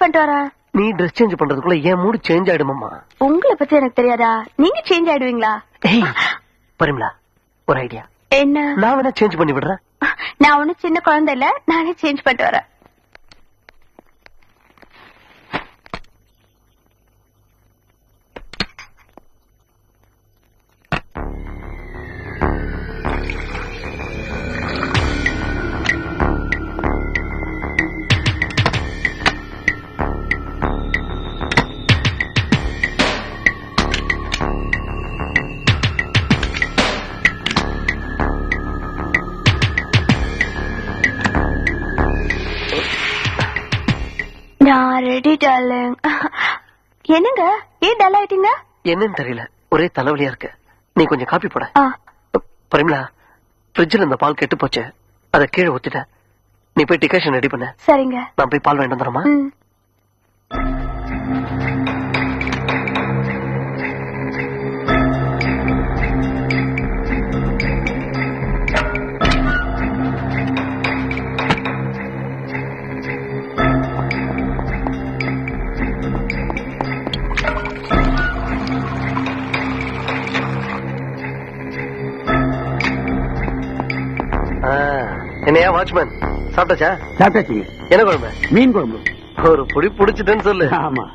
பண்ணிட்டு வரேன். நீ ட்ரெஸ் சேஞ்ச் பண்றதுக்குள்ள என் மூடு சேஞ்ச் ஆயிடுமாமா. உங்களை பத்தி எனக்கு தெரியாதா? நீங்க சேஞ்ச் ஆயிடுவீங்களா? பரிமளா, ஒரு ஐடியா. என்ன? நான் வேணா சேஞ்ச் பண்ணி விடுறேன். நான் ஒண்ணு சின்ன குழந்தை இல்ல, நானே சேஞ்ச் பண்ணிட்டு வரேன். நான் ரெடி டார்லிங். என்னங்க ஏன் டல் ஆயிட்டீங்க? என்னன்னு தெரியல, ஒரே தலைவலியா இருக்கு. நீ கொஞ்சம் காப்பி போட. பரிமளா, ஃப்ரிட்ஜில் இந்த பால் கெட்டு போச்சு, அதை கீழே ஊத்திட்ட. நீ போய் டிகாஷன் ரெடி பண்ண. சரிங்க. நான் போய் பால் வாங்கிட்டு வந்துடுறேம்மா. என்னையா வாட்ச்மேன், சாப்பிட்டாச்சா? சாப்பிட்டாச்சுங்க. என்ன குழம்பு? மீன் குழம்பு. ஒரு புடி புடிச்சிட்டேன்னு சொல்லு. ஆமா.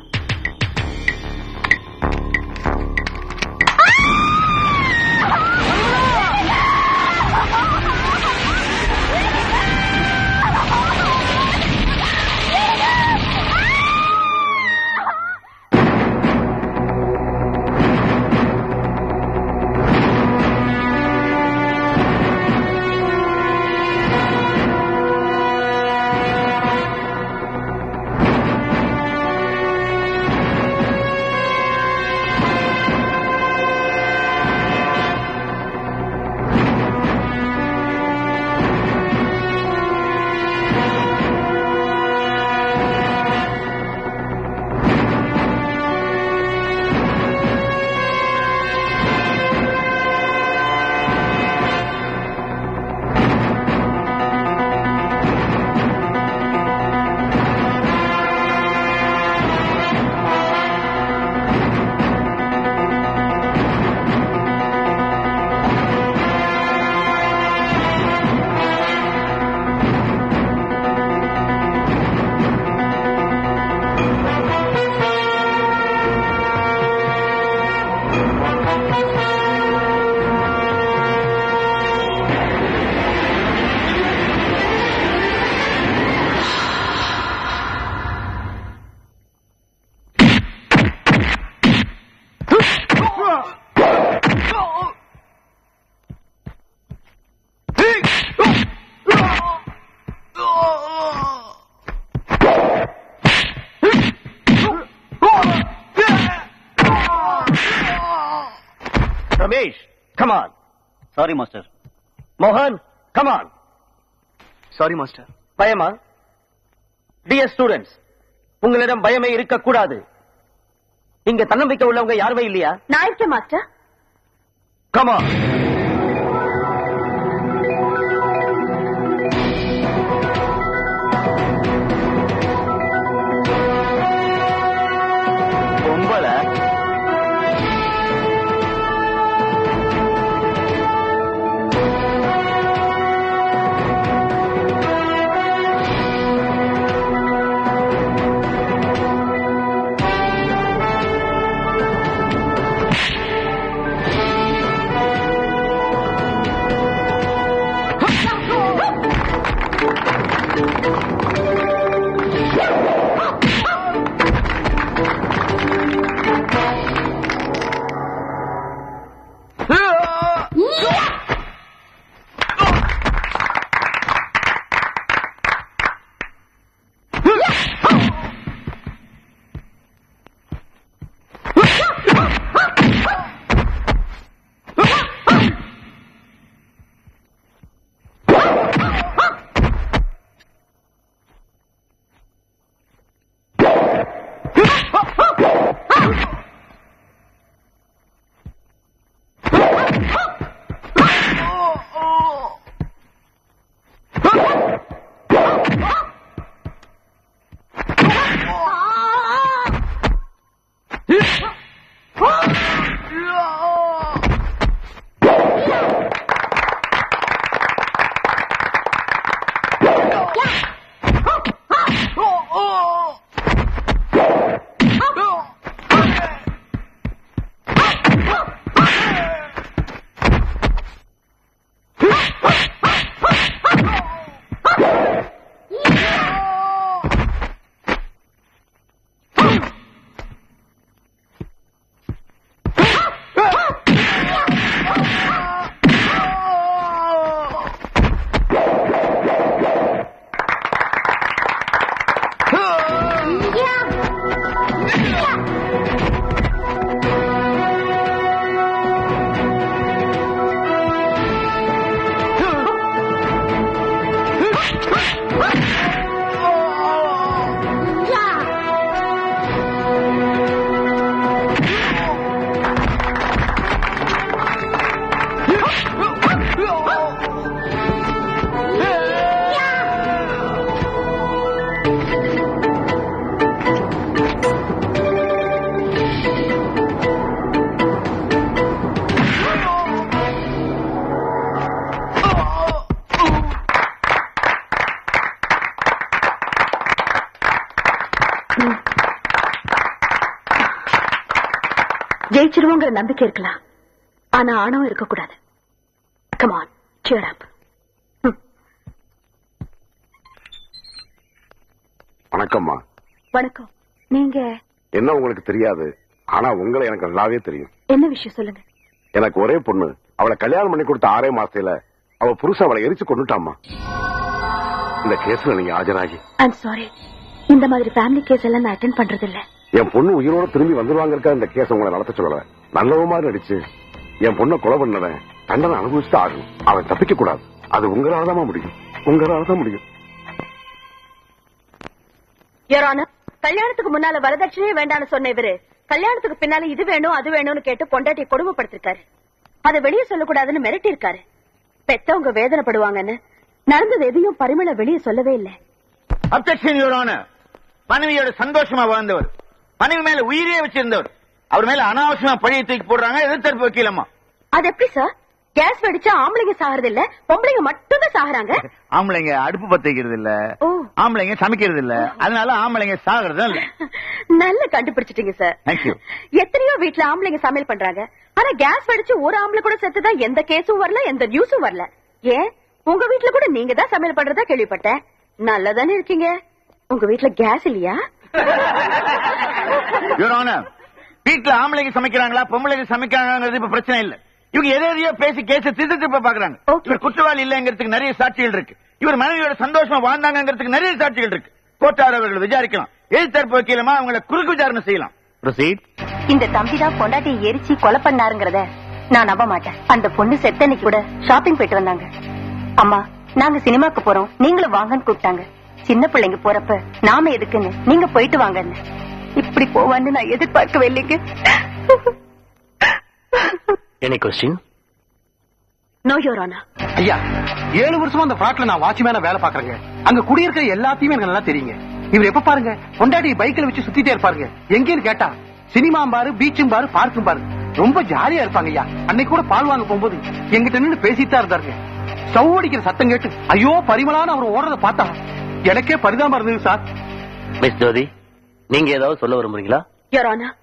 Ramesh, come on. Sorry, master. Mohan, come on. Sorry master. பயமா? டியர் ஸ்டூடெண்ட்ஸ், உங்களிடம் பயமே இருக்கக்கூடாது. இங்க தன்னம்பிக்கை உள்ளவங்க யாருமே இல்லையா? நான் இருக்கேன் மாஸ்டர். Come on. பொம்பளை ஜெயிச்சிருவோங்கிற நம்பிக்கை இருக்கலாம், ஆனா ஆணவம் இருக்கக்கூடாது. Come on, cheer up. வணக்கம்மா. வணக்கம். நீங்க என்ன உங்களுக்கு தெரியாது, ஆனா உங்களை எனக்கு நல்லாவே தெரியும். என்ன விஷயம் சொல்லுங்க. எனக்கு ஒரே பொண்ணு, அவளை கல்யாணம் பண்ணி கொடுத்த 6 மாசத்துல அவ புருஷன் அவளை எரிச்சு கொண்டுட்டாமா. இந்த கேஸ்ல நீங்க ஆஜராகி. I'm sorry, இந்த மாதிரி ஃபேமிலி கேஸ் எல்லாம் நான் அட்டெண்ட் பண்றது இல்ல. என் பொண்ணு உயிரோட திரும்பி வந்துருவாங்க இந்த கேஸ் உங்களை நடத்த சொல்லல. நல்லவ மாதிரி நடிச்சு என் பொண்ணை கொலை பண்ணவன் தண்டனை அனுபவிச்சுட்டு ஆகணும். அவன் தப்பிக்க கூடாது. அது உங்களாலதான் முடியும், உங்களாலதான் முடியும். கல்யாணத்துக்கு முன்னால வரதட்சணையே வேண்டாம்னு சொன்ன இவரு கல்யாணத்துக்கு பின்னால இது வேணும் அது வேணும்னு கேட்டு பொண்டாட்டியை கொடுமைப்படுத்திருக்காரு. அதை வெளியே சொல்லக்கூடாதுன்னு மிரட்டி இருக்காரு. பெத்தவங்க வேதனைப்படுவாங்கன்னு நடந்தது எதையும் பரிமள வெளியே சொல்லவே இல்லை. Objection your honour. மனைவியோட சந்தோஷமா வாழ்ந்தவர், மனைவி மேல உயிரே வச்சிருந்தவர், அவர் மேல அனாவசியமா பழியை தூக்கி போடுறாங்க எதிர்த்தரப்பு வக்கீலம்மா. அது எப்படி சார்? கேஸ் வெடிச்சா ஆம்பளைங்க சாகிறது இல்ல, பொம்பளைங்க மட்டும் தான் சாகுறாங்க. ஆம்பளைங்க அடுப்பு பத்த வைக்கிறது இல்ல, ஆம்பளைங்க சமைக்கிறது இல்ல, அதனால ஆம்பளைங்க சாகிறது இல்ல. நல்ல கண்டுபிடிச்சிட்டீங்க சார். தேங்க்யூ. எத்தனையோ வீட்டுல ஆம்பளைங்க சமையல் பண்றாங்க, ஆனா கேஸ் வெடிச்சு ஒரு ஆம்பளை கூட செத்துதான் எந்த கேஸும் வரல, எந்த நியூஸும் வரல. ஏன் உங்க வீட்டுல கூட நீங்க தான் சமையல் பண்றதா கேள்விப்பட்டேன். நல்லதானே இருக்கீங்க. உங்க வீட்டுல கேஸ் இல்லையா? யுவர் ஆனர், வீட்டுல ஆம்பளைங்க சமைக்கிறாங்களா பொம்பளைங்க சமைக்கிறாங்கிறது இப்ப பிரச்சனை இல்ல. இவங்க எதையோ பேசி கேஸ திருத்த பாக்குறாங்க. இவர் குற்றவாளி இல்லங்கிறதுக்கு நிறைய சாட்சிகள் இருக்கு. இவர் மனைவியோட சந்தோஷமா வாழ்ந்தாங்கிறதுக்கு நிறைய சாட்சிகள் இருக்கு. கோர்ட்டார் அவர்கள் விசாரிக்கலாம். எதிர்த்தரப்பு வக்கீலமா அவங்களை குறுக்கு விசாரணை செய்யலாம். ப்ரொசீட். இந்த தம்பிதான் பொண்டாட்டியை எரிச்சு கொலை பண்ணாருங்கிறத நான் நம்ப மாட்டேன். அந்த பொண்ணு செத்தனைக்கு கூட ஷாப்பிங் போயிட்டு வந்தாங்க. அம்மா, நாங்க சினிமாக்கு போறோம், நீங்களும் வாங்கன்னு கூப்பிட்டாங்க. சின்ன பிள்ளைங்க போறப்ப நாம எதுக்குன்னு நீங்க போயிட்டு வாங்கன்னு. இப்படி போவான்னு நான் எதிர்பார்க்கவே இல்லைங்க. Any question? No your honour. ஐயா, 7 வருஷமா அந்த பிளாட்ல நான் வாட்ச்மேனா வேலை பாக்குறேங்க. அங்க குடியிருக்கிற எல்லாத்தையுமே எனக்கு நல்லா தெரியுங்க. இவர் எப்ப பாருங்க பொண்டாட்டி பைக்ல வச்சு சுத்திட்டே இருப்பாருங்க. எங்கேன்னு கேட்டா சினிமா பாரு, பீச்சும் பாரு, பார்க்கும் பாரு, ரொம்ப ஜாலியா இருப்பாங்க. ஐயா, அன்னைக்கு கூட பால் வாங்க போகும்போது எங்கிட்ட நின்று பேசிட்டு தான் இருந்தாருங்க. ஸ்டவ் அடிக்கிற சத்தம் கேட்டு ஐயோ பரிமளான்னு அவர் ஓடுறத பார்த்தா எனக்கே பரிதாபமா இருந்தது சார். மிஸ் ஜோதி, நீங்க ஏதாவது சொல்ல விரும்புறீங்களா? யுவர் ஆனர்,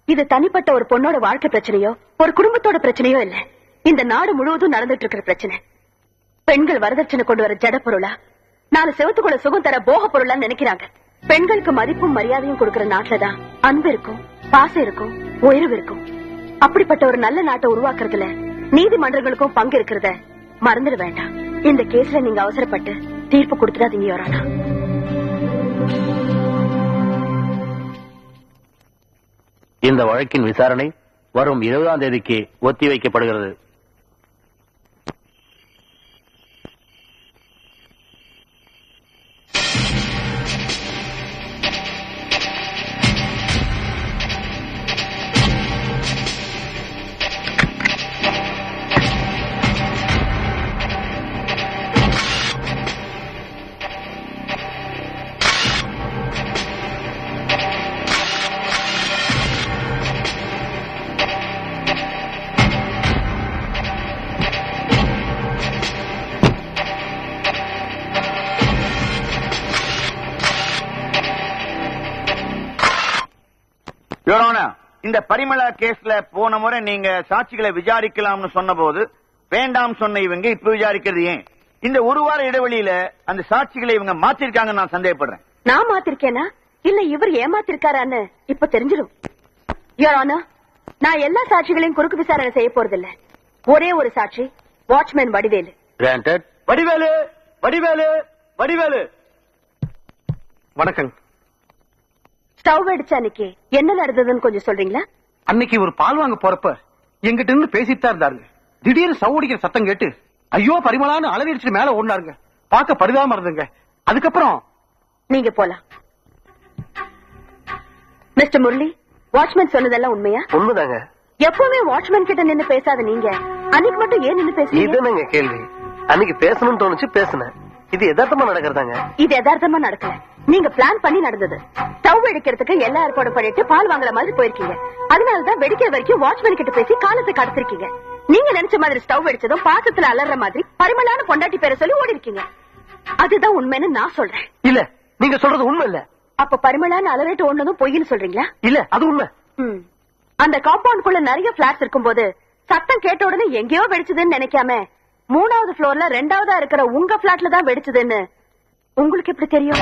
இது தனிப்பட்ட ஒரு பொண்ணோட வாழ்க்கை பிரச்சனையோ ஒரு குடும்பத்தோட பிரச்சனையோ இல்ல. இந்த நாடு முழுவதும் நடந்துட்டு இருக்கிற பிரச்சனை. பெண்கள் வரதட்சணை கொண்டு வர ஜட பொருளா, 4 செவத்துக்குள்ள சுகம் தர போக பொருளா நினைக்கிறாங்க. பெண்களுக்கு மதிப்பும் மரியாதையும் கொடுக்கிற நாட்டுலதான் அன்பு இருக்கும், பாசம் இருக்கும், உயர்வு இருக்கும். அப்படிப்பட்ட ஒரு நல்ல நாட்டை உருவாக்குறதுல நீதிமன்றங்களுக்கும் பங்கு இருக்கிறத மறந்துட வேண்டாம். இந்த கேஸ்ல நீங்க அவசரப்பட்டு தீர்ப்பு கொடுத்துடாதீங்க யுவர் ஆனர். இந்த வழக்கின் விசாரணை வரும் 20ஆம் தேதிக்கு ஒத்திவைக்கப்படுகிறது. யுவர் ஆனர், இந்த பரிமளா கேஸ்ல போன முறை நீங்க சாட்சிகளை விசாரிக்கலாம்னு சொன்ன போது வேண்டாம் சொன்ன இவங்க இப்ப விசாரிக்கிறது ஏன்? இந்த ஒரு வார இடைவெளியில அந்த சாட்சிகளை இவங்க மாத்திருக்காங்கன்னு நான் சந்தேகப்படுறேன். நான் மாத்திருக்கேனா இல்ல இவர் ஏமாத்திருக்காரான்னு இப்ப தெரிஞ்சிடும். யுவர் ஆனர், நான் எல்லா சாட்சிகளையும் குறுக்கு விசாரணை செய்ய போறதில்ல. ஒரே ஒரு சாட்சி, வாட்ச்மேன் வடிவேலு. Granted. வடிவேலு வடிவேலு வடிவேலு. வணக்கம். ஸ்டவ் அடிச்ச அன்னைக்கு என்ன நடந்ததுன்னு கொஞ்சம் சொல்றீங்களா? அன்னைக்கு ஒரு பால் வாங்க போறப்ப எங்கிட்ட இருந்து பேசிட்டு தான் இருந்தாருங்க. திடீர்னு ஸ்டவ் அடிக்கிற சத்தம் கேட்டு ஐயோ பரிமளான்னு அளவீடிச்சு மேல ஓடினாருங்க. பார்க்க பரிதாபமா இருந்துங்க. அதுக்கப்புறம் நீங்க போலாம். மிஸ்டர் முரளி, வாட்ச்மேன் சொன்னதெல்லாம் உண்மையா? உண்மைதாங்க. எப்பவுமே வாட்ச்மேன் கிட்ட நின்னு பேசாத நீங்க அன்னைக்கு மட்டும் ஏன் நின்னு பேசுறீங்க? இதுதாங்க கேள்வி. அன்னைக்கு பேசணும்னு தோணுச்சு, பேசுனேன். இது யதார்த்தமா நடக்கிறதாங்க. இது யதார்த்தமா நடக்கல, நீங்க பிளான் பண்ணி நடந்தது. ஸ்டவ் வெடிக்கிறதுக்கு எல்லா ஏற்பாடு பண்ணிட்டு பால் வாங்குற மாதிரி போயிருக்கீங்க. அதனாலதான் வெடிக்கிற வரைக்கும் வாட்ச்மேன் கிட்ட பேசி காலத்தை கடத்திருக்கீங்க. நீங்க நினைச்ச மாதிரி ஸ்டவ் வெடிச்சதும் பாசத்துல அலற மாதிரி பரிமளான பொண்டாட்டி பேரை சொல்லி ஓடி இருக்கீங்க. அதுதான் உண்மைன்னு நான் சொல்றேன். இல்ல, நீங்க சொல்றது உண்மை இல்ல. அப்ப பரிமளான அலறிட்டு ஒண்ணதும் பொய்ன்னு சொல்றீங்களா? இல்ல, அது உண்மை. அந்த காம்பவுண்ட்குள்ள நிறைய பிளாட்ஸ் இருக்கும்போது சத்தம் கேட்ட உடனே எங்கேயோ வெடிச்சதுன்னு நினைக்காம 3வது ஃப்ளோர்ல 2வதா இருக்கிற உங்க பிளாட்ல தான் வெடிச்சதுன்னு உங்களுக்கு எப்படி தெரியும்?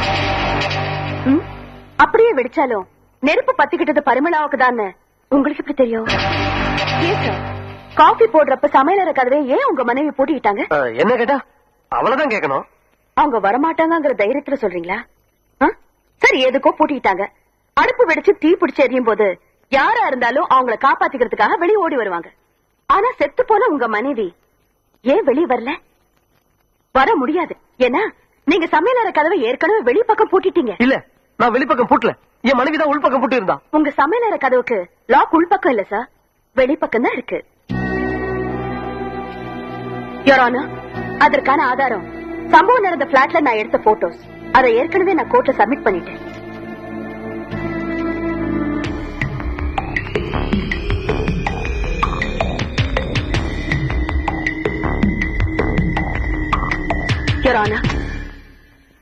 அப்படியே வெடிச்சாலும் நெருப்பு பத்திக்கிட்டது பரிமளாவுக்கு தான் உங்களுக்கு எப்படி தெரியும்? காஃபி போடுறப்ப சமையலற கதவை ஏன் உங்க மனைவி பூட்டிக்கிட்டாங்க? என்ன கேட்டா அவ்வளவுதான் கேட்கணும். அவங்க வரமாட்டாங்கிற தைரியத்துல சொல்றீங்களா? சரி, எதுக்கோ பூட்டிக்கிட்டாங்க. அடுப்பு வெடிச்சு தீ பிடிச்சு எரியும் போது யாரா இருந்தாலும் அவங்கள காப்பாத்திக்கிறதுக்காக வெளியே ஓடி வருவாங்க. ஆனா செத்து போன உங்க மனைவி ஏன் வெளியே வரல? வர முடியாது. ஏன்னா நீங்க சமையலற கதவை ஏற்கனவே வெளிப்பக்கம் பூட்டிட்டீங்க. இல்ல, நான் வெளிப்பக்கம் பூட்டல. என் மனைவிதான் உள்பக்கம் பூட்டி இருந்தா. உங்க சமையலற கதவுக்கு லாக் உள்பக்கம் இல்ல சார், வெளிப்பக்கம் தான் இருக்கு. யோரானா, அதற்கான ஆதாரம் சம்பவம் நடந்த பிளாட்ல நான் எடுத்த போட்டோஸ். அதை ஏற்கனவே நான் கோர்ட்ல சப்மிட் பண்ணிட்டேன்.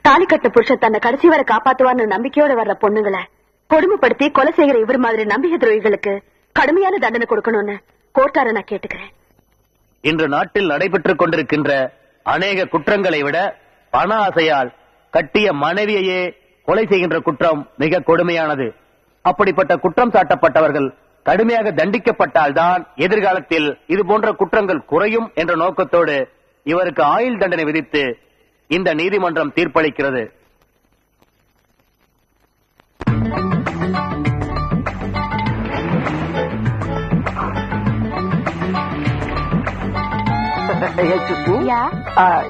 தாலி கட்ட புருஷன் தன்னை கடைசி வரை காப்பாத்துவார்னு நம்பிக்கையோட வர்ற பொண்ணுங்களை கொடுமைப்படுத்தி கொலை செய்கிற இவர் மாதிரி நம்பிக்கை துரோகிகளுக்கு கடுமையான தண்டனை கொடுக்கணும்னு கோர்ட்டார நான் கேட்டுக்கிறேன். இன்று நாட்டில் நடைபெற்றுக் கொண்டிருக்கின்ற அநேக குற்றங்களை விட பண ஆசையால் கட்டிய மனைவியையே கொலை செய்கின்ற குற்றம் மிக கொடுமையானது. அப்படிப்பட்ட குற்றம் சாட்டப்பட்டவர்கள் கடுமையாக தண்டிக்கப்பட்டால்தான் எதிர்காலத்தில் இது போன்ற குற்றங்கள் குறையும் என்ற நோக்கத்தோடு இவருக்கு ஆயுள் தண்டனை விதித்து இந்த நீதிமன்றம் தீர்ப்பளிக்கிறது.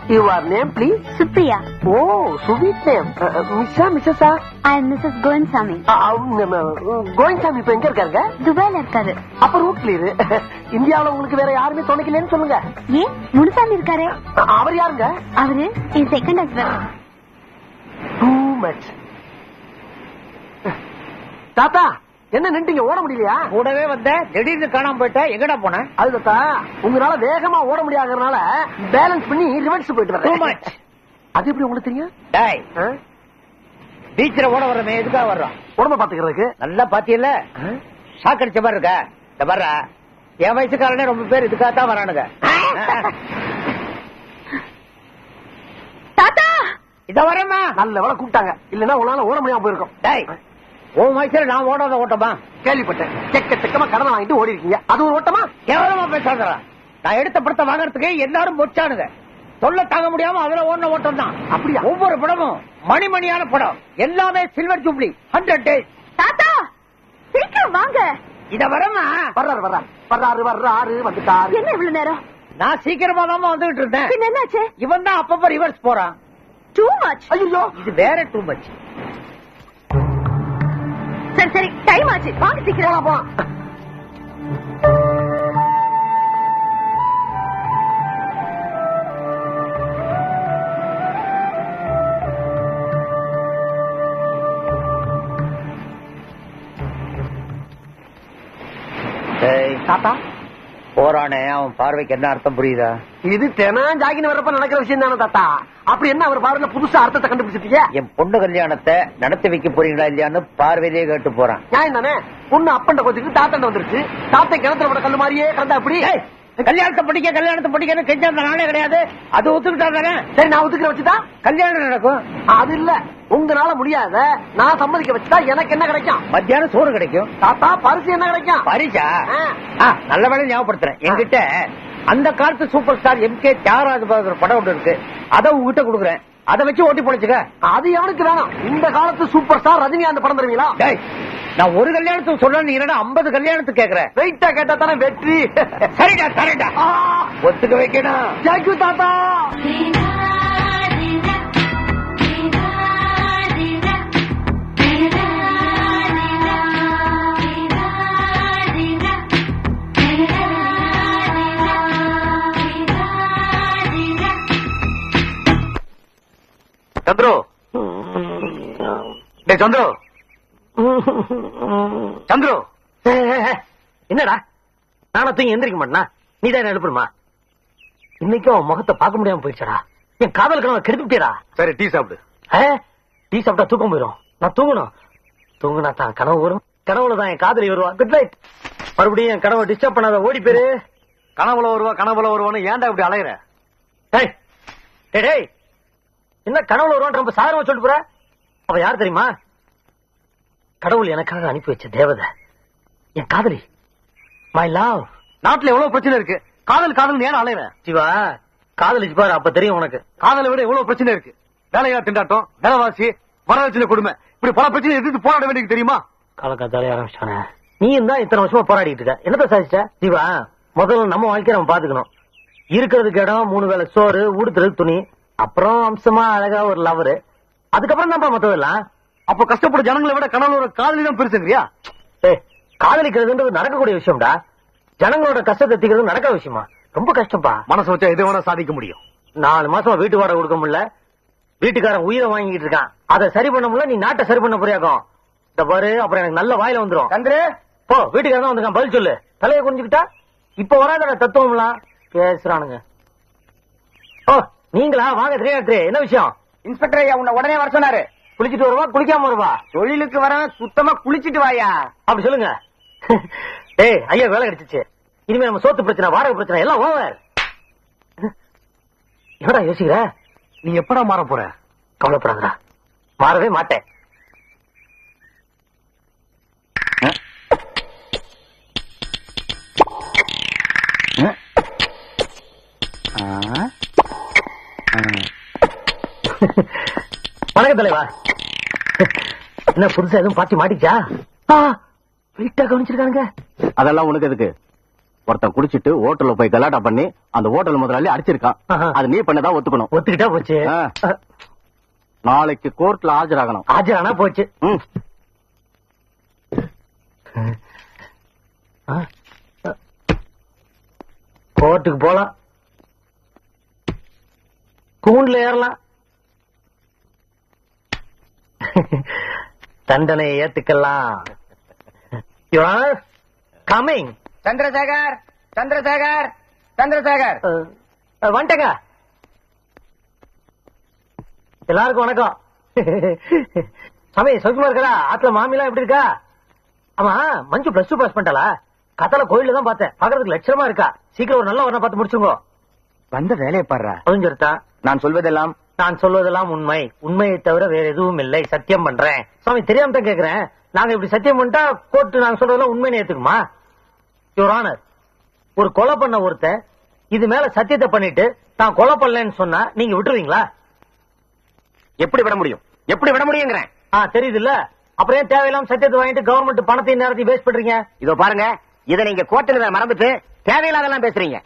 Your name, please? Supriya. Oh, sweet name. Mrs. I am Mrs. Goinsamy. Koyinsami இப்ப எங்க இருக்காருங்க? துபாயில இருக்காரு. அப்ப ரூட்ல இரு. இந்தியாவுல உங்களுக்கு வேற யாருமே துணைக்கலன்னு சொல்லுங்க. ஏன் முனுசாமி இருக்காரு? அவர் யாருங்க? அவரு என் செகண்ட் ஹஸ்பண்ட். Too much. தாத்தா, என்ன நின்றுங்க? ஓட முடியலையா? கூடவே வந்த திடீர்னு காணாம போயிட்டா, எங்கடா போன? அது தாத்தா, உங்களால வேகமா ஓட முடியாதனால பேலன்ஸ் பண்ணி ரிவர்ஸ் போயிட்டு வரேன். அது எப்படி உங்களுக்கு தெரியும்? பீச்ல ஓட வர்றமே, எதுக்காக வர்றோம்? உடம்ப பாத்துக்கிறதுக்கு. நல்லா பாத்தியல்ல, ஷாக் அடிச்ச மாதிரி இருக்கா? இந்த வர்ற என் வயசுக்காரனே ரொம்ப பேர் இதுக்காகத்தான் வரானுங்க. தாத்தா, இத வரமா நல்ல வேலை கூப்பிட்டாங்க, இல்லன்னா உங்களால ஓட முடியாம போயிருக்கும். டேய், உன் வயசுல நான் ஓடாத ஓட்டமா? கேள்விப்பட்டேன். செக்கமா கடனை வாங்கிட்டு ஓடி இருக்கீங்க, அது ஒரு ஓட்டமா? கேவலமா பேசாதடா. நான் எடுத்த படத்தை வாங்கறதுக்கு எல்லாரும் பொச்சானுங்க. சொல்ல தாங்க முடியாம அதுல ஓடின ஓட்டம் தான். அப்படியா? ஒவ்வொரு படமும் மணிமணியான படம், எல்லாமே சில்வர் ஜூப்ளி, 100 days. தாத்தா சீக்கிரம் வாங்க. இத வரமா? வர்றாரு வந்துட்டாரு. என்ன இவ்வளவு நேரம்? நான் சீக்கிரமா தான் வந்துகிட்டு இருந்தேன். பின்ன என்னாச்சு? இவன் தான் அப்பப்ப ரிவர்ஸ் போறான். Too much. ஐயோ, இது வேற டூ மச். சரி டைம் ஆச்சு, வாங்க சீக்கிரம் போலாம். தாத்தா போறானே, அவன் பார்வைக்கு என்ன அர்த்தம் புரியுதா? இது தினம் ஜாகின் வர்றப்ப நடக்கிற விஷயம் தானே தாத்தா. அப்படி என்ன அவர் பார்வையில புதுசா அர்த்தத்தை கண்டுபிடிச்சிட்டீங்க? என் பொண்ணு கல்யாணத்தை நடத்தி வைக்க போறீங்களா இல்லையான்னு பார்வையிலேயே கேட்டு போறான். நியாயம் தானே? பொண்ணு அப்பண்ட கொஞ்சத்துக்கு தாத்தண்ட வந்துருச்சு. தாத்தா கிணத்துல போட கல்லு மாதிரியே கண்டா அப்படி. கல்யாணத்தை படிக்கன்னு கெஞ்சாத நாளே கிடையாது. அது ஒத்துக்கிட்டா தானே? சரி, நான் ஒத்துக்கிற வச்சுதா கல்யாணம் நடக்கும். அது இல்ல, உங்களால முடியாத நான் சம்மதிக்க வச்சுட்டா எனக்கு என்ன கிடைக்கும்? மத்தியானம் சோறு கிடைக்கும். தாத்தா, பரிசு என்ன கிடைக்கும்? பரிசா? நல்ல வேலை ஞாபகப்படுத்துறேன். என்கிட்ட அந்த காலத்து சூப்பர் ஸ்டார் MK தியாகராஜ படம் ஒன்று இருக்கு. அதை உங்ககிட்ட கொடுக்குறேன். அதை வச்சு ஓட்டி பொழைச்சுக்க. அது எவனுக்கு வேணும்? இந்த காலத்து சூப்பர் ஸ்டார் ரஜினிகாந்த் படம் தருவீங்களா? நான் ஒரு கல்யாணத்துக்கு சொல்றேன், நீ 50 கல்யாணத்துக்கு கேக்குறேன். வெயிட்டா கேட்டா தானே வெற்றி. சரிடா சரிடா, ஒத்துக்க வைக்கணும். தேங்க்யூ தாத்தா. சந்துரு டேய் சந்துரு சந்துரு என்னடா நானா தூங்கி எந்திரிக்க மாட்டேனா நீ தான் எழுப்புமா இன்னைக்கும் அவன் முகத்தை பார்க்க முடியாம போயிடுச்சடா என் காதல் கனவை கெடுத்துட்டேடா சரி டீ சாப்பிடு டீ சாப்பிட்டா தூக்கம் போயிடும் நான் தூங்குனா தான் கனவு வரும் கனவுல தான் என் காதலி வருவா குட் நைட் மறுபடியும் என் கனவை டிஸ்டர்ப் பண்ணாத ஓடி போயிரு கனவுல வருவான்னு ஏன்டா இப்படி அலையிற? டேய் டேய் டேய் என்ன கனவுல வருவான் ரொம்ப சாதாரணமா சொல்லிட்டு போற அவ யார் தெரியுமா கடவுள் எனக்காக அனுப்பி வச்ச தேவதை என் காதலி மை லவ் நாட்டுல எவ்வளவு பிரச்சனை இருக்கு காதல் ஏன் அலையிற? சிவா காதலிச்சு பாரு அப்ப தெரியும் உனக்கு காதலை விட எவ்வளவு பிரச்சனை இருக்கு வேலையா திண்டாட்டம் விலைவாசி வரதட்சணை கொடுமை இப்படி பல பிரச்சனை எதிர்த்து போராட வேண்டியது தெரியுமா? காலக்காத்தாலே ஆரம்பிச்சானே நீயும் தான் இத்தனை வருஷமா போராடிட்டு இருக்க என்னத்த சாதிச்ச சிவா முதல்ல நம்ம வாழ்க்கையை நம்ம பாத்துக்கணும் இருக்கிறதுக்கு இடம் 3 வேளை சோறு உடுத்துறது துணி அப்புறம் அம்சமா அழகா ஒரு லவரு அதுக்கப்புறம் தான் மத்ததெல்லாம் அப்ப கஷ்டப்பட ஜனங்களை விட கனவுல காதலி தான் பெருசுங்கறியா? காதலிக்கிறதுன்றது நடக்கக்கூடிய விஷயம்டா ஜனங்களோட கஷ்டத்தை தீக்கிறது நடக்கிற விஷயமா ரொம்ப கஷ்டப்பா மனசு வச்சா எது வேணா சாதிக்க முடியும் 4 மாசமா வீட்டு வாடகை கொடுக்க முடியல வீட்டுக்காரன் உயிரை வாங்கிட்டு இருக்கான் அதை சரி பண்ண முடியல நீ நாட்டை சரி பண்ண போறியாக்கும் இந்த பாரு அப்புறம் எனக்கு நல்ல வாயில வந்துரும் சந்திர போ வீட்டுக்காரன் தான் வந்திருக்கான் பதில் சொல்லு தலையை குனிஞ்சுக்கிட்டா இப்ப வராத தத்துவம்லாம் பேசுறானுங்க ஓ நீங்களா வாங்க தெரியாது என்ன விஷயம் இன்ஸ்பெக்டர் ஐயா உன்னை உடனே வர சொன்னாரு. குளிச்சிட்டு வருவா குளிக்காம வருவா தொழிலுக்கு வர சுத்தமா குளிச்சிட்டு வாயா. அப்படி சொல்லுங்க ஏய் ஐயா வேலை கிடைச்சிச்சு இனிமே நம்ம சோத்து பிரச்சனை வாடகை பிரச்சனை எல்லாம் ஓவர் என்னடா யோசிக்கிற நீ எப்படா மாற போற? கவலைப்படாதடா மாறவே மாட்டேன் வணக்கம் தலைவா என்ன புதுசா எதுவும் பாட்டி மாட்டிச்சா வீட்டா கவனிச்சிருக்கானுங்க அதெல்லாம் உனக்கு எதுக்கு ஒருத்தன் குடிச்சிட்டு ஹோட்டல்ல போய் கலாட்டா பண்ணி அந்த ஹோட்டல் முதலாளி அடிச்சிருக்கான் அது நீ பண்ணதான் ஒத்துக்கணும் ஒத்துக்கிட்டா போச்சு நாளைக்கு கோர்ட்ல ஆஜராகணும் ஆஜரானா போச்சு கோர்ட்டுக்கு போலாம் கூண்டுல ஏறலாம் தண்டனையை ஏத்துக்கலாம் கமிங் சந்திரசேகர் சந்திரசேகர் சந்திரசேகர் வந்துட்டேங்க எல்லாருக்கும் வணக்கம் சாமி சௌக்கியமா இருக்கா ஆத்துல மாமிலாம் எப்படி இருக்கா ஆமா மஞ்சு +2 பாஸ் பண்ணிட்டாளா கத்தல கோயில தான் பார்த்தேன் பாக்குறதுக்கு லட்சணமா இருக்கா சீக்கிரம் ஒரு நல்ல வரணும் பார்த்து முடிச்சுங்க வந்த வேலையை பாடுறா அதுவும் சரிதான் நான் சொல்வதெல்லாம் உண்மை உண்மையை தவிர வேற எதுவும் இல்லை சத்தியம் பண்றேன் சாமி தெரியாம தான் கேக்குறேன் நாங்க இப்படி சத்தியம் பண்ணிட்டா கோர்ட்டு நாங்க சொல்றதெல்லாம் உண்மையை ஏத்துக்குமா யுவர் ஆனர் ஒரு கொலை பண்ண ஒருத்த இது மேல சத்தியத்தை பண்ணிட்டு நான் கொலை பண்ணலன்னு சொன்னா நீங்க விட்டுருவீங்களா எப்படி விட முடியுங்கிறேன் தெரியுது இல்ல அப்புறம் ஏன் தேவையில்லாம சத்தியத்தை வாங்கிட்டு கவர்மெண்ட் பணத்தையும் நேரத்தையும் வேஸ்ட் பண்றீங்க இதோ பாருங்க இதை நீங்க கோர்ட்டுல மறந்துட்டு தேவையில்லாதெல்லாம் பேசுறீங்க.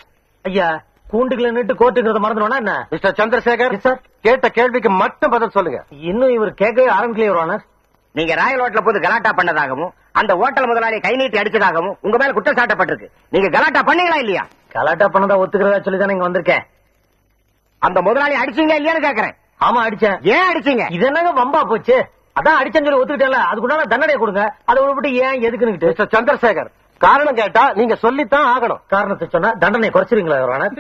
ஐயா கூண்டுகளை நிட்டு கோர்ட்டுங்கிறத மறந்துடுவோம்னா என்ன மிஸ்டர் சந்திரசேகர் சார் கேட்ட கேள்விக்கு மட்டும் பதில் சொல்லுங்க. இன்னும் இவர் கேட்கவே ஆரம்பிக்கலையே யுவர் ஆனர் நீங்க ராயல் ஹோட்டல போது கலாட்டா பண்ணதாகவும் அந்த ஹோட்டல் முதலாளி கை நீட்டி அடிச்சதாகவும் உங்க மேல குற்றம் சாட்டப்பட்டிருக்கு. நீங்க கலாட்டா பண்ணீங்களா இல்லையா? கலாட்டா பண்ணதா ஒத்துக்கிறதா சொல்லி தானே இங்க வந்திருக்கேன். அந்த முதலாளி அடிச்சீங்களா இல்லையான்னு கேக்குறேன். ஆமா அடிச்சேன். ஏன் அடிச்சீங்க? இது என்னங்க வம்பா போச்சு? அதான் அடிச்சேன்னு சொல்லி ஒத்துக்கிட்டேன்ல, அதுக்குண்டான தண்டனை கொடுங்க. அதை விட்டு ஏன் எதுக்குன்னு மிஸ்டர் சந்திரசேகர் காரணம் கேட்டா நீங்க சொல்லித்தான் ஆகணும். காரணத்தை சொன்னா தண்டனை குறைச்சிருவீங்களா யுவர் ஆனர்?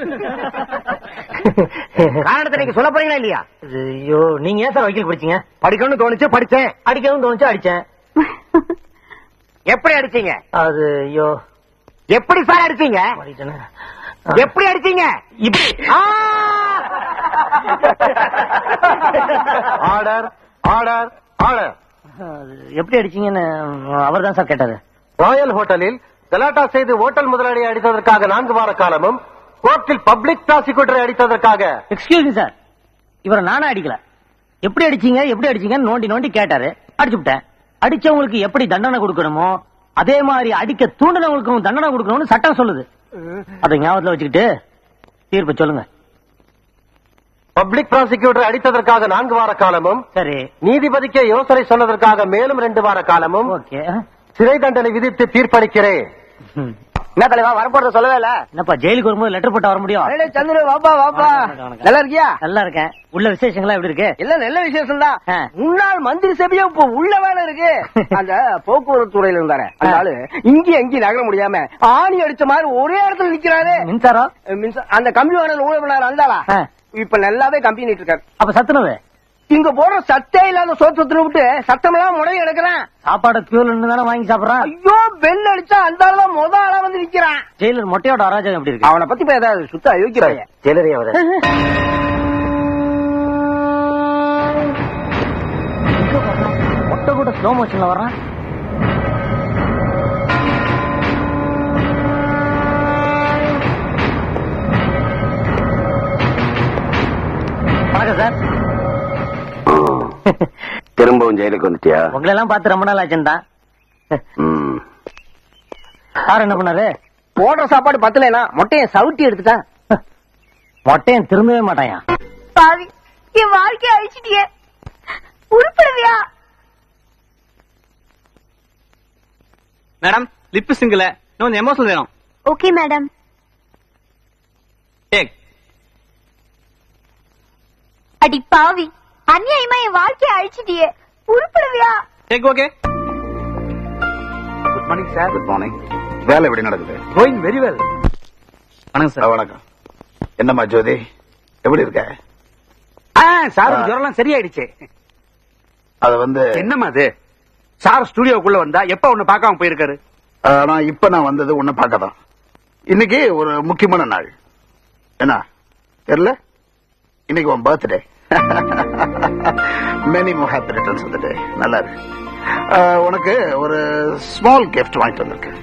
காரணத்தை நீங்க சொல்ல போறீங்களா இல்லையா? ஐயோ நீங்க ஏன் சார் வக்கீல் படிச்சீங்க? படிக்கணும்னு தோணுச்சு படிச்சேன். அடிக்கணும்னு தோணுச்சு அடிச்சேன். எப்படி அடிச்சீங்க? அது ஐயோ எப்படி சார் அடிச்சீங்க? எப்படி அடிச்சீங்க? இப்படி ஆர்டர் ஆர்டர் ஆர்டர். எப்படி அடிச்சீங்கன்னு அவர் தான் சார் கேட்டாரு. ராயல் ஹோட்டலில் கலாட்டா செய்து ஹோட்டல் முதலாளியை அடித்ததற்காக 4 வார காலமும் கோர்ட்டில் பப்ளிக் ப்ராசிக்யூட்டரை அடித்ததற்காக. எக்ஸ்கியூஸ் மீ சார், இவரை நானே அடிக்கல. எப்படி அடிச்சீங்கன்னு நோண்டி நோண்டி கேட்டாரு, அடிச்சு விட்டேன். அடிச்சவங்களுக்கு எப்படி தண்டனை கொடுக்கணுமோ அதே மாதிரி அடிக்க தூண்டினவங்களுக்கும் தண்டனை கொடுக்கணும்னு சட்டம் சொல்லுது. அதை ஞாபகத்துல வச்சுக்கிட்டு தீர்ப்பு சொல்லுங்க. பப்ளிக் ப்ராசிக்யூட்டர் அடித்ததற்காக 4 வார காலமும், சரி நீதிபதிக்கு யோசனை சொன்னதற்காக மேலும் 2 வார காலமும் ஓகே சிறை தண்டனை விதித்து தீர்ப்பளிக்கிறேன். என்ன தலைவா வரப்போறத சொல்லவே இல்ல. என்னப்பா ஜெயிலுக்கு வரும்போது லெட்டர் போட்டா வர முடியும்? அடடே சந்திரு வாப்பா வாப்பா. நல்லா இருக்கியா? நல்லா இருக்கேன். உள்ள விசேஷங்களா எப்படி இருக்கு? இல்ல நல்ல விசேஷம் தான். முன்னாள் மந்திரி சபையும் இப்ப உள்ள வேலை இருக்கு. அந்த போக்குவரத்து துறையில இருந்தாரு அந்த ஆளு இங்கேயும் எங்கேயும் நகர முடியாம ஆணி அடிச்ச மாதிரி ஒரே இடத்துல நிக்கிறாரு. மின்சாரம் அந்த கம்பி வாடகை ஊழல் பண்ணாரு அந்தாளா இப்ப நல்லாவே கம்பி நிட்டு இருக்காரு. அப்ப சத்துணவு இங்க போற சத்தே இல்லாத சோத்து சத்துணு விட்டு சத்தமெல்லாம் முடங்கி எடுக்கிறான். சாப்பாடு கியூல தானே வாங்கி சாப்பிடறான். ஐயோ பெல் அடிச்சா அந்த ஆளுதான் முத ஆளா வந்து நிக்கிறான். ஜெயிலர் மொட்டையோட அராஜகம் எப்படி இருக்கு? அவனை பத்தி போய் ஏதாவது சுத்த யோசிக்கிறாங்க. ஜெயிலரே மொட்டை கூட ஸ்லோ மோஷன்ல வர்றான். வணக்கம் சார். திரும்பவும் ஜெயிலுக்கு வந்துட்டியா? உங்களை எல்லாம் பார்த்து ரொம்ப நாள் ஆச்சுன்னு தான். சார் என்ன பண்ணாரு? போடுற சாப்பாடு பத்தலைனா மொட்டையை சவுட்டி எடுத்துட்டான். மொட்டையன் திரும்பவே மாட்டாயா? பாவி, என் வாழ்க்கைய அழிச்சிட்டியே, உருப்படுவியா? மேடம் லிப் சிங்கிள் இன்னும் எமோஷனல் வேணும். Okay madam. அடி பாவி, அநியாயமா என் வாழ்க்கைய அழிச்சிட்டியே, உருப்படுவியா? Okay. Good morning sir. Good morning. வேலை எப்படி நடக்குது? Going very well. வணக்கம் சார். வணக்கம். என்னம்மா ஜோதி எப்படி இருக்க? சார் ஜுரம் சரியாயிடுச்சு. அது வந்து என்னம்மா அது? சார் ஸ்டுடியோக்குள்ள வந்தா எப்ப ஒண்ணு பார்க்காம போயிருக்காரு? நான் வந்தது உன்னை பார்க்கதான். இன்னைக்கு ஒரு முக்கியமான நாள். என்ன தெரியல? இன்னைக்கு உன் birthday. Many more happy returns of the day. நல்லா இருக்கு. உனக்கு ஒரு ஸ்மால் கிஃப்ட் வாங்கிட்டு வந்திருக்கேன்.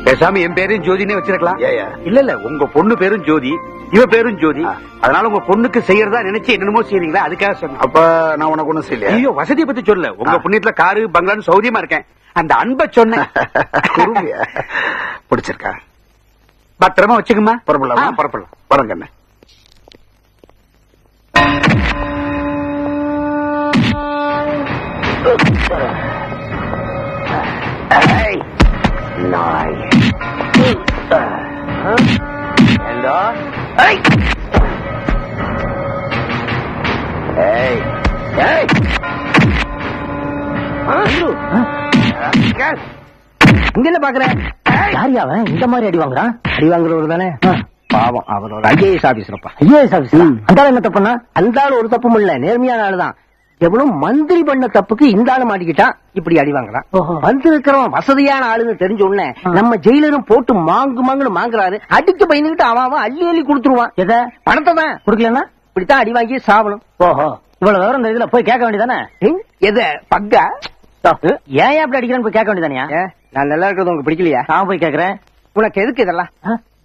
பேசாம என் பேரும் ஜோதினே வச்சிருக்கலாம். ஏயா? இல்ல உங்க பொண்ணு பேரும் ஜோதி, இவ பேரும் ஜோதி. அதனால உங்க பொண்ணுக்கு செய்யறதா நினைச்சு என்னென்னமோ செய்றீங்களா, அதுக்காக சொன்னேன். அப்ப நான் உனக்கு ஒண்ணும் செய்யலையா? ஐயோ, வசதியை பத்தி சொல்லல. உங்க புண்ணியத்துல காரு பங்களான்னு சௌரியமா இருக்கேன். அந்த அன்பை சொன்னேன். பிடிச்சிருக்கா? பத்திரமா வச்சுக்கமா. புறப்படலாம். புறப்படலாம். வரங்க என்ன? நாய் இங்க என்ன பாக்குற? யார் அவன் இந்த மாதிரி அடி வாங்குறான்? அடி வாங்குறவர் தானே பாவம். அவர் ஒரு IAS ஆபீசர்ப்பா. IAS officer. அந்த ஆளு என்ன தப்புனா? அந்த ஆளு ஒரு தப்பும் இல்ல, நேர்மையான ஆளுதான். எவ்வளவு மந்திரி பண்ண தப்புக்கு இந்த ஆளு மாட்டிக்கிட்டான், இப்படி அடி வாங்குறான். வந்து இருக்கிறவன் வசதியான ஆளுன்னு தெரிஞ்ச உடனே நம்ம ஜெயிலரும் போட்டு மாங்குன்னு மாங்குறாரு. அடிக்க பயந்துகிட்டு அவன் அள்ளி அள்ளி கொடுத்துருவான். எதை? பணத்தை தான். குடுக்கலன்னா இப்படித்தான் அடி வாங்கி சாவணும். ஓஹோ, இவ்வளவு விவரம் இந்த இதுல போய் கேட்க வேண்டியதானே? எதை பக்கா? ஏன் அப்படி அடிக்கிறான்னு போய் கேட்க வேண்டியதானியா? நான் நல்லா இருக்கிறது உங்களுக்கு பிடிக்கலையா? நான் போய் கேக்குறேன். உனக்கு எதுக்கு இதெல்லாம்?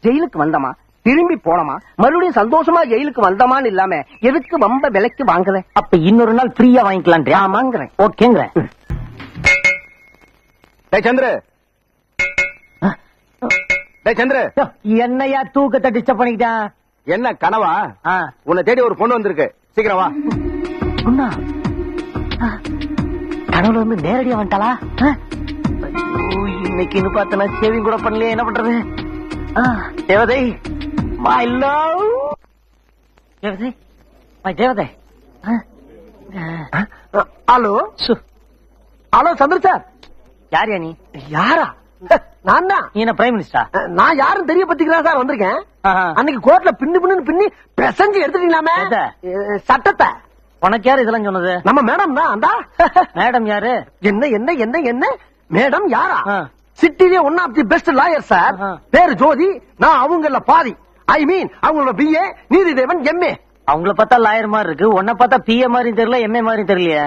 ஜெயிலுக்கு வந்தமா, திரும்பி போனமா, மறுபடியும் சந்தோஷமா ஜெயிலுக்கு வந்தமான்னு இல்லாம எதுக்கு வம்ப விலைக்கு வாங்குற? அப்ப இன்னொரு நாள் ஃப்ரீயா வாங்கிக்கலாம். ஆமாங்கிறேன். ஓகேங்கிறேன். சந்திர சந்திர, என்னையா தூக்கத்தை டிஸ்டர்ப் பண்ணிக்கிட்டான்? என்ன கனவா? உன்னை தேடி ஒரு பொண்ணு வந்திருக்கு, சீக்கிரம் வா. பொண்ணா? கனவுல வந்து நேரடியா வந்துட்டாளா? இன்னைக்கு பார்த்தனா சேவிங் கூட பண்ணலையே, என்ன பண்றது? தேவதை, மை லவ். தேவதை, மை தேவதை. ஹலோ ஹலோ சந்திர சார். யாரியா நீ? யாரா? நான் தான். நீ என்ன பிரைம் மினிஸ்டரா? நான் யாரும் தெரிய பத்திக்கிறா சார் வந்திருக்கேன். அன்னைக்கு கோர்ட்ல பின்னு பிரசஞ்சு எடுத்துட்டீங்களாமே சட்டத்தை. உனக்கு யாரு இதெல்லாம் சொன்னது? நம்ம மேடம் தான். அந்த மேடம் யாரு? என்ன என்ன என்ன என்ன மேடம் யாரா? சிட்டிலே one of the best lawyer sir. பேரு ஜோதி. நான் அவங்கள பாதி. ஐ மீன் அவங்களோட BA, நீதிதேவன் MA. அவங்கள பார்த்தா லாயர் மாதிரி இருக்கு, உன்னை பார்த்தா PA மாதிரி தெரியல, MA மாதிரி தெரியலையே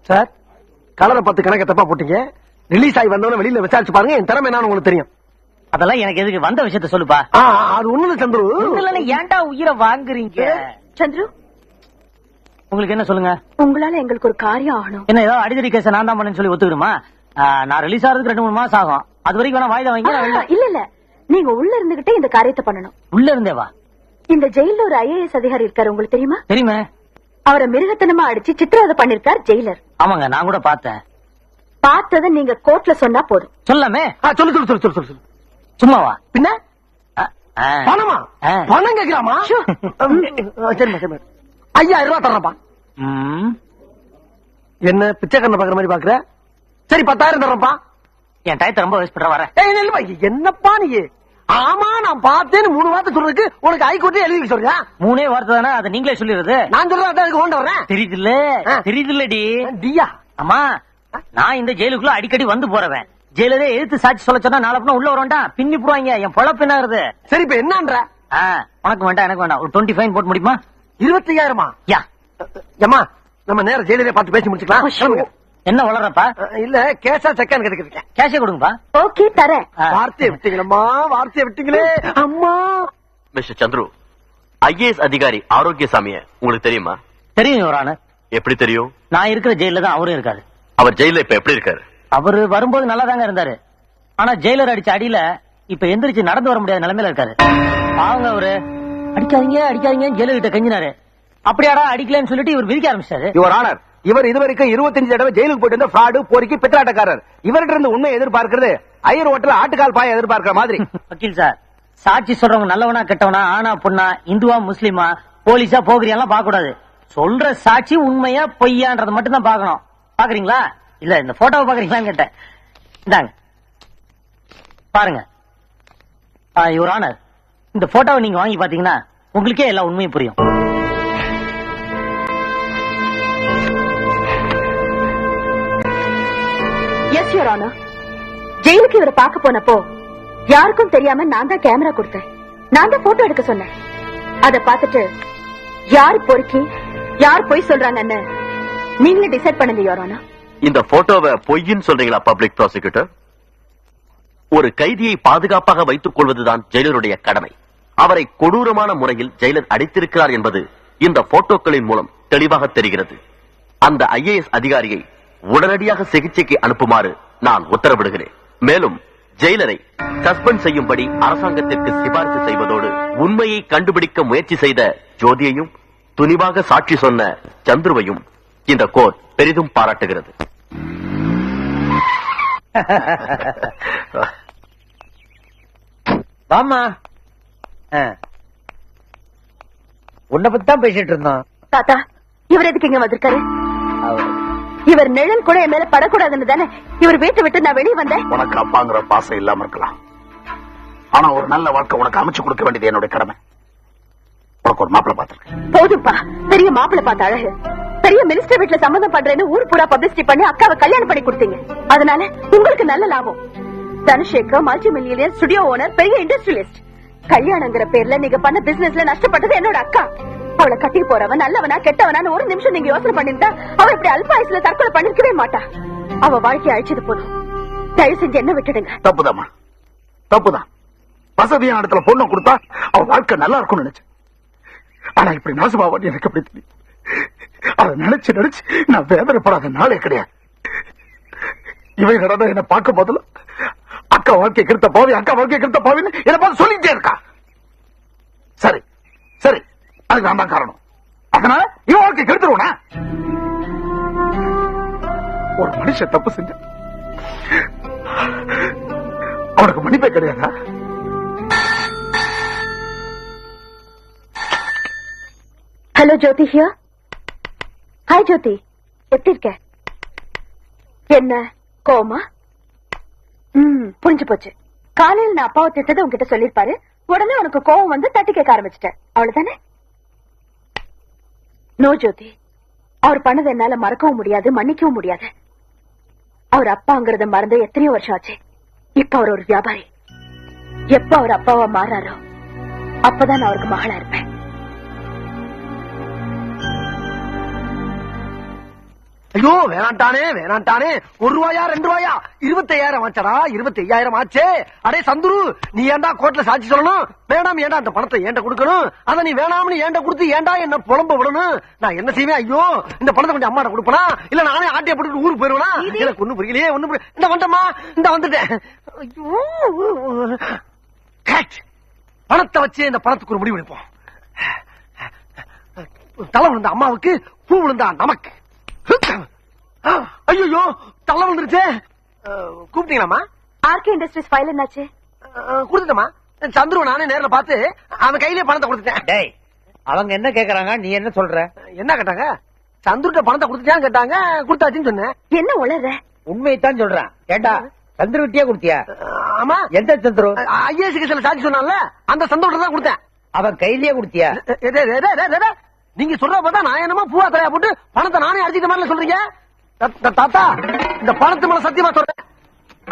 சார். கலரை 10 கணக்கு தப்பா போட்டீங்க. ரிலீஸ் ஆகி வந்தவன வெளியில விசாரிச்சு பாருங்க, என் திறமை என்னன்னு உங்களுக்கு தெரியும். அதெல்லாம் எனக்கு எதுக்கு? வந்த விஷயத்த சொல்லுப்பா. அது ஒண்ணு சந்துரு. ஏன்டா உயிரை வாங்குறீங்க? சந்துரு, உங்களுக்கு என்ன சொல்லுங்க? உங்களால எங்களுக்கு ஒரு காரியம் ஆகணும். என்ன ஏதாவது அடிதடி கேஸ நான் தான் பண்ணேன்னு சொல்லி ஒத்துக்கிடுமா? நான் ரிலீஸ் ஆகிறதுக்கு 2-3 மாசம் ஆகும். அது வரைக்கும் வேணா வாய்தா வாங்கி. இல்ல இல்ல, நீங்க உள்ள இருந்துகிட்டே இந்த காரியத்தை பண்ணணும். உள்ள இருந்தேவா? இந்த ஜெயில ஒரு IAS அதிகாரி இருக்காரு, உங்களுக்கு தெரியுமா? தெரியுமே. அவரை மிருகத்தனமா அடிச்சு சித்திரவதை பண்ணிருக்கார் ஜெயிலர். ஆமாங்க, நான் கூட பார்த்தேன். பார்த்தத நீங்க கோர்ட்ல சொன்னா போதும். சொல்லாமே. சொல்லு சொல்லு சொல்லு சொல்லு சொல்லு. சும்மாவா? பின்ன ஆ. பணமா? பணம் கேக்குறாமா? சரிம்மா சரிம்மா 5000 ரூபாய் தர்றப்பா. ம். என்ன பிச்சைக்காரனை பாக்குற மாதிரி பாக்குற? சரி 10,000 தர்றப்பா. என் டயத்தை ரொம்ப வேஸ்ட் பண்ற வர. என்னப்பா நீ? ஆமா நான் பார்த்தேன்னு 3 வார்த்தை சொல்றதுக்கு உனக்கு ஹைகோர்ட்டே எழுதி சொல்றியா? 3 வார்த்தை தானே, அதை நீங்களே சொல்லிடுறது. நான் சொல்றேன் அதுக்கு கொண்டு வரேன். தெரியுதுல்ல? தெரியுதுல்லடி? டியா அம்மா, நான் இந்த ஜெயிலுக்குள்ள அடிக்கடி வந்து போறவன். ஜெயிலரே எதிர்த்து சாட்சி சொல்ல சொன்னா நாளை உள்ள வரண்டா பின்னி போடுவாங்க. என் பொழப்பு என்ன ஆகுது? சரி இப்ப என்னன்ற? உனக்கு வேண்டாம் எனக்கு வேண்டாம். ஒரு 20 ஃபைன் போட்டு முடியுமா? 25,000 யா. ஏமா நம்ம நேரம் ஜெயிலே பார்த்து பேசி முடிச்சுக்கலாம். என்ன வளர்றப்பா? இல்ல கேஷா செக்கான்னு கேட்டுக்கிறேன். கேஷே கொடுங்கப்பா. ஓகே தரேன். வார்த்தையை விட்டீங்களம்மா, வார்த்தையை விட்டீங்களே அம்மா. மிஸ்டர் சந்துரு, ஐஏஎஸ் அதிகாரி ஆரோக்கியசாமிய உங்களுக்கு தெரியுமா? தெரியும் யுவரான. எப்படி தெரியும்? நான் இருக்கிற ஜெயில தான் அவரும் இருக்காரு. அவர் ஜெயில இப்ப எப்படி இருக்காரு? அவரு வரும்போது நல்லா தாங்க இருந்தாரு. ஆனா ஜெயிலர் அடிச்ச அடியில இப்ப எந்திரிச்சு நடந்து வர முடியாத நிலைமையில இருக்காரு. அவங்க அவரு அடிக்காதீங்க அடிக்காதீங்க ஜெயிலர் கிட்ட கெஞ்சினாரு. அப்படியாடா அடிக்கலன்னு சொல்லிட்டு இவர் விதிக்க ஆரம்பிச்சாரு. யுவர் ஆனர், இவர் இதுவரைக்கும் 25 தடவை ஜெயிலுக்கு போயிட்டு இருந்த ஃப்ராடு, போரிக்கு, பித்தலாட்டக்காரர். இவர்கிட்ட இருந்து உண்மை எதிர்பார்க்கிறது ஐயர் ஹோட்டல் ஆட்டுக்கால் பாய எதிர்பார்க்கிற மாதிரி. வக்கீல் சார், சாட்சி சொல்றவங்க நல்லவனா கெட்டவனா, ஆனா பொண்ணா, இந்துவா முஸ்லிமா, போலீஸா போகிறியெல்லாம் பார்க்க கூடாது. சொல்ற சாட்சி உண்மையா பொய்யான்றத மட்டும் தான் பார்க்கணும். பாக்குறீங்களா? இல்ல இந்த போட்டோவை பாக்குறீங்களான்னு கேட்டேன். இந்தாங்க பாருங்க. யுவர் ஆனர், இந்த போட்டோவை நீங்க வாங்கி பாத்தீங்கன்னா உங்களுக்கே எல்லா உண்மையும் புரியும். Yes your honour. ஜெயிலுக்கு இவரை பார்க்க போனப்போ யாருக்கும் தெரியாம நான் தான் கேமரா கொடுத்தேன். நான் தான் போட்டோ எடுக்க சொன்னேன். அத பார்த்துட்டு யார் பொறுக்கி யார் பொய் சொல்றாங்கன்னு நீங்களே டிசைட் பண்ணுங்க யுவர் ஆனர். இந்த போட்டோவை பொய்ன்னு சொல்றீங்களா பப்ளிக் ப்ராசிக்யூட்டர்? ஒரு கைதியை பாதுகாப்பாக வைத்துக் கொள்வதுதான் ஜெயிலருடைய கடமை. அவரை கொடூரமான முறையில் ஜெயிலர் அடித்திருக்கிறார் என்பது இந்த போட்டோக்களின் மூலம் தெளிவாக தெரிகிறது. அந்த ஐஏஎஸ் அதிகாரியை உடனடியாக சிகிச்சைக்கு அனுப்புமாறு நான் உத்தரவிடுகிறேன். மேலும் ஜெயிலரை சஸ்பெண்ட் செய்யும்படி அரசாங்கத்திற்கு சிபாரிசு செய்வதோடு உண்மையை கண்டுபிடிக்க முயற்சி செய்த ஜோதியையும் துணிவாக சாட்சி சொன்ன சந்துருவையும் இந்த கோர்ட் பெரிதும் பாராட்டுகிறது. வாமா, உன்னை பத்தி தான் பேசிட்டு இருந்தோம். தாத்தா, இவர் எதுக்கு இங்க வந்திருக்காரு? இவர் நிழல் கூட என் மேல படக்கூடாதுன்னு தானே இவர் வீட்டை விட்டு நான் வெளியே வந்தேன். உனக்கு அப்பாங்கிற பாசம் இல்லாம இருக்கலாம், ஆனா ஒரு நல்ல வாழ்க்கை உனக்கு அமைச்சு கொடுக்க வேண்டியது என்னுடைய கடமை. உனக்கு ஒரு மாப்பிள்ளை பார்த்திருக்கேன். போதும்பா, பெரிய மாப்பிள்ளை பார்த்த அழகு. பெரிய மினிஸ்டர் வீட்டுல சம்மந்தம் பண்றேன்னு ஊர் பூரா பப்ளிசிட்டி பண்ணி அக்காவை கல்யாணம் பண்ணி கொடுத்தீங்க. அதனால உங்களுக்கு நல்ல லாபம். Dhanushekar multi millionaire studio owner, பெரிய இண்டஸ்ட்ரியலிஸ்ட். கல்யாணங்கிற பேர்ல நீங்க பண்ண பிசினஸ்ல நஷ்டப்பட்டது என்னோட அக்கா. அவளை கட்டி போறவன் நல்லவனா கெட்டவனான்னு ஒரு நிமிஷம் நீங்க யோசனை பண்ணிருந்தா அவ இப்படி அல்பாயுசுல தற்கொலை பண்ணிருக்கவே மாட்டா. அவ வாழ்க்கையை அழிச்சது போதும். தயவு செஞ்சு என்ன விட்டுடுங்க. தப்புதாம்மா, தப்புதான். வசதியான இடத்துல பொண்ணு கொடுத்தா அவ வாழ்க்கை நல்லா இருக்கும்னு நினைச்சேன். ஆனா இப்படி நாசமாவான்னு எனக்கு எப்படி தெரியும்? அதை நினைச்சு நினைச்சு நான் வேதனைப்படாத நாளே கிடையாது. இவை நடந்த என்ன பார்க்க போதில்ல அக்கா வாழ்க்கை கெடுத்த பாவி, அக்கா வாழ்க்கை கெடுத்த பாவின்னு என்ன பார்த்து சொல்லிட்டே இருக்கா. சரி சரி, அதுக்கு நான் தான் காரணம். அதனால இவன் வாழ்க்கை கெடுத்துருவனா? ஒரு மனுஷன் தப்பு செஞ்ச அவனுக்கு மன்னிப்பே கிடையாதா? Hello Jyothi here. Hi Jyothi, எப்படி இருக்க? என்ன கோமா? புரிஞ்சு போச்சு. காலையில் நான் அப்பாவை திட்டத்தை உங்ககிட்ட சொல்லிருப்பாரு. உடனே உனக்கு கோவம் வந்து தட்டி கேட்க ஆரம்பிச்சிட்டேன், அவ்வளவுதானே? நோ ஜோதி, அவர் பண்ணதை என்னால மறக்கவும் முடியாது, மன்னிக்கவும் முடியாது. அவர் அப்பாங்கிறத மறந்து எத்தனையோ வருஷம் ஆச்சு. இப்ப அவர் ஒரு வியாபாரி. எப்ப அவர் அப்பாவா மாறாரோ அப்பதான் நான் அவருக்கு மகளா இருப்பேன். ஐயோ வேணாண்டானே வேணாண்டானே. 1 ரூபாயா 2 ரூபாயா 25,000 ஆச்சடா. 25,000 ஆச்சே. அடே சந்துரு, நீ ஏன்டா கோர்ட்ல சாட்சி சொல்லணும்? வேணாம், ஏன்டா அந்த பணத்தை ஏன்ட கொடுக்கணும்? அத நீ வேணாம்னு ஏன்ட கொடுத்து ஏன்டா என்ன புலம்ப விடணும்? நான் என்ன செய்வேன்? ஐயோ, இந்த பணத்தை கொஞ்சம் அம்மாட்ட கொடுப்பனா, இல்ல நானே ஆட்டிய போட்டு ஊருக்கு போயிருவனா? எனக்கு ஒண்ணு புரியலையே, ஒண்ணு புரியல. இந்த வந்துட்டமா, இந்த வந்துட்டேன். ஐயோ, பணத்தை வச்சு இந்த பணத்துக்கு ஒரு முடிவு எடுப்போம். தலை விழுந்த அம்மாவுக்கு, பூ விழுந்தா நமக்கு. ஐயோ, தலை வந்துருச்சே. கூப்பிட்டீங்களாமா? ஆர்கே இண்டஸ்ட்ரீஸ் ஃபைல் என்னாச்சு? கொடுத்துட்டமா சந்துருவ நானே நேர்ல பார்த்து அவன் கையிலே பணத்தை கொடுத்துட்டேன். டேய் அவங்க என்ன கேக்குறாங்க, நீ என்ன சொல்ற? என்ன கேட்டாங்க? சந்துருட்ட பணத்தை கொடுத்துட்டான்னு கேட்டாங்க, கொடுத்தாச்சுன்னு சொன்னேன். என்ன உளற? உண்மையைத்தான் சொல்றான். ஏண்டா சந்துரு விட்டியா கொடுத்தியா? ஆமா. எந்த சந்துரு? ஐஏஎஸ்க்கு சில சாட்சி சொன்னான்ல, அந்த சந்தோஷம் தான் கொடுத்தேன். அவன் கையிலேயே கொடுத்தியா? நீங்க சொல்ற பார்த்தா நான் என்னமோ பூவா தலையா போட்டு பணத்தை நானே அடிச்சிட்ட மாதிரி சொல்றீங்க. தாத்தா இந்த பணத்து மேல சத்தியமா சொல்றேன்,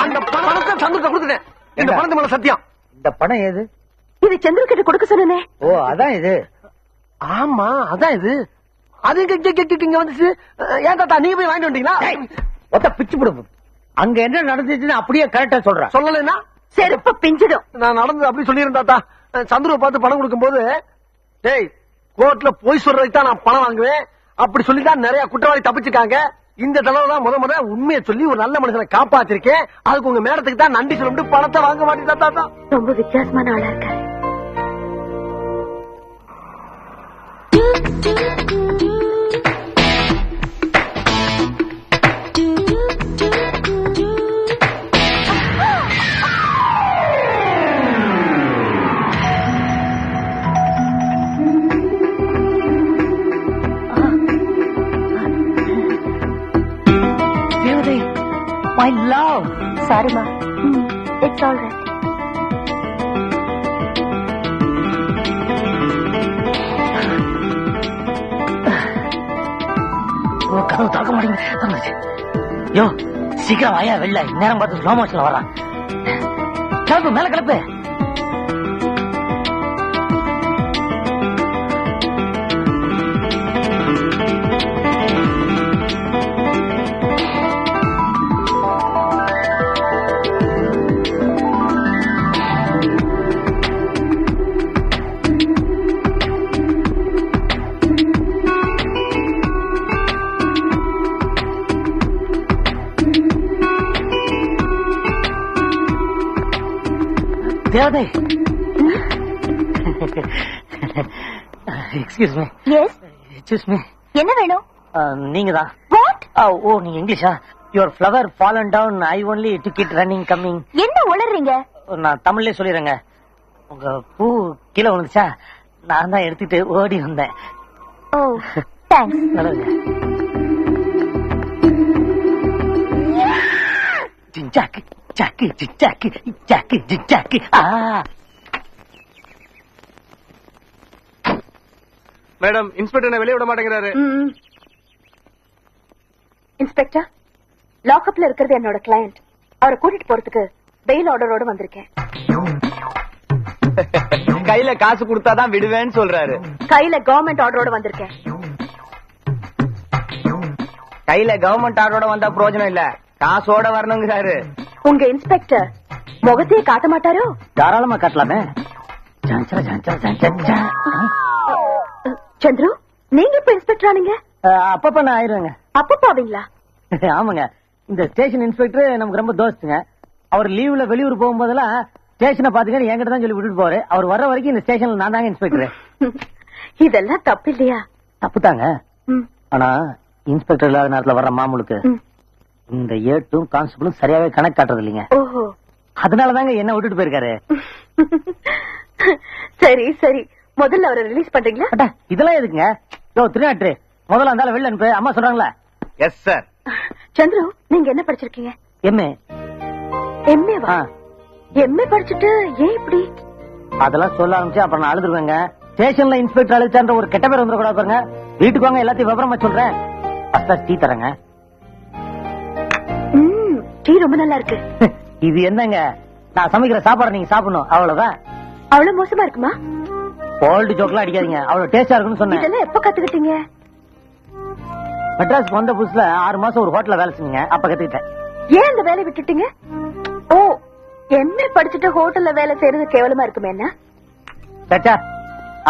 அந்த பணத்தை சந்துருட்ட கொடுத்துட்டேன். இந்த பணத்து மேல சத்தியம். இந்த பணம் ஏது? இது சந்திர கிட்ட கொடுக்க சொன்னே. ஓ அதான் இது. ஆமா அதான் இது. அது இங்க வந்துச்சு. ஏன் தாத்தா நீங்க போய் வாங்கிட்டு வந்தீங்களா? ஒத்த பிச்சு போடு. அங்க என்ன நடந்துச்சுன்னு அப்படியே கரெக்டா சொல்றேன். சொல்லலைன்னா செருப்ப பிஞ்சிடும். நான் நடந்தது அப்படி சொல்லிருந்தேன் தாத்தா. சந்துருவை பார்த்து பணம் கொடுக்கும் போது, டேய் கோர்ட்ல போய் சொல்றதுக்கு தான் நான் பணம் வாங்குவேன் அப்படி சொல்லிதான் நிறைய குற்றவாளி தப்பிச்சுக்காங்க. இந்த தடவை தான் முத உண்மையை சொல்லி ஒரு நல்ல மனுஷனை காப்பாத்திருக்கேன். அதுக்கு உங்க மேடத்துக்கு தான் நன்றி சொல்லிட்டு பணத்தை வாங்க மாட்டேன் தாத்தா. ரொம்ப வித்தியாசமான ஆளா இருக்க. My love. Sorry ma. It's all right. கதவு திறக்க மாட்டேங்குது. யோ சீக்கிரம் வாயா வெளில, நேரம் பார்த்து ஸ்லோ மோஷன்ல வரான். கிளப்பு மேல கிளப்பு. தேவதை, excuse me. Yes, excuse me. என்ன வேணும்? நீங்க தான்? வாட்? ஓ நீங்க இங்கிலீஷா? Your flower fallen down, I only took it running coming. என்ன உளறீங்க? நான் தமிழ்லயே சொல்லிடுறேங்க. உங்க பூ கீழே விழுந்துச்சா, நான் தான் எடுத்துட்டு ஓடி வந்தேன். ஓ தேங்க்ஸ். நல்லது. ஜிஞ்சாக்கு ஜாக்கு ஜிஞ்சாக்கு ஜாக்கு ஜிஞ்சாக்கு. மேடம் இன்ஸ்பெக்டர் வெளியே விட மாட்டேங்கிறாரு. இன்ஸ்பெக்டர், லாக்அப்ல இருக்கிறது என்னோட கிளையண்ட். அவரை கூட்டிட்டு போறதுக்கு பெயில் ஆர்டரோட வந்திருக்கேன். கையில காசு கொடுத்தாதான் விடுவேன்னு சொல்றாரு. கையில கவர்மெண்ட் ஆர்டரோட வந்திருக்கேன். கையில கவர்மெண்ட் ஆர்டரோட வந்தா பிரயோஜனம் இல்ல, காசோட வரணுங்கிறாரு. உங்க இன்ஸ்பெக்டர் முகத்தையே காட்ட மாட்டாரோ? தாராளமா காட்டலாமே. சந்துரு, நீங்க இப்ப இன்ஸ்பெக்டர் ஆனீங்க? அப்பப்ப நான் ஆயிருவேங்க. அப்ப பாவீங்களா? ஆமாங்க, இந்த ஸ்டேஷன் இன்ஸ்பெக்டர் நமக்கு ரொம்ப தோஸ்துங்க. அவர் லீவ்ல வெளியூர் போகும்போதெல்லாம் ஸ்டேஷனை பாத்துக்க என்கிட்ட தான் சொல்லி விட்டுட்டு போவாரு. அவர் வர்ற வரைக்கும் இந்த ஸ்டேஷன்ல நான் தாங்க இன்ஸ்பெக்டர். இதெல்லாம் தப்பு இல்லையா? தப்புதாங்க. ஆனா இன்ஸ்பெக்டர் இல்லாத நேரத்துல வர்ற மாமூலுக்கு இந்த ஏட்டும் கான்ஸ்டபிளும் சரியாவே கணக்கு காட்டுறது இல்லைங்க. ஓஹோ, அதனாலதாங்க என்ன விட்டுட்டு போயிருக்காரு. சரி சரி, முதல்ல அவரை ரிலீஸ் பண்றீங்களா? இதெல்லாம் எதுக்குங்க? திருநாட்டு முதல்ல அந்த வெளில அனுப்பு, அம்மா சொல்றாங்களா? Yes sir. சந்துரு, நீங்க என்ன படிச்சிருக்கீங்க? எம்ஏ. எம்ஏவா? எம்ஏ படிச்சுட்டு ஏன் இப்படி? அதெல்லாம் சொல்ல ஆரம்பிச்சு அப்புறம் நான் அழுதுருவேங்க. ஸ்டேஷன்ல இன்ஸ்பெக்டர் அழுச்சான்ற ஒரு கெட்ட பேர் வந்துடக்கூடாது பாருங்க. வீட்டுக்கு வாங்க, எல்லாத்தையும் விவரமா சொல்றேன். டீ தரங்க. டீ ரொம்ப நல்லா இருக்கு. இது என்னங்க, நான் சமைக்கிற சாப்பாடு நீங்க சாப்பிடணும், அவ்வளவுதான். அவ்வளவு மோசமா இருக்குமா? கோல்டு ஜோக்லாம் அடிக்காதீங்க, அவ்வளவு டேஸ்டா இருக்குன்னு சொன்னேன். இதெல்லாம் எப்ப கத்துக்கிட்டீங்க? மெட்ராஸ்க்கு வந்த புதுசுல 6 மாசம் ஒரு ஹோட்டல்ல வேலை செஞ்சீங்க, அப்ப கத்துக்கிட்டேன். ஏன் அந்த வேலையை விட்டுட்டீங்க? ஓ, எம்ஏ படிச்சுட்டு ஹோட்டல்ல வேலை செய்யறது கேவலமா இருக்குமே என்ன? சச்சா,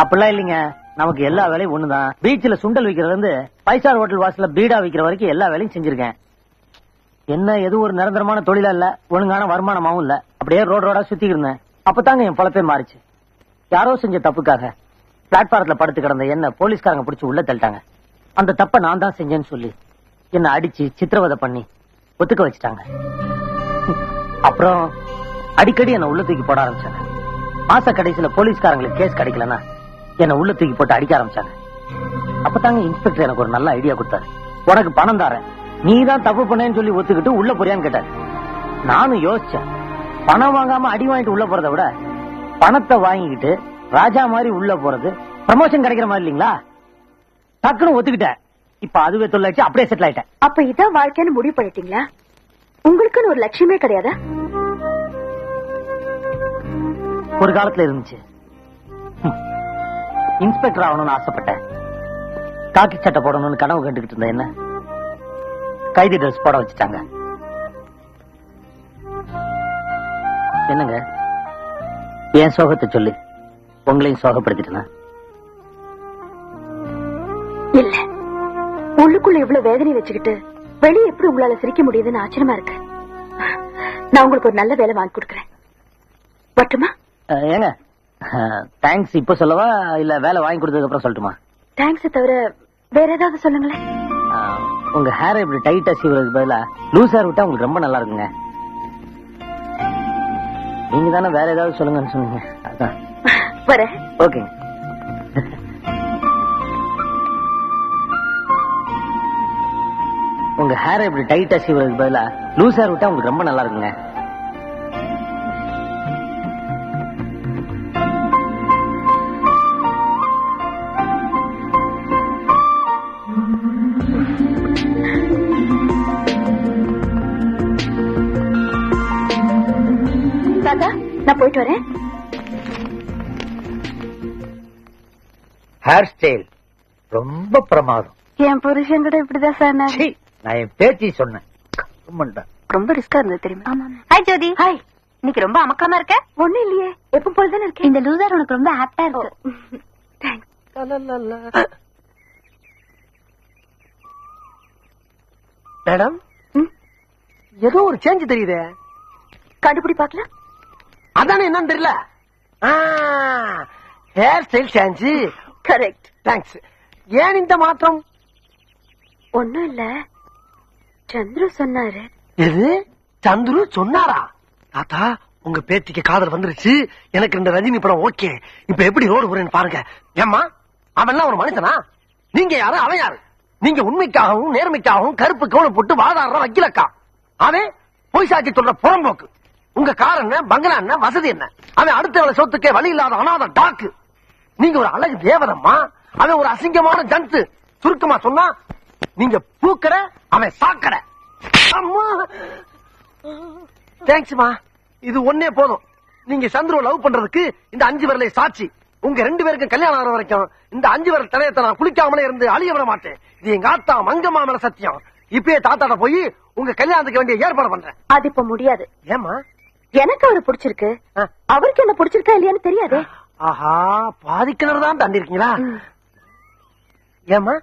அப்படிலாம் இல்லைங்க. நமக்கு எல்லா வேலையும் ஒண்ணுதான். பீச்ல சுண்டல் விக்கிறதுல இருந்து 5 ஸ்டார் ஹோட்டல் வாசல்ல பீடா விக்கிற வரைக்கும் எல்லா வேலையும் செஞ்சிருக்கேன். என்ன எது ஒரு நிரந்தரமான தொழிலா இல்ல, ஒழுங்கான வருமானமாவும் இல்ல. அப்படியே ரோடா சுத்தி இருந்தேன். அப்பதாங்க என் பொழப்பே மாறிச்சு. யாரோ செஞ்ச தப்புக்காக பிளாட்பாரத்துல படுத்து கிடந்த என்ன போலீஸ்காரங்க பிடிச்சு உள்ள தள்ளிட்டாங்க. அந்த தப்ப நான் தான் செஞ்சேன்னு சொல்லி என்ன அடிச்சு சித்திரவதை பண்ணி ஒத்துக்க வச்சுட்டாங்க. அப்புறம் அடிக்கடி என்ன உள்ள தூக்கி போட ஆரம்பிச்சாங்க. மாச கடைசியில போலீஸ்காரங்களுக்கு கேஸ் கிடைக்கலன்னா என்ன உள்ள தூக்கி போட்டு அடிக்க ஆரம்பிச்சாங்க. அப்பதாங்க இன்ஸ்பெக்டர் எனக்கு ஒரு நல்ல ஐடியா கொடுத்தாரு. உனக்கு பணம் தாரேன், நீ தான் தப்பு பண்ணேன்னு சொல்லி ஒத்துக்கிட்டு உள்ள போறியான்னு கேட்டாரு. நானும் யோசிச்சேன், பணம் வாங்காம அடி வாங்கிட்டு உள்ள போறதை விட பணத்தை வாங்கிக்கிட்டு ராஜா மாதிரி உள்ள போறது ப்ரமோஷன் கிடைக்கிற மாதிரி இல்லீங்களா? டக்குன்னு ஒத்துக்கிட்டேன். இப்ப அதுவே தொல்லாச்சு, அப்படியே செட்டில் ஆயிட்டேன். அப்ப இதான் வாழ்க்கைன்னு முடிவு பண்ணிட்டீங்களா? உங்களுக்குன்னு ஒரு லட்சியமே கிடையாதா? ஒரு காலத்துல இருந்துச்சு. இன்ஸ்பெக்டர் ஆகணும்னு ஆசைப்பட்டேன். காக்கி சட்டை போடணும்னு கனவு கண்டுகிட்டு இருந்த என்ன கைதி ட்ரெஸ் போட வச்சுட்டாங்க. என்னங்க என் சோகத்தை சொல்லி உங்களையும் சோகப்படுத்திட்டேனா? இல்ல, உள்ளுக்குள்ள இவ்வளவு வேதனை வச்சுக்கிட்டு வெளியே எப்படி உங்களால சிரிக்க முடியுதுன்னு ஆச்சரியமா இருக்கு. நான் உங்களுக்கு ஒரு நல்ல வேலை வாங்கி கொடுக்கறேன். மட்டுமா? ஏங்க தேங்க்ஸ் இப்ப சொல்லவா இல்ல வேலை வாங்கி கொடுத்ததுக்கு அப்புறம் சொல்லட்டுமா? தேங்க்ஸ் தவிர வேற ஏதாவது சொல்லுங்களேன். உங்க ஹேர் இப்படி டைட்டா சீவுறதுக்கு பதிலா லூஸ் ஹேர் விட்டா உங்களுக்கு ரொம்ப நல்லா இருக்குங்க. நீங்க தானே வேற ஏதாவது சொல்லுங்கன்னு சொன்னீங்க, அதான். வர ஓகே. உங்க ஹேர் இப்படி டைட்டா சீவுறதுக்கு பதிலா லூஸ் ஹேர் விட்டா உங்களுக்கு ரொம்ப நல்லா இருக்குங்க. தாத்தா, நான் போயிட்டு வரேன். ஹேர் ஸ்டைல் ரொம்ப பிரமாதம். என் புருஷன் கூட இப்படிதான் சார். நான் என் பேச்சு சொன்னேன். ரொம்ப ரிஸ்கா இருந்தது தெரியுமா? ஹாய் ஜோதி. ஹாய். இன்னைக்கு ரொம்ப அமக்கமா இருக்க. ஒண்ணும் இல்லையே, எப்ப போலதானே இருக்கேன். இந்த லூசர் உனக்கு ரொம்ப ஆப்டா இருக்கு. மேடம், ஏதோ ஒரு சேஞ்ச் தெரியுதே. கண்டுபிடி பாக்கலாம். அதானே என்னன்னு தெரியல. Hair style change. Correct. Thanks. ஏன் இந்த மாற்றம்? ஒண்ணும் இல்ல, சந்துரு சொன்னாரு. எது? சந்துரு சொன்னாரா? தாத்தா, உங்க பேத்திக்கு காதல் வந்துருச்சு. எனக்கு இந்த ரஜினி படம் ஓகே. இப்ப எப்படி ரோடு போறேன்னு பாருங்க. ஏம்மா, அவன் ஒரு மனுஷனா? நீங்க யாரு, அவன் யாரு? நீங்க உண்மைக்காகவும் நேர்மைக்காகவும் கருப்பு கவுன போட்டு வாதாடுற வக்கீலக்கா. அவன் பொய் சாட்சி சொல்ற புறம்போக்கு. உங்க கார் என்ன, பங்களா என்ன, வசதி என்ன? அவன் அடுத்த வேலை சொத்துக்கே வழி இல்லாத அனாத டாக்கு. நீங்க ஒரு அழகு தேவதம்மா, அவன் ஒரு அசிங்கமான ஜந்து. சுருக்கமா சொன்னா நீங்க பூக்கற, அவன் சாக்கற. அம்மா, தேங்க்ஸ்மா. இது ஒன்னே போதும். நீங்க சந்துருவை லவ் பண்றதுக்கு இந்த 5 விரலை சாட்சி. உங்க 2 பேருக்கும் கல்யாணம் ஆகிற வரைக்கும் இந்த 5 விரல் தலையத்தை நான் குளிக்காமலே இருந்து அழிய விட மாட்டேன். இது எங்க ஆத்தா மங்கம்மா மேல சத்தியம். இப்பயே தாத்தாட்ட போய் உங்க கல்யாணத்துக்கு வேண்டிய ஏற்பாடு பண்றேன். அது இப்ப முடியாது. ஏமா? எனக்கு அவரு பிடிச்சிருக்கு, அவருக்கு என்ன பிடிச்சிருக்கா இல்லையான்னு தெரியாது. ஆஹா, பாதிக்கிணறு தான் தாண்டி இருக்கீங்களா? ஏமா,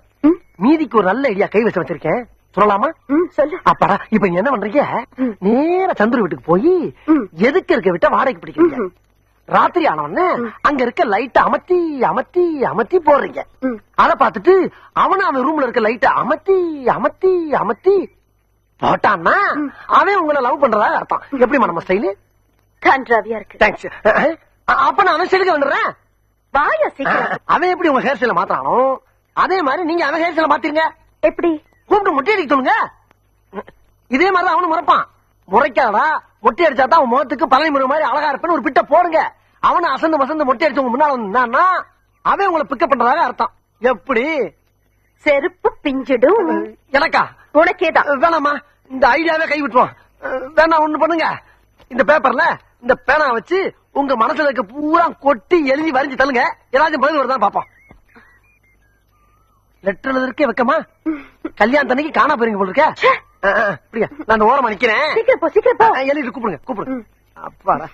மீதிக்கு ஒரு நல்ல ஐடியா கை வச்சு வச்சிருக்கேன், சொல்லலாமா? சொல்லு. அப்பாடா, இப்ப நீ என்ன பண்றீங்க? நேர சந்துரு வீட்டுக்கு போய் எதுக்கு இருக்க விட்ட வாடகைக்கு பிடிக்கிறீங்க. ராத்திரி ஆனவொன்னு அங்க இருக்க லைட்ட அமர்த்தி அமர்த்தி அமர்த்தி போடுறீங்க. அத பாத்துட்டு அவன் ரூம்ல இருக்க லைட்ட அமர்த்தி அமர்த்தி அமர்த்தி போட்டான்னா அவன் உங்களை லவ் பண்றதா அர்த்தம். எப்படி நம்ம ஸ்டைலு? கன்றாவியா இருக்கு. தேங்க்ஸ். அப்ப நான் அவன் ஸ்டைலுக்கு வந்துடுறேன். வாயா சீக்கிரம். அவன் எப்படி உங்க ஹேர் ஸ்டைல மாத்தானோ அதே மாதிரி நீங்க அவன் ஹேர் ஸ்டைல மாத்திருங்க. எப்படி? கூப்பிட்டு முட்டை அடிக்க சொல்லுங்க. இதே மாதிரிதான் அவனு முறைப்பான். முறைக்காதா, மொட்டை அடிச்சாதான் அவன் முகத்துக்கு பழனி முறை மாதிரி அழகா இருப்பேன்னு ஒரு பிட்ட போடுங்க. அவனை அசந்து வசந்து மொட்டை அடிச்சு உங்க முன்னால வந்தான்னா அவன் உங்களை பிக்கப் பண்றதாக அர்த்தம். எப்படி? செருப்பு பிஞ்சிடும். எனக்கா? உனக்கேதான். வேணாமா, இந்த ஐடியாவே கை விட்டுருவோம். வேணா ஒண்ணு பண்ணுங்க, இந்த பேப்பர்ல இந்த பேனா வச்சு உங்க மனசுல இருக்க பூரா கொட்டி எழுதி வரைஞ்சு தள்ளுங்க. ஏதாச்சும் பதில் வருதான் பாப்போம். லெட்டர் எழுதுறதுக்கே வைக்கமா? கல்யாணத்தன்னைக்கு காணா போறீங்க போல இருக்க. நான் அந்த ஓரமா நிக்கிறேன். சீக்கிரம் போ, சீக்கிரம் போ. எழுதி கூப்பிடுங்க, கூப்பிடுங்க. அப்பாடா.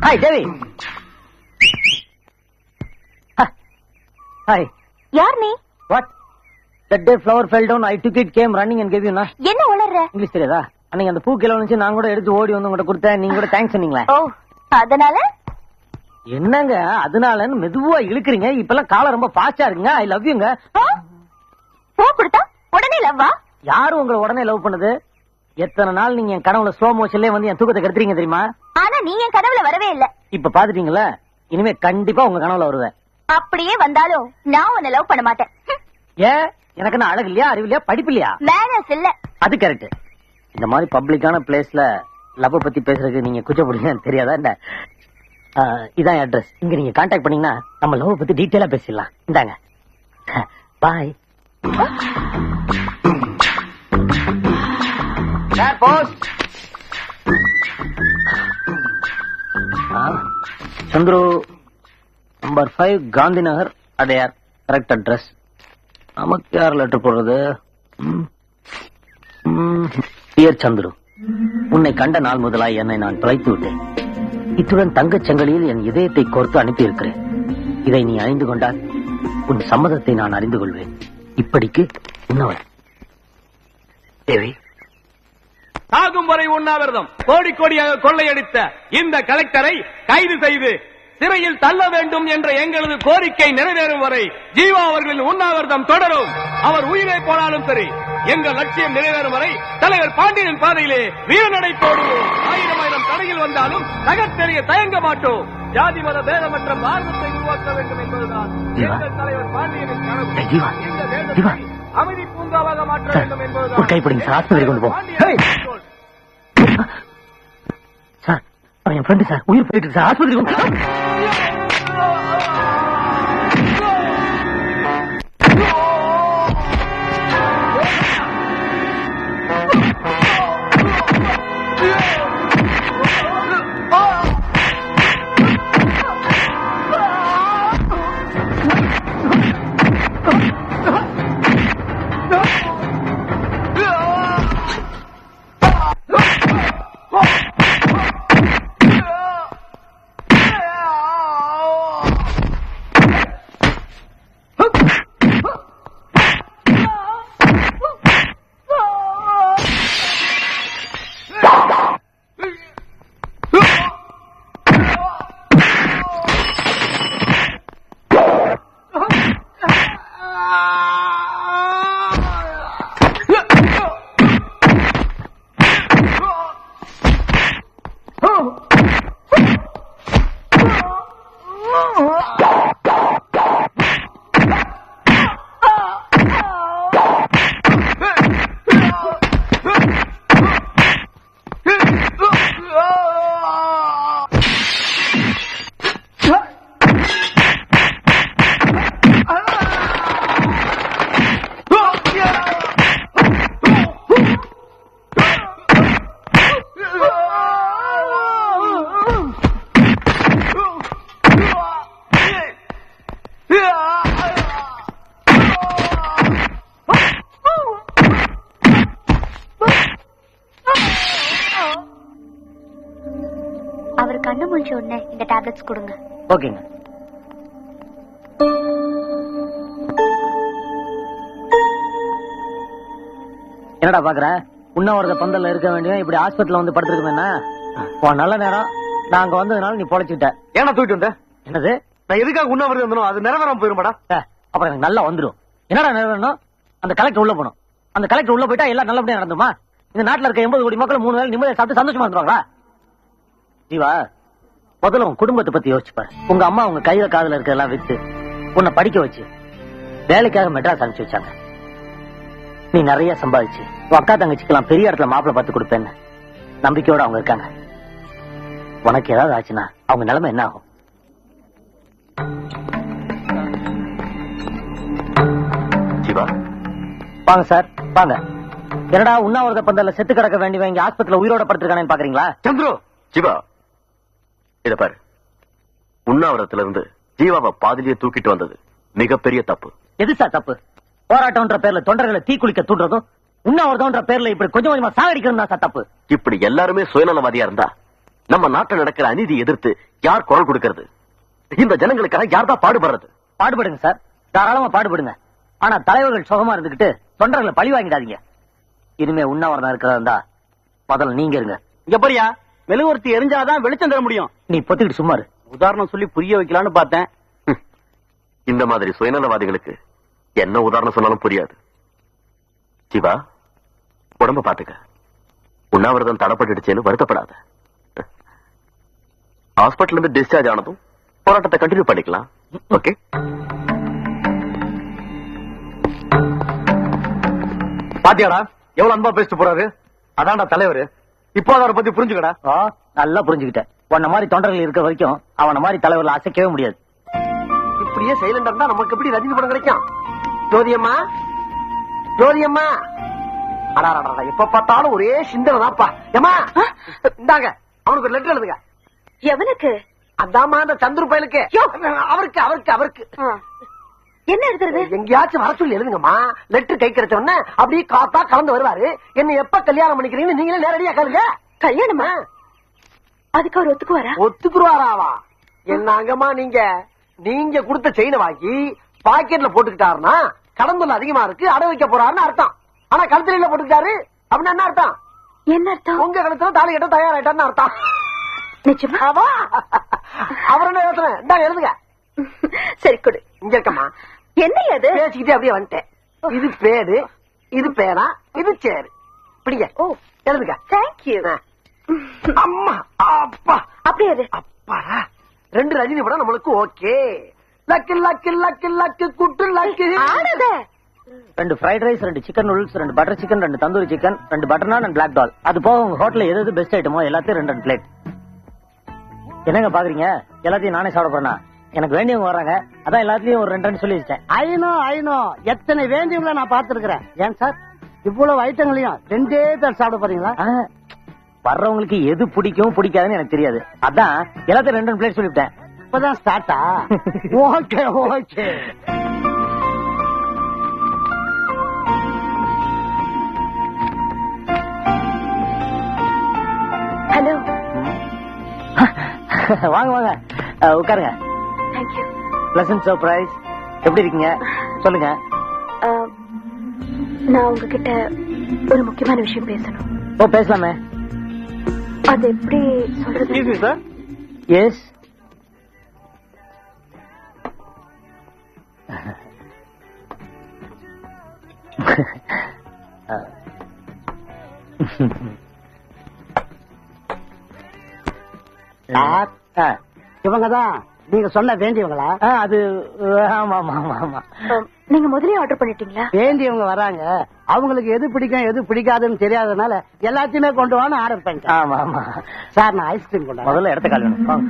Hi, Devi. Hi. யார் நீ? What? That day flower fell down, I took it, came running and gave you, na? என்ன உளர்ற? English தெரியாதா? அன்னைக்கு அந்த பூ கிலோ வந்துச்சு, நான் கூட எடுத்து ஓடி வந்து உங்கள்கிட்ட கொடுத்தேன், நீங்க கூட தேங்க்ஸ் சொன்னீங்களே. ஓ அதனால என்னங்க அதனாலன்னு மெதுவா இழுக்கிறீங்க? இப்பெல்லாம் காலம் ரொம்ப ஃபாஸ்டா இருக்குங்க. ஐ லவ் யூங்க. பூ கொடுத்தா உடனே லவ்வா? யாரும் உங்களை உடனே லவ் பண்ணுது? எத்தனை நாள் நீங்க என் கனவுல ஸ்லோ மோஷன்லயே வந்து என் தூக்கத்தை கெடுத்துறீங்க தெரியுமா? ஆனா நீ என் கனவுல வரவே இல்ல. இப்ப பாத்துட்டீங்களா? இனிமே கண்டிப்பா உங்க கனவுல வருவேன். அப்படியே வந்தாலும் நான் உன்னை லவ் பண்ண மாட்டேன். ஏன்? எனக்கு என்ன அழகு இல்லையா, அறிவு இல்லையா, படிப்பு இல்லையா? மேனர்ஸ் இல்ல. அது கரெக்ட். இந்த மாதிரி பப்ளிக்கான பிளேஸ்ல லவ் பத்தி பேசுறதுக்கு நீங்க கூச்சப்படுறீங்கன்னு தெரியாதா? இந்த இதான் அட்ரஸ். இங்க நீங்க கான்டாக்ட் பண்ணீங்கன்னா நம்ம லவ் பத்தி டீடைலா பேசிடலாம். இந்தாங்க. Bye. Chandru, number 5 Gandhi Nagar, Adyar. Correct address. நமக்கு யார் லெட்டர் போடுறது? டியர் சந்துரு, உன்னை கண்ட நாள் முதலாய் என்னை நான் தொலைத்து விட்டேன். இத்துடன் தங்கச் சங்கிலியில் என் இதயத்தை கோர்த்து அனுப்பியிருக்கிறேன். இதை நீ அறிந்து கொண்டால் உன் சம்மதத்தை நான் அறிந்து கொள்வேன். இப்படிக்கு உன்னவன். தேவி. சாகும் வரை உண்ணாவிரதம் கோடி கோடியாக கொள்ளையடித்த இந்த கலெக்டரை கைது செய்து சிறையில் தள்ள வேண்டும் என்ற எங்களது கோரிக்கை நிறைவேறும் வரை ஜீவா அவர்களின் உண்ணாவிரதம் தொடரும். அவர் உயிரை போனாலும் சரி, எங்கள் லட்சியம் நிறைவேறும் வரை தலைவர் பாண்டியன் பாதையிலே வீரநடை போடுவோம். 1000 தடையில் வந்தாலும் நகர்த்தெறிய தயங்க மாட்டோம். ஜாதி மத பேதமற்ற பாரதத்தை உருவாக்க வேண்டும் என்பதுதான் எங்கள் தலைவர் பாண்டியனின் கனவு. இந்த தேசத்தை அமைதி பூங்காவாக மாற்ற வேண்டும் என்பதுதான். கைப்பிடிங்க சார், ஆஸ்பத்திரி கொண்டு போ. சார், என் ஃப்ரெண்டு சார், உயிர் போயிட்டு சார், ஆஸ்பத்திரி கொண்டு போ. அவர் கண்ணு முழிச்ச உடனே இந்த டேப்லெட்ஸ் கொடுங்க. ஓகேங்க. என்னடா பாக்குற? உண்ணாவிரத பந்தல்ல இருக்க வேண்டிய இப்படி ஆஸ்பத்திரியில வந்து படுத்திருக்கேன்னா உன் நல்ல நேரம். நான் அங்க வந்ததுனால நீ பொழைச்சுட்ட. ஏன்னா தூக்கிட்டு வந்த? என்னது? நான் எதுக்காக உண்ணாவிரதம் இருந்தனும்? அது நிறைவேறாம போயிருமாடா. அப்புறம் எனக்கு நல்லா வந்துடும். என்னடா நிறைவேறணும்? அந்த கலெக்டர் உள்ள போகணும். அந்த கலெக்டர் உள்ள போயிட்டா எல்லாம் நல்லபடியா நடந்துமா? இந்த நாட்டுல இருக்க 80 கோடி மக்கள் 3 வேளை நிம்மதியா சாப்பிட்டு சந்தோஷமா இருந்துருவாங்களா? ஜீவா, முதல்ல உன் குடும்பத்தை பத்தி யோசிச்சுப்பாரு. உங்க அம்மா உங்க கையில காதுல இருக்கெல்லாம் வித்து உன்னை படிக்க வச்சு வேலைக்காக மெட்ராஸ் அனுப்பிச்சு வச்சாங்க. நீ நிறைய சம்பாதிச்சு உன் அக்கா தங்கச்சிக்கெல்லாம் பெரிய இடத்துல மாப்பிள்ளை பார்த்து கொடுப்பேன்னு நம்பிக்கையோட அவங்க இருக்காங்க. உனக்கு ஏதாவது ஆச்சுன்னா அவங்க நிலைமை என்ன ஆகும்? ஜீவா, வாங்க சார், வாங்க. என்னடா உண்ணாவிரத பந்தல்ல செத்து கிடக்க வேண்டியவன் இங்க ஆஸ்பத்திரியில உயிரோட படுத்திருக்கானு பாக்குறீங்களா? சந்துரு, ஜீவா இத பாரு. உண்ணாவிரத்துல இருந்து ஜீவாவை பாதிலேயே தூக்கிட்டு வந்தது மிகப்பெரிய தப்பு. எது சார் தப்பு? போராட்டம்ன்ற பேர்ல தொண்டர்களை தீக்குளிக்க தூண்டுறதும் உண்ணாவிரதம்ன்ற பேர்ல இப்படி கொஞ்சம் கொஞ்சமா சாகடிக்கிறது தான் சார் தப்பு. இப்படி எல்லாருமே சுயநலவாதியா இருந்தா நம்ம நாட்டில் நடக்கிற அநீதி எதிர்த்து யார் குரல் கொடுக்கிறது? இந்த ஜனங்களுக்காக யார் தான் பாடுபடுறது? பாடுபடுங்க சார், தாராளமா பாடுபடுங்க. ஆனா தலைவர்கள் சுகமா இருந்துகிட்டு தொண்டர்களை பழி வாங்கிடாதீங்க. இனிமே உண்ணாவிரதம் இருக்கிறதா இருந்தா முதல்ல நீங்க இருங்க. இங்க பாரியா, மெழுகுவர்த்தி எரிஞ்சாதான் வெளிச்சம் தர முடியும். நீ பொத்திக்கிட்டு சும்மா இரு. உதாரணம் சொல்லி புரிய வைக்கலான்னு பார்த்தேன். இந்த மாதிரி சுயநலவாதிகளுக்கு என்ன உதாரணம் சொன்னாலும் புரியாது. சிவா, உடம்ப பாத்துக்க. உண்ணாவிரதம் தடப்பட்டுடுச்சேன்னு வருத்தப்படாத. ஹாஸ்பிட்டல் இருந்து டிஸ்சார்ஜ் ஆனதும் போராட்டத்தை கண்டினியூ பண்ணிக்கலாம். ஓகே? பாத்தியாடா எவ்வளவு அன்பா பேசிட்டு போறாரு. அதான்டா தலைவர். இப்போ அவரை பத்தி புரிஞ்சுக்கடா. நல்லா புரிஞ்சுக்கிட்டேன். உன்ன மாதிரி தொண்டர்கள் இருக்க வரைக்கும் அவன மாதிரி தலைவர்ல அசைக்கவே முடியாது. இப்படியே சைலண்டா இருந்தா நமக்கு எப்படி ரஜினி படம் கிடைக்கும்? ஜோதியம்மா, ஜோதியம்மா, அடாடா எப்ப பார்த்தாலும் ஒரே சிந்தனை தான்ப்பா. ஏமா இந்தாங்க, அவனுக்கு ஒரு லெட்டர் எழுதுங்க. எவனுக்கு? அதாம்மா அந்த சந்துரு பயலுக்கு. அவருக்கு அவருக்கு அவருக்கு என்ன எழுதுறது? எங்கேயாச்சும் வர சொல்லி எழுதுங்கம்மா. லெட்டர் கை கிடைச்ச உடனே அப்படியே காத்தா கலந்து வருவாரு. என்ன எப்ப கல்யாணம் பண்ணிக்கிறீங்கன்னு நீங்களே நேரடியா கேளுங்க. கல்யாணமா? அதுக்கு அவர் ஒத்துக்குவாரா? ஒத்துக்குருவாராவா? என்னங்கம்மா நீங்க நீங்க கொடுத்த செயினை வாங்கி பாக்கெட்ல போட்டுக்கிட்டாருன்னா கடம்புல அதிகமா இருக்கு, அடை வைக்க போறாருன்னு அர்த்தம். ஆனா கழுத்துல போட்டுக்கிட்டாரு அப்படின்னா என்ன அர்த்தம்? என்ன அர்த்தம்? உங்க கழுத்துல தாலி கட்ட தயாராயிட்டான்னு அர்த்தம். நிச்சயமா? அவர் என்ன யோசனை? இந்தாங்க எழுதுங்க. சரி கொடு. இங்க இருக்கம்மா. என்ன அது? பேசிக்கிட்டே அப்படியே வந்துட்டேன். இது பேரு, இது பேனா, இது சேரு. பிடிங்க. ஓ, எழுதுங்க. தேங்க்யூ. அம்மா அப்பா அப்படியே அப்பாடா. 2 ரஜினி படம் நம்மளுக்கு okay. Luck luck luck luck good luck. 2 fried rice, 2 chicken noodles, 2 butter chicken, 2 tandoori chicken, 2 butter naan, 2 black டால். அது போக உங்க ஹோட்டல்ல எது பெஸ்ட் ஐட்டமோ எல்லாத்தையும் 2 பிளேட். என்னங்க பாக்குறீங்க? எல்லாத்தையும் நானே சாப்பிட போறேனா? எனக்கு வேண்டியவங்க வர்றாங்க, அதான் எல்லாத்துலயும் ஒரு 2 சொல்லி வச்சேன். ஐநோ எத்தனை வேண்டியவங்கள நான் பாத்துருக்கிறேன். ஏன் சார் இவ்வளவு ஐட்டங்களையும் 2 பேர் சாப்பிட போறீங்களா? வர்றவங்களுக்கு எது பிடிக்கும் பிடிக்காதுன்னு எனக்கு தெரியாது, அதான் எல்லாத்தையும் 2 பிளேட் சொல்லிவிட்டேன். இப்பதான் ஸ்டார்ட்டா? Okay okay. ஹலோ. வாங்க வாங்க, உட்காருங்க. தேங்க்யூ. Pleasant surprise. எப்படி இருக்கீங்க? சொல்லுங்க. நான் உங்ககிட்ட ஒரு முக்கியமான விஷயம் பேசணும். ஓ, பேசலாமே. அது எப்படி சொல்றது? சார். எஸ். இவங்கதான் நீங்க சொன்ன வேண்டியவங்களா? அது ஆமா ஆமா ஆமா ஆமா. நீங்க முதலே ஆர்டர் பண்ணிட்டீங்களா? வேண்டியவங்க வராங்க, அவங்களுக்கு எது பிடிக்கும் எது பிடிக்காதுன்னு தெரியாதனால எல்லாத்தையுமே கொண்டு வான்னு ஆர்டர் பண்ணிட்டேன். ஆமா ஆமா. சார் நான் ஐஸ்கிரீம் கொண்டு முதல்ல இடத்த கால் வேணும்.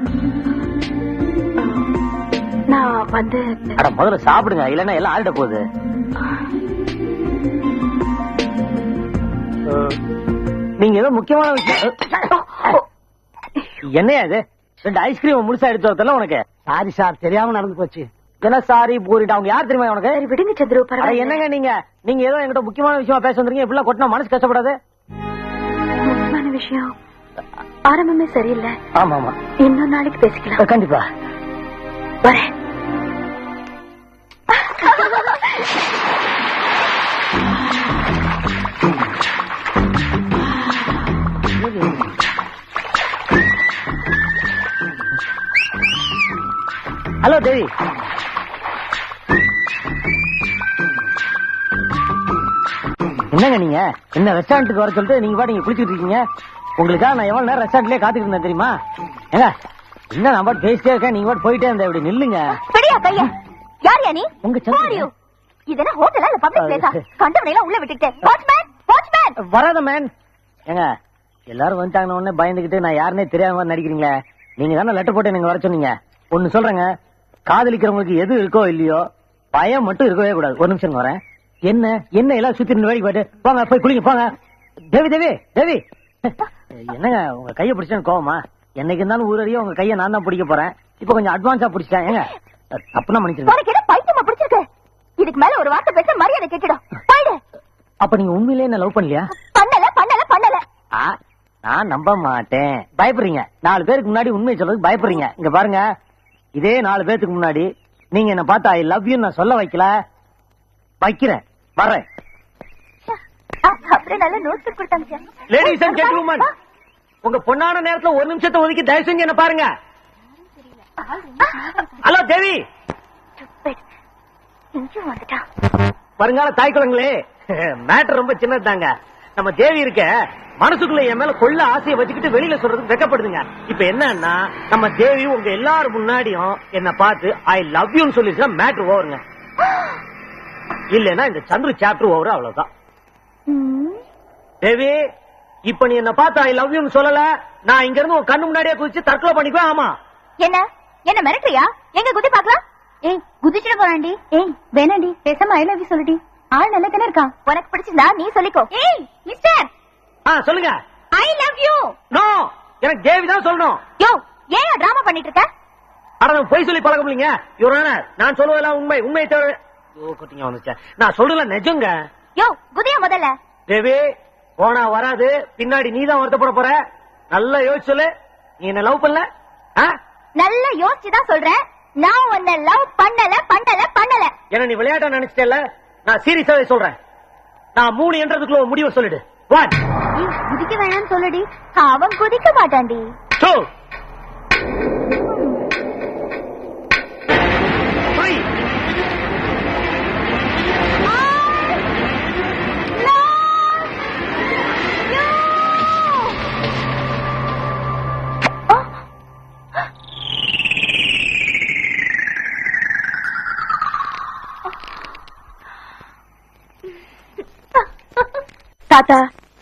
நான் வந்து அட முதல்ல சாப்பிடுங்க, இல்லன்னா எல்லாம் ஆறிட போகுது. நீங்க ஏதோ முக்கியமான விஷயம். என்னையா இது? 2 ஐஸ்கிரீம் முழுசா எடுத்து வரல உனக்கு? சாரி சார், தெரியாம நடந்து போச்சு. என்ன சாரி பூரிட்டு அவங்க யார் தெரியுமா உனக்கு? சரி விடுங்க சந்திரு, பரவாயில்லை. என்னங்க நீங்க ஏதோ என்கிட்ட முக்கியமான விஷயமா பேச வந்துருக்கீங்க, இப்படிலாம் கொட்டினா மனசு கஷ்டப்படாது? முக்கியமான விஷயம் ஆரம்பமே சரியில்லை. ஆமா ஆமா, இன்னொரு நாளைக்கு பேசிக்கலாம். கண்டிப்பா வரேன். ஹலோ தேவி. என்னங்க நீங்க என்ன ரெஸ்டாரண்ட்டுக்கு வர சொல்லிட்டு நீங்க பாட்டு குளிச்சுட்டு இருக்கீங்க? உங்களுக்காக நான் எவ்வளவு நேரம் ரெஸ்டாரண்ட்லயே காத்துட்டு இருந்தேன் தெரியுமா? ஏங்க என்ன நான் பாட்டு பேசிட்டே இருக்கேன், நீங்க பாட்டு போயிட்டே இருந்த. இப்படி நில்லுங்க. பெரியா கையா யார் யா நீ? உங்க சந்திரு. இதெல்லாம் ஹோட்டலா இல்ல பப்ளிக் பிளேஸா? கண்டவனை எல்லாம் உள்ள விட்டுட்டு வாட்ச்மேன் வாட்ச்மேன். வராத மேன். ஏங்க எல்லாரும் வந்துட்டாங்கன்னு உடனே பயந்துகிட்டு நான் யாருன்னே தெரியாம நடிக்கிறீங்களே. நீங்க தானே லெட்டர் போட்டு நீங்க வர சொன்னீங்க. ஒன்னு சொல்றேங்க, காதலிக்கிறவங்களுக்கு எது இருக்கோ இல்லையோ பயம் மட்டும் இருக்கவே கூடாது. ஒரு நிமிஷம் வரேன். என்ன என்ன எல்லாம் சுத்தி நின்று வேடிக்கை போயிட்டு போங்க, போய் குளிங்க போங்க. தேவி தேவி தேவி, என்னங்க உங்க கையை பிடிச்சேன்னு கோவமா? என்னைக்கு இருந்தாலும் ஊரறியும் உங்க கையை நான் தான் பிடிக்க போறேன். இப்ப கொஞ்சம் அட்வான்ஸா பிடிச்சிட்டேன். ஏங்க தப்புனா மன்னிச்சிருங்க. உனக்கு என்ன பைத்தியமா பிடிச்சிருக்கு? இதுக்கு மேல ஒரு வார்த்தை பேச மரியாதை கேட்டுடும். போயிடு. அப்ப நீங்க உண்மையிலேயே என்ன லவ் பண்ணலையா? பண்ணல பண்ணல பண்ணல. நான் நம்ப மாட்டேன். பயப்படுறீங்க. 4 பேருக்கு முன்னாடி உண்மையை சொல்றதுக்கு பயப்படுறீங்க. இங்க பாருங்க, இதே 4 பேருக்கு முன்னாடி நீங்க என்ன பார்த்தா ஐ லவ் யூ நான் சொல்ல வைக்கல, வைக்கிறேன். வர்றேன். டாக்டர் நல்ல நோட்ஸ் கொடுத்தாங்க. லேடிஸ் அண்ட் ஜென்டில்மேன், உங்க பொண்ணான நேரத்துல ஒரு நிமிஷத்தை ஒதுக்கி தயவு செஞ்சு என்ன பாருங்க. ஹலோ தேவி. வருங்கால தாய் குழந்தைங்களே, மேட்டர் ரொம்ப சின்னதாங்க. நம்ம தேவி இருக்க மனசுக்குள்ள என் மேல கொள்ள ஆசையை வச்சுக்கிட்டு வெளியில சொல்றதுக்கு வெக்கப்படுதுங்க. இப்ப என்னன்னா நம்ம தேவி உங்க எல்லாரும் முன்னாடியும் என்ன பார்த்து ஐ லவ் யூன்னு சொல்லிருச்சா மேட்டர் ஓவருங்க. இல்லன்னா இந்த சந்துரு சாப்டர் ஓவர், அவ்வளவுதான். தேவி, இப்ப நீ என்ன பார்த்து ஐ லவ் யூன்னு சொல்லல, நான் இங்க இருந்து உன் கண்ணு முன்னாடியே குதிச்சு தற்கொலை பண்ணிக்குவேன். ஆமா, என்ன மிரட்டுறியா? எங்க குதி பாக்கலாம். ஏய், குதிச்சிட போறாண்டி. ஏய் வேணாண்டி, பேசாம ஐ லவ் யூ சொல்லிடி. ஆள் நல்ல தானே இருக்கான். உனக்கு பிடிச்சிருந்தா நீ சொல்லிக்கோ. ஏய் மிஸ்டர், சொல்லுங்க. I love you. நோ, எனக்கு தேவி தான் சொல்லணும். யோ, ஏன் டிராமா பண்ணிட்டு இருக்க? அட பொய் சொல்லி பழக்கம் இல்லைங்க. நான் சொல்லுவதெல்லாம் உண்மை. உண்மையை தவிர கொட்டிங்க வந்துச்சேன். நான் சொல்றல நிஜங்க. யோ குதியா முதல்ல. தேவி, போனா வராது, பின்னாடி நீ தான் வருத்தப்பட போற. நல்லா யோசிச்சு சொல்லு. நீ என்ன லவ் பண்ணல? நல்லா யோசிச்சுதான் சொல்றேன். நான் உன்னை லவ் பண்ணல பண்ணல பண்ணல. என்ன நீ விளையாட்டா நினைச்சிட்டல? நான் சீரியஸாவே சொல்றேன். நான் 3 என்றதுக்குள்ள முடிவு சொல்லிடு. 1. நீ குதிக்க வேணாம்னு சொல்லுடி. அவன் குதிக்க மாட்டான்டி. 2. 3. தாத்தா,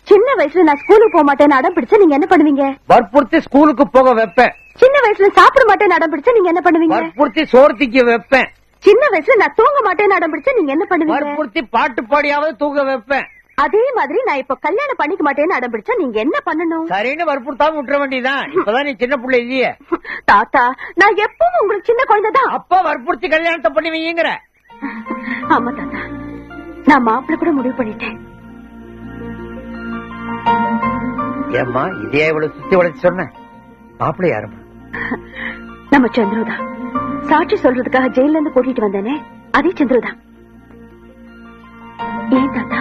சின்ன வயசுல நான் ஸ்கூலுக்கு போக மாட்டேன்னு அடம் பிடிச்சா நீங்க என்ன பண்ணுவீங்க? வற்புறுத்தி ஸ்கூலுக்கு போக வைப்பேன். சின்ன வயசுல சாப்பிட மாட்டேன்னு அடம் பிடிச்சா நீங்க என்ன பண்ணுவீங்க? வற்புறுத்தி சோர்த்திக்கு வைப்பேன். சின்ன வயசுல நான் தூங்க மாட்டேன்னு அடம் பிடிச்சா நீங்க என்ன பண்ணுவீங்க? வற்புறுத்தி பாட்டு பாடியாவது தூங்க வைப்பேன். அதே மாதிரி நான் இப்ப கல்யாணம் பண்ணிக்க மாட்டேன்னு அடம் பிடிச்சா நீங்க என்ன பண்ணணும்? சரின்னு வற்புறுத்தாம விட்டுற வேண்டியதான். இப்பதான் நீ சின்ன பிள்ளை இல்லையே. தாத்தா, நான் எப்பவும் உங்களுக்கு சின்ன குழந்தைதான். அப்ப வற்புறுத்தி கல்யாணத்தை பண்ணுவீங்கிற. ஆமா தாத்தா, நான் மாப்பிள்ளை கூட முடிவு பண்ணிட்டேன். ஏம்மா இதே இவ்வளவு சுத்தி வளைச்சு சொன்ன? மாப்பிள்ளை யாருமா? நம்ம சந்துருதான். சாட்சி சொல்றதுக்காக ஜெயில இருந்து கூட்டிட்டு வந்தேனே, அதே சந்துருதான். ஏன் தாத்தா,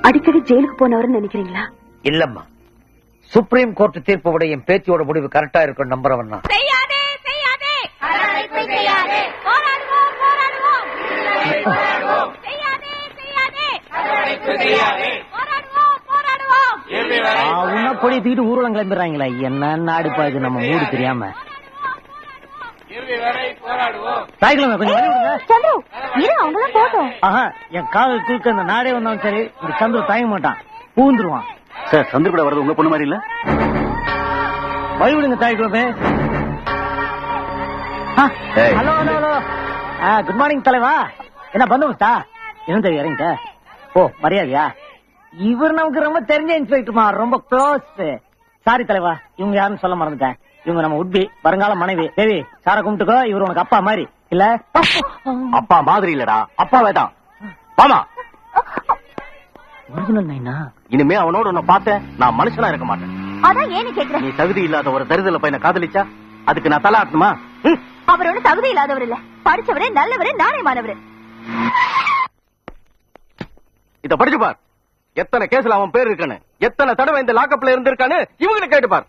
அடிக்கடி ஜெயிலுக்கு போனவர்னு நினைக்கிறீங்களா? இல்லம்மா, சுப்ரீம் கோர்ட் தீர்ப்பு விட என் பேத்தியோட முடிவு கரெக்டா இருக்கும் நம்புறவன் தான். செய்யாதே செய்யாதே செய்யாதே. போராடுவோம் போராடுவோம். செய்யாதே செய்யாதே போராடுவோம் போராடுவோம். உன்ன பொடி தூக்கிட்டு ஊர்வலம் கிளம்பிடுறாங்களா? என்ன நாடுப்பா இது, நம்ம மூடு தெரியாம. தாய்க்கிழமை கொஞ்சம் வழி விடுங்க. சந்துரு, இரு, அவங்களாம் போட்டோம். ஆஹா, என் காதல் குறுக்க இந்த நாடே வந்தாலும் சரி, இந்த சந்துரு தயங்க மாட்டான், பூந்துருவான். சார், சந்திர கூட வரது உங்க பொண்ணு மாதிரி இல்ல? வழி விடுங்க தாய்க்கிழமை. Hello hello hello. Good morning தலைவா. என்ன பந்தோபஸ்தா? என்ன தெரியும் இறங்கிட்ட? ஓ, மரியாதையா? இவர் நமக்கு ரொம்ப தெரிஞ்ச இன்ஸ்பெக்டர்மா, ரொம்ப க்ளோஸ். சாரி தலைவா, இவங்க யாருன்னு சொல்ல மறந்துட்டேன். இவங்க நம்ம உட்பி வருங்கால மனைவி. தேவி, சார கும்பிட்டுக்கோ. இவர் உனக்கு அப்பா மாதிரி இல்ல? அப்பா மாதிரி இல்லடா, அப்பாவே தான். ஆமா, ஒரிஜினல் நைனா. இனிமே அவனோட உன்னை பார்த்த நான் மனுஷனா இருக்க மாட்டேன். அதான் ஏன்னு கேக்குறேன். நீ தகுதி இல்லாத ஒரு தரிதல பையனை காதலிச்சா அதுக்கு நான் தலை ஆட்டணுமா? அவர் ஒண்ணு தகுதி இல்லாதவர் இல்ல, படிச்சவரே, நல்லவரே, நாணயமானவரு. இத படிச்சு பார். எத்தனை கேஸ்ல அவன் பேர் இருக்கானு, எத்தனை தடவை இந்த லாக்கப்ல இருந்திருக்கானு இவங்களை கேட்டு பார்.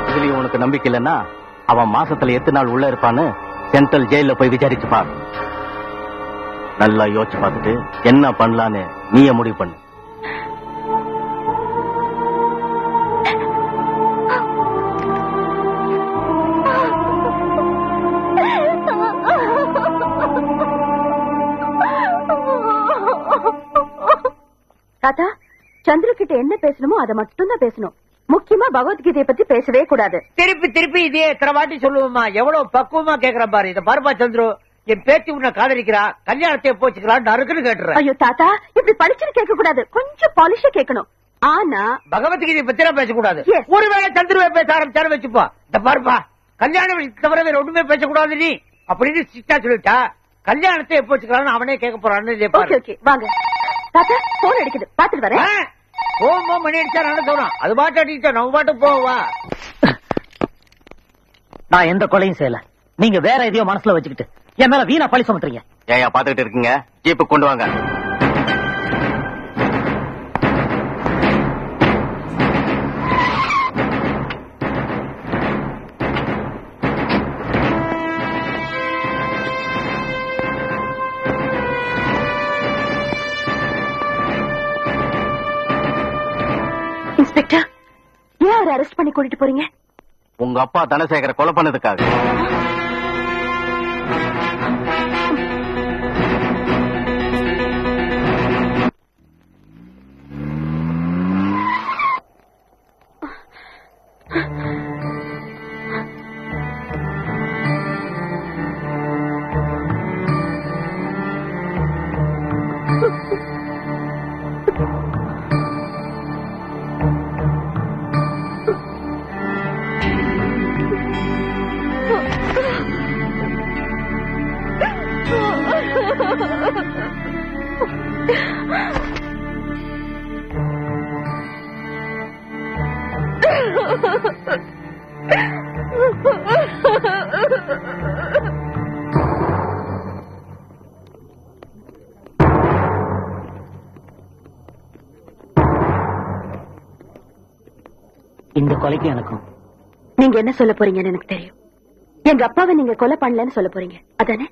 இதுலயும் உனக்கு நம்பிக்கை இல்லைன்னா அவன் மாசத்துல எத்தனை நாள் உள்ள இருப்பான்னு சென்ட்ரல் ஜெயில போய் விசாரிச்சு பார். நல்லா யோசிச்சு பார்த்துட்டு என்ன பண்ணலான்னு நீயே முடிவு பண்ணு. தாத்தா, சந்திர கிட்ட என்ன பேசணுமோ அதை மட்டும் தான் பேசணும். முக்கியமா பகவத்கீதையை பத்தி பேசவே கூடாது. திருப்பி திருப்பி இதே எத்தனை வாட்டி சொல்லுவோமா? எவ்வளவு பக்குவமா கேக்குற பாரு. இத பாருப்பா சந்துரு, என் பேத்தி உன்னை காதலிக்கிறா, கல்யாணத்தை போச்சுக்கிறான்னு நறுக்குன்னு கேட்டுறேன். ஐயோ தாத்தா, இப்படி படிச்சுட்டு கேட்க கூடாது, கொஞ்சம் பாலிஷா கேட்கணும். ஆனா பகவத்கீதை பத்தி பேசக்கூடாது. Yes. ஒருவேளை சந்துருவை பேச ஆரம்பிச்சாரு வச்சுப்பா. இந்த பாருப்பா, கல்யாணம் தவிர வேற ஒண்ணுமே பேசக்கூடாது நீ அப்படின்னு ஸ்ட்ரிக்டா சொல்லிட்டா. கல்யாணத்தை எப்போ வச்சுக்கலாம்னு அவனே கேட்க போறான்னு. ஓகே ஓகே வாங்க. தாத்தா போன் அடிக்குது, பாத்துட்டு வரேன். போகும்போ மணி அடிச்சா நான் சொல்றான். அது பாட்டு அடிச்சா நம்ம பாட்டு போவா. நான் எந்த கொலையும் செய்யல. நீங்க வேற எதையோ மனசுல வச்சுக்கிட்டு என் மேல வீணா பழி சுமத்துறீங்க. ஏன் பாத்துக்கிட்டு இருக்கீங்க? ஜீப்பு கொண்டு வாங்க. இன்ஸ்பெக்டர், ஏன் அவரை அரெஸ்ட் பண்ணி கூட்டிட்டு போறீங்க? உங்க அப்பா தனசேகர கொலை பண்ணதுக்காக. இந்த கொலைக்கு எனக்கும் நீங்க என்ன சொல்ல போறீங்கன்னு எனக்கு தெரியும். எங்க அப்பாவை நீங்க கொலை பண்ணலன்னு சொல்ல போறீங்க, அதானே?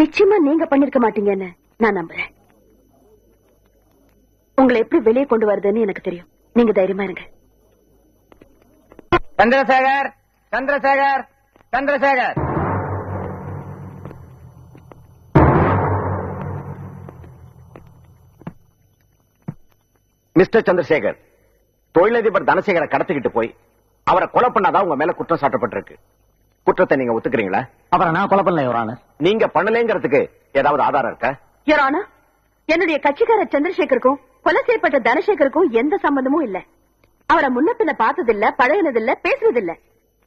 நிச்சயமா நீங்க பண்ணிருக்க மாட்டீங்கன்னு நான் நம்புறேன். உங்களை எப்படி வெளியே கொண்டு வருதுன்னு எனக்கு தெரியும். நீங்க தைரியமா இருங்க. சந்திரசேகர், சந்திரசேகர், சந்திரசேகர். மிஸ்டர் சந்திரசேகர், தொழிலதிபர் தனசேகரை கடத்திக்கிட்டு போய் அவரை கொலை பண்ணாதான் உங்க மேல குற்றம் சாட்டப்பட்டிருக்கு. குற்றத்தை நீங்க ஒத்துக்கிறீங்களா? அவரை நான் கொலை பண்ணல யுவர் ஆனர். நீங்க பண்ணலங்கிறதுக்கு ஏதாவது ஆதாரம் இருக்கா? யுவர் ஆனர், என்னுடைய கட்சிக்காரர் சந்திரசேகருக்கும் கொலை செய்யப்பட்ட தனசேகருக்கும் எந்த சம்பந்தமும் இல்ல. அவரை முன்ன பின்ன பார்த்ததில்ல, பழகினதில்ல, பேசுவதில்ல.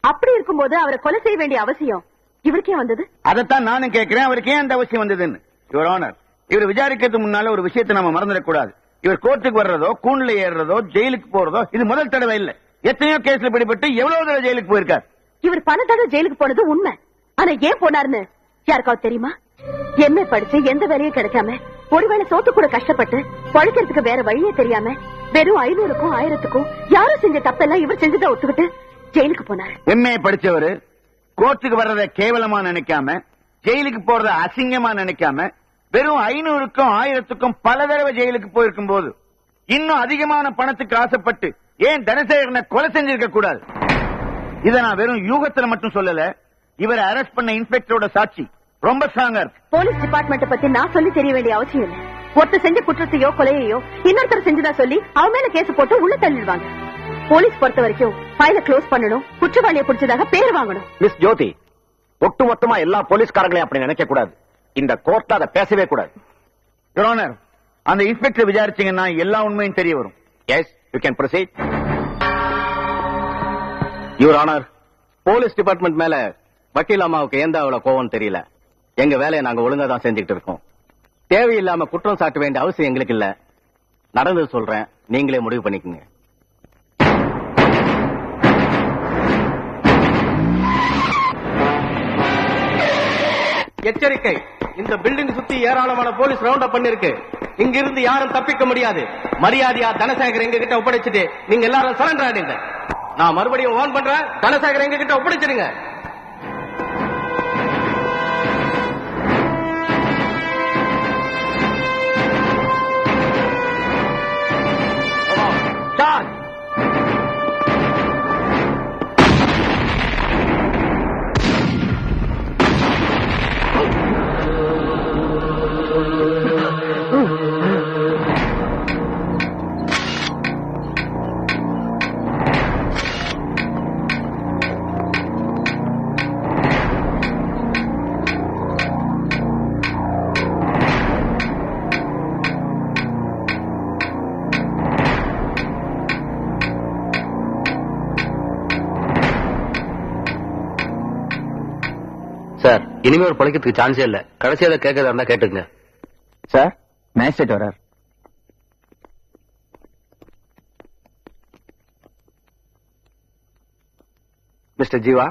அப்படி இருக்கும்போது அவரை கொலை செய்ய வேண்டிய அவசியம் இவருக்கே வந்தது? அதைத்தான் நானும் கேட்கிறேன், அவருக்கு ஏன் அந்த அவசியம் வந்ததுன்னு. யுவர் ஆனர், இவர் விசாரிக்கிறதுக்கு முன்னால ஒரு விஷயத்தை நம்ம மறந்துடக்கூடாது. இவர் கோர்ட்டுக்கு வர்றதோ, கூண்டுல ஏறுறதோ, ஜெயிலுக்கு போறதோ இது முதல் தடவை இல்ல. எத்தனையோ கேஸ்ல பிடிபட்டு எவ்வளவு தடவை ஜெயிலுக்கு போயிருக்கார். இவர் பல தடவை ஜெயிலுக்கு போனது உண்மை. ஆனா ஏன் போனாருன்னு யாருக்காவது தெரியுமா? எம்ஏ படிச்சு எந்த வேலையும் கிடைக்காம, ஒருவேளை சோத்து கூட கஷ்டப்பட்டு பழைக்கிறதுக்கு வேற வழியே தெரியாம, வெறும் 500க்கும் 1000க்கும் யாரும் செஞ்ச தப்பெல்லாம் இவர் செஞ்சதை ஒத்துக்கிட்டு ஜெயிலுக்கு போனார். எம்ஏ படிச்சவரு கோர்ட்டுக்கு வர்றத கேவலமா நினைக்காம, ஜெயிலுக்கு போறத அசிங்கமா நினைக்காம, வெறும் 500க்கும் 1000க்கும் பல தடவை ஜெயிலுக்கு போயிருக்கும் போது இன்னும் அதிகமான பணத்துக்கு ஆசைப்பட்டு ஏன் தனசேகரனை கொலை செஞ்சிருக்க கூடாது? இத நான் வெறும் யூகத்துல மட்டும் சொல்லல. இவரை அரெஸ்ட் பண்ண இன்ஸ்பெக்டரோட சாட்சி ரொம்ப ஸ்ட்ராங்கா இருக்கு. போலீஸ் டிபார்ட்மெண்ட் பத்தி நான் சொல்லி தெரிய வேண்டிய அவசியம் இல்ல. ஒருத்தர் செஞ்ச குற்றத்தையோ கொலையையோ இன்னொருத்தர் செஞ்சதா சொல்லி அவன் மேல கேஸ் போட்டு உள்ள தள்ளிடுவாங்க. போலீஸ் பொறுத்த வரைக்கும் ஃபைல க்ளோஸ் பண்ணணும், குற்றவாளியை பிடிச்சதாக பேர் வாங்கணும். மிஸ் ஜோதி, ஒட்டுமொத்தமா எல்லா போலீஸ்காரங்களையும் அப்படி நினைக்க கூடாது. இந்த கோர்ட்ல அதை பேசவே கூடாது. யுவர் ஆனர், அந்த இன்ஸ்பெக்டர் விசாரிச்சீங்கன்னா எல்லா உண்மையும் தெரிய வரும். Yes, you can proceed. Your honour, police department மேல வக்கீல் அம்மாவுக்கு எந்த அவ்வளவு கோவம் தெரியல. எங்க வேலையை நாங்க ஒழுங்கா தான் செஞ்சுக்கிட்டு இருக்கோம். தேவையில்லாம குற்றம் சாட்ட வேண்டிய அவசியம் எங்களுக்கு இல்ல. நடந்தது சொல்றேன், நீங்களே முடிவு பண்ணிக்கங்க. எச்சரிக்கை, இந்த பில்டிங் சுத்தி ஏராளமான போலீஸ் ரவுண்ட் அப் பண்ணிருக்கு. இங்கிருந்து யாரும் தப்பிக்க முடியாது. மரியாதையா தனசேகர் எங்க கிட்ட ஒப்படைச்சிட்டு நீங்க எல்லாரும் சரண்டர் ஆயிடுங்க. நான் மறுபடியும் வார்ன் பண்றேன், தனசேகர் எங்க கிட்ட ஒப்படைச்சிடுங்க. சார்ஜ்! சார், இனிமே ஒரு பழக்கத்துக்கு சான்ஸே இல்ல. கடைசியா கேட்கறதா இருந்தா கேட்டுங்க. சார், மேஜிஸ்ட்ரேட் வரார். மிஸ்டர் ஜீவா,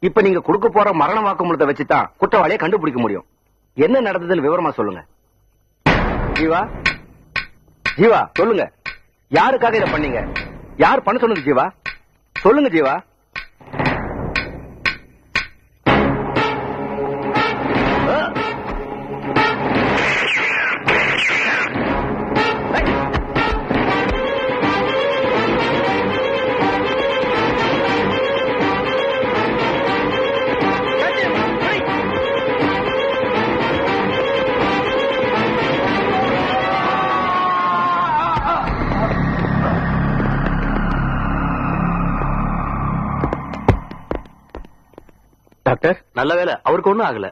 இப்ப நீங்க கொடுக்க போற மரண வாக்குமூலத்தை வச்சுதான் குற்றவாளியை கண்டுபிடிக்க முடியும். என்ன நடந்ததுன்னு விவரமா சொல்லுங்க. ஜீவா, ஜீவா சொல்லுங்க. யாருக்காக இதை பண்ணீங்க? யார் பண்ண சொன்னது? ஜீவா சொல்லுங்க. ஜீவா, டாக்டர் நல்ல வேலை, அவருக்கு ஒண்ணும் ஆகல.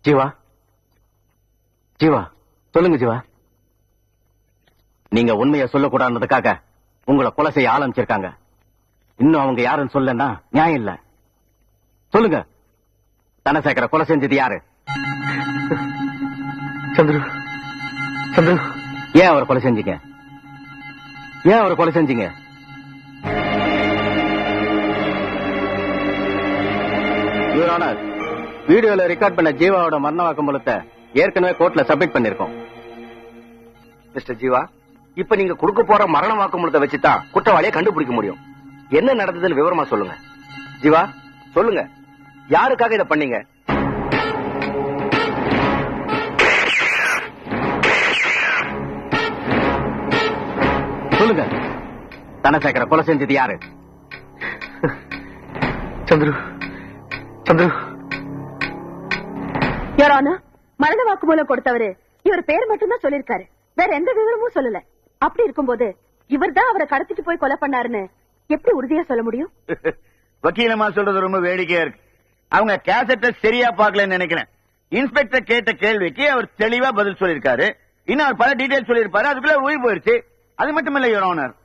ஜீவா, ஜீவா சொல்லுங்க. ஜீவா, நீங்க உண்மையை சொல்லக்கூடாதுக்காக உங்களை கொலை செய்ய ஆரம்பிச்சிருக்காங்க. இன்னும் அவங்க யாருன்னு சொல்லனா நியாயம் இல்ல. சொல்லுங்க, தனசேகர கொலை செஞ்சது யாரு? சந்துரு, சந்துரு. ஏன் அவரை கொலை செஞ்சீங்க? ஏன் அவரை கொலை செஞ்சீங்க? வீடியோல ரெக்கார்ட் பண்ண ஜீவாவோட மரண வாக்குமூலத்தை ஏற்கனவே கோர்ட்ல சப்மிட் பண்ணிருக்கோம். மிஸ்டர் ஜீவா, இப்ப நீங்க கொடுக்க போற மரண வாக்குமூலத்தை வச்சுதான் குற்றவாளியை கண்டுபிடிக்க முடியும். என்ன நடந்ததுன்னு விவரமா சொல்லுங்க. ஜீவா சொல்லுங்க. யாருக்காக இதை பண்ணீங்க? சொல்லுங்க. தனசேகர கொலை செஞ்சது யாரு? சந்துரு, சந்துரு. யாரான மரண வாக்குமூலம் கொடுத்தவரு இவர் பேர் மட்டும்தான் சொல்லிருக்காரு, வேற எந்த விவரமும் சொல்லல. அப்படி இருக்கும்போது இவர் தான் அவரை கடத்திட்டு போய் கொலை பண்ணாருன்னு எப்படி உறுதியா சொல்ல முடியும்? வக்கீலமா சொல்றது ரொம்ப வேடிக்கையா இருக்கு. அவங்க கேசட்டை சரியா பாக்கலன்னு நினைக்கிறேன். இன்ஸ்பெக்டர் கேட்ட கேள்விக்கு அவர் தெளிவா பதில் சொல்லிருக்காரு. இன்னும் அவர் பல டீடைல் சொல்லிருப்பாரு. அதுக்குள்ள உயிர் போயிருச்சு. அது மட்டும் இல்ல யுவர் ஆனர்,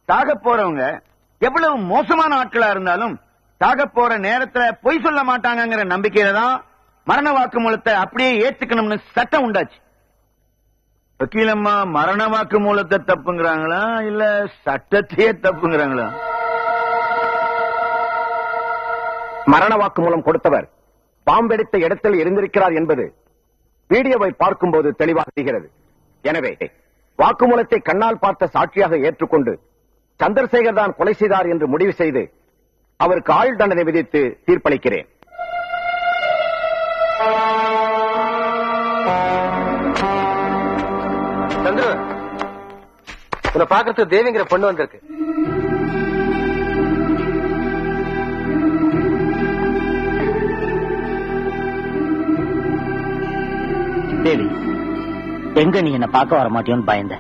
சாக போறவங்க எவ்வளவு மோசமான ஆட்களா இருந்தாலும் சாக போற நேரத்துல பொய் சொல்ல மாட்டாங்கிற நம்பிக்கையில தான் மரண வாக்குமூலத்தை அப்படியே ஏத்துக்கணும்னு சட்டம் உண்டாச்சு. வக்கீலம்மா மரண வாக்குமூலத்தை தப்புங்கிறாங்களா இல்ல சட்டத்தையே தப்புங்கிறாங்களா? மரண வாக்குமூலம் கொடுத்தவர் பாம்பெடுத்த இடத்தில் இருந்திருக்கிறார் என்பது வீடியோவை பார்க்கும்போது தெளிவாக தெரிகிறது. எனவே வாக்குமூலத்தை கண்ணால் பார்த்த சாட்சியாக ஏற்றுக்கொண்டு சந்திரசேகர் தான் கொலை செய்தார் என்று முடிவு செய்து அவருக்கு ஆயுள் தண்டனை விதித்து தீர்ப்பளிக்கிறேன். சந்திரு, உன்னை பாக்குறது தேவிங்கிற பொண்ணு வந்திருக்கு. தேவி, எங்க நீ என்ன பார்க்க வர மாட்டியோன்னு பயந்த.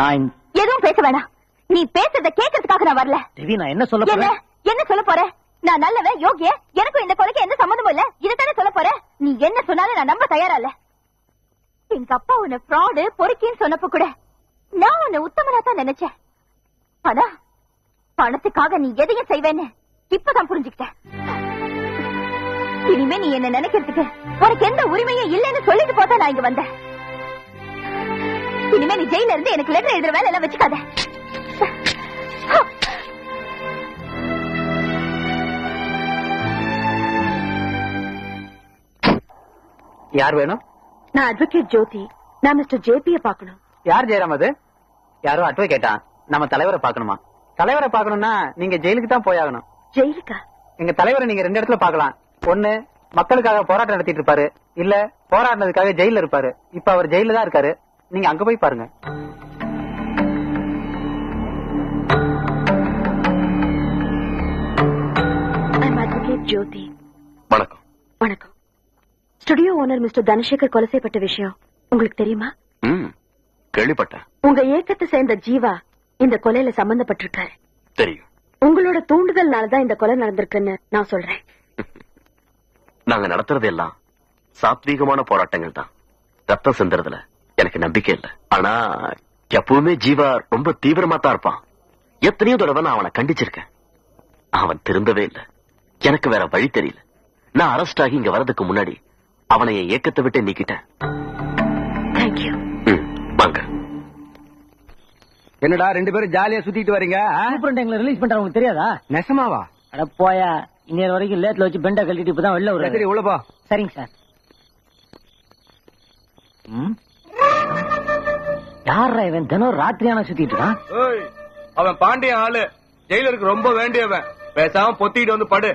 நான் எதுவும் பேச வேணாம். நீ பேசுறத கேட்கறதுக்காக நான் வரல. தேவி, நான் என்ன சொல்ல போறேன்? என்ன சொல்ல போற? நான் நல்லவன், யோகிய, எனக்கும் இந்த கொலைக்கு எந்த சம்பந்தமும் இல்ல. இதைத்தானே சொல்ல போற? நீ என்ன சொன்னாலும் நான் நம்ப தயாரா இல்ல. எங்க அப்பா உன்னை ஃப்ராடு பொறுக்கின்னு சொன்னப்ப கூட நான் உன்னை உத்தமனா தான் நினைச்சேன். ஆனா பணத்துக்காக நீ எதையும் செய்வேன்னு இப்பதான் புரிஞ்சுக்கிட்டேன். இனிமே நீ என்ன நினைக்கிறதுக்கு உனக்கு எந்த உரிமையும் இல்லைன்னு சொல்லிட்டு போதான் நான் இங்க வந்தேன். இனிமே நீ ஜெயில இருந்து எனக்கு லெட்டர் எழுதுற வேலை எல்லாம் வச்சுக்காத. யார் வேணும்? நான் அட்வொகேட் ஜோதி. நான் மிஸ்டர் ஜேபியை பார்க்கணும். யார் ஜெயராம்? அது யாரோ அட்வொகேட்டா? நம்ம தலைவரை பார்க்கணுமா? தலைவரை பார்க்கணும்னா நீங்க ஜெயிலுக்கு தான் போயாகணும். ஜெயிலுக்கா? எங்க தலைவரை நீங்க 2 இடத்துல பார்க்கலாம். ஒண்ணு, மக்களுக்காக போராட்டம் நடத்திட்டு இருப்பாரு. இல்ல போராடினதுக்காக ஜெயில இருப்பாரு. இப்ப அவர் ஜெயில தான் இருக்காரு. நீங்க அங்க போய் பாருங்க. அட்வொகேட் ஜோதி. வணக்கம். வணக்கம். ஸ்டுடியோ ஓனர் மிஸ்டர் தனசேகர் கொலை செய்யப்பட்ட விஷயம் உங்களுக்கு தெரியுமா? கேள்விப்பட்டேன். உங்க இயக்கத்தை சேர்ந்த ஜீவா இந்த கொலையில சம்பந்தப்பட்டிருக்காரு. தெரியும். உங்களோட தூண்டுதல்னாலதான் இந்த கொலை நடந்திருக்குன்னு நான் சொல்றேன். நாங்க நடத்துறது எல்லாம் சாத்வீகமான போராட்டங்கள் தான். ரத்தம் சிந்துறதுல எனக்கு நம்பிக்கை இல்ல. ஆனா எப்பவுமே ஜீவா ரொம்ப தீவிரமா தான் இருப்பான். எத்தனையோ தடவை நான் அவனை கண்டிச்சிருக்கேன். அவன் திருந்தவே இல்லை. எனக்கு வேற வழி தெரியல. நான் அரெஸ்ட் ஆகி இங்க வரதுக்கு முன்னாடி அவனை என் இயக்கத்தை விட்டு நீக்கிட்டேன். வாங்க. என்னடா 2 பேரும் ஜாலியா சுத்திட்டு வரீங்க? ரிலீஸ் பண்றவங்களுக்கு தெரியாதா? நெசமாவா? அட போயா, இன்னொரு வரைக்கும் லேட்ல வச்சு பெண்டை கழட்டிட்டு இப்பதான் வெளில சரி விடுறாரு. உள்ளப்பா. சரிங்க சார். யாரா இவன் தினம் ராத்திரியான சுத்திட்டு இருக்கான்? ஏய், அவன் பாண்டியன் ஆளு, ஜெயிலருக்கு ரொம்ப வேண்டியவன். பேசாம பொத்திட்டு வந்து படு.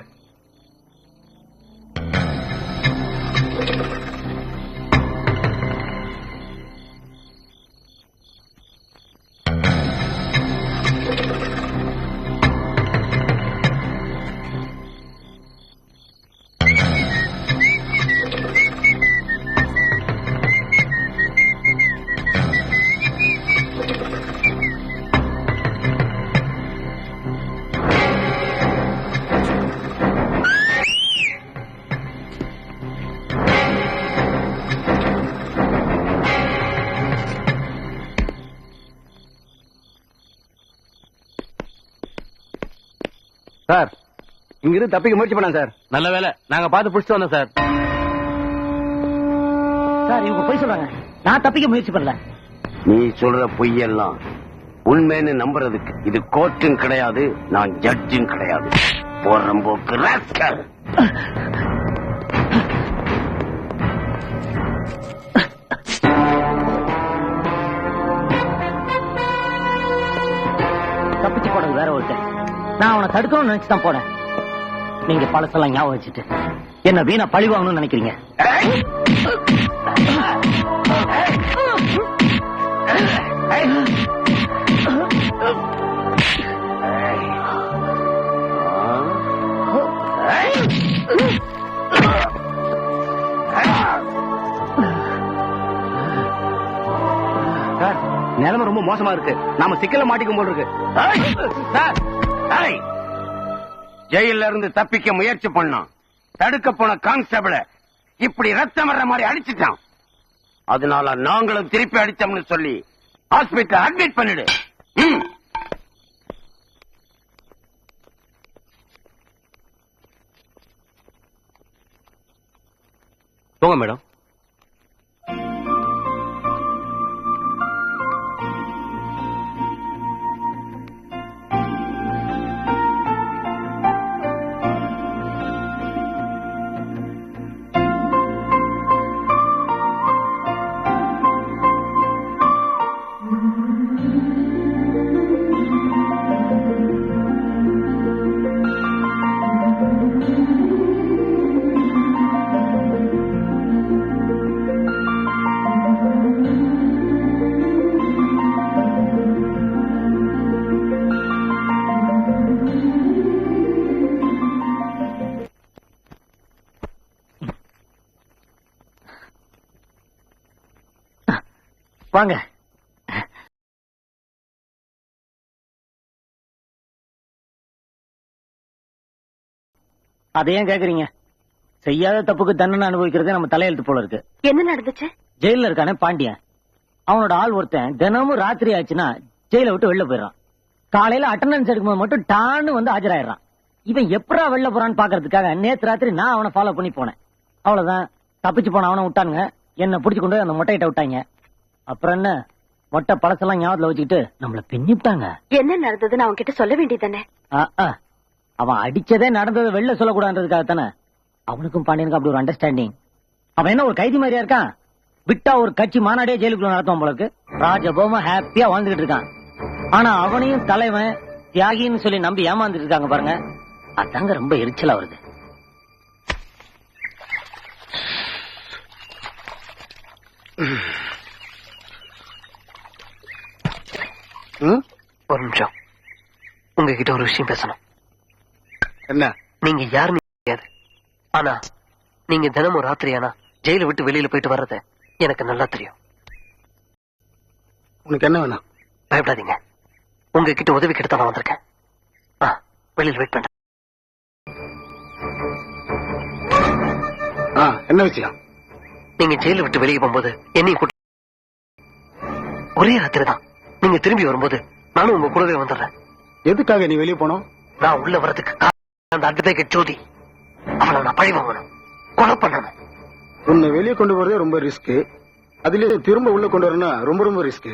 சார், இங்கிருந்து தப்பிக்க முயற்சி பண்ண சார். நல்ல வேலை, நாங்க பார்த்து புடிச்சிட்டு வந்தோம் சார். சார் இவங்க போய் சொல்றாங்க, நான் தப்பிக்க முயற்சி பண்ணல. நீ சொல்ற பொய்யெல்லாம் உண்மைன்னு நம்புறதுக்கு இது கோர்ட்டும் கிடையாது, நான் ஜட்ஜும் கிடையாது. போறம்போக்கு ராஸ்கல். தப்பிச்சு போனது வேற ஒருத்தன். நான் அவனை தடுக்கணும்னு நினைச்சுதான் போனேன். நீங்க பழசெல்லாம் ஞாபகம் வச்சுட்டு என்ன வீணா பழி வாங்கணும்னு நினைக்கிறீங்க. நிலைமை ரொம்ப மோசமா இருக்கு. நாம சிக்கல மாட்டிக்கும் போல இருக்கு. ஜெயில இருந்து தப்பிக்க முயற்சி பண்ணான். தடுக்க போன கான்ஸ்டபிள இப்படி ரத்தம் வர்ற மாதிரி அடிச்சுட்டான். அதனால நாங்களும் திருப்பி அடிச்சோம்னு சொல்லி ஹாஸ்பிட்டல் அட்மிட் பண்ணிடு. போங்க மேடம். வாங்க. அதையும் கேக்குறீங்க? செய்யாத தப்புக்கு தண்டனை அனுபவிக்கிறது நம்ம தலையெழுத்து போல இருக்கு. என்ன நடந்துச்சு? ஜெயில இருக்கானே பாண்டியன், அவனோட ஆள் ஒருத்தன் தினமும் ராத்திரி ஆச்சுன்னா ஜெயில விட்டு வெளில போயிடறான். காலையில அட்டண்டன்ஸ் எடுக்கும்போது மட்டும் டான்னு வந்து ஆஜராயிடுறான். இவன் எப்படா வெளில போறான்னு பாக்குறதுக்காக நேத்து ராத்திரி நான் அவனை ஃபாலோ பண்ணி போனேன். அவ்வளவுதான், தப்பிச்சு போன அவனை விட்டானுங்க. என்ன பிடிச்சு கொண்டு அந்த மொட்டையிட்ட விட்டாங்க. அப்புறம் என்ன, மொட்டை பழசெல்லாம் ஞாபகத்துல வச்சுக்கிட்டு நம்மள பின்னிட்டாங்க. என்ன நடந்ததுன்னு அவங்க கிட்ட சொல்ல வேண்டியதானே? அவன் அடிச்சதே நடந்ததை வெளில சொல்லக்கூடாதுக்காக தானே. அவனுக்கும் பாண்டியனுக்கும் அப்படி ஒரு அண்டர்ஸ்டாண்டிங். அவன் என்ன ஒரு கைதி மாதிரியா இருக்கான்? விட்டா ஒரு கட்சி மாநாடே ஜெயிலுக்குள்ள நடத்துவான் போல இருக்கு. ராஜபோமா ஹாப்பியா வாழ்ந்துகிட்டு இருக்கான். ஆனா அவனையும் தலைவன் தியாகின்னு சொல்லி நம்பி ஏமாந்துட்டு இருக்காங்க பாருங்க. அதாங்க ரொம்ப எரிச்சலா வருது. ஒரு நிமிஷம், உங்ககிட்ட ஒரு விஷயம் பேசணும். என்ன? நீங்க யாருன்னு தெரியாது, ஆனா நீங்க தினமும் ராத்திரி ஆனா ஜெயில விட்டு வெளியில போயிட்டு வர்றது எனக்கு நல்லா தெரியும். உனக்கு என்ன வேணும்? பயப்படாதீங்க, உங்ககிட்ட உதவி கிட்ட நான் வந்திருக்கேன். வெளியில வெயிட் பண்றேன். என்ன விஷயம்? நீங்க ஜெயில விட்டு வெளியே போகும்போது என்னையும் கூட்டி ஒரே ராத்திரி தான். நீங்க திரும்பி வரும்போது நானும் உங்க கூடவே வந்துடுறேன். எதுக்காக நீ வெளியே போனோம்? நான் உள்ள வரதுக்கு அந்த அட்வொகேட் ஜோதி, அவளை நான் பழி வாங்கணும், கொலை பண்ணணும். உன்னை வெளியே கொண்டு போறதே ரொம்ப ரிஸ்க். அதுல திரும்ப உள்ள கொண்டு வரணும்னா ரொம்ப ரொம்ப ரிஸ்க்.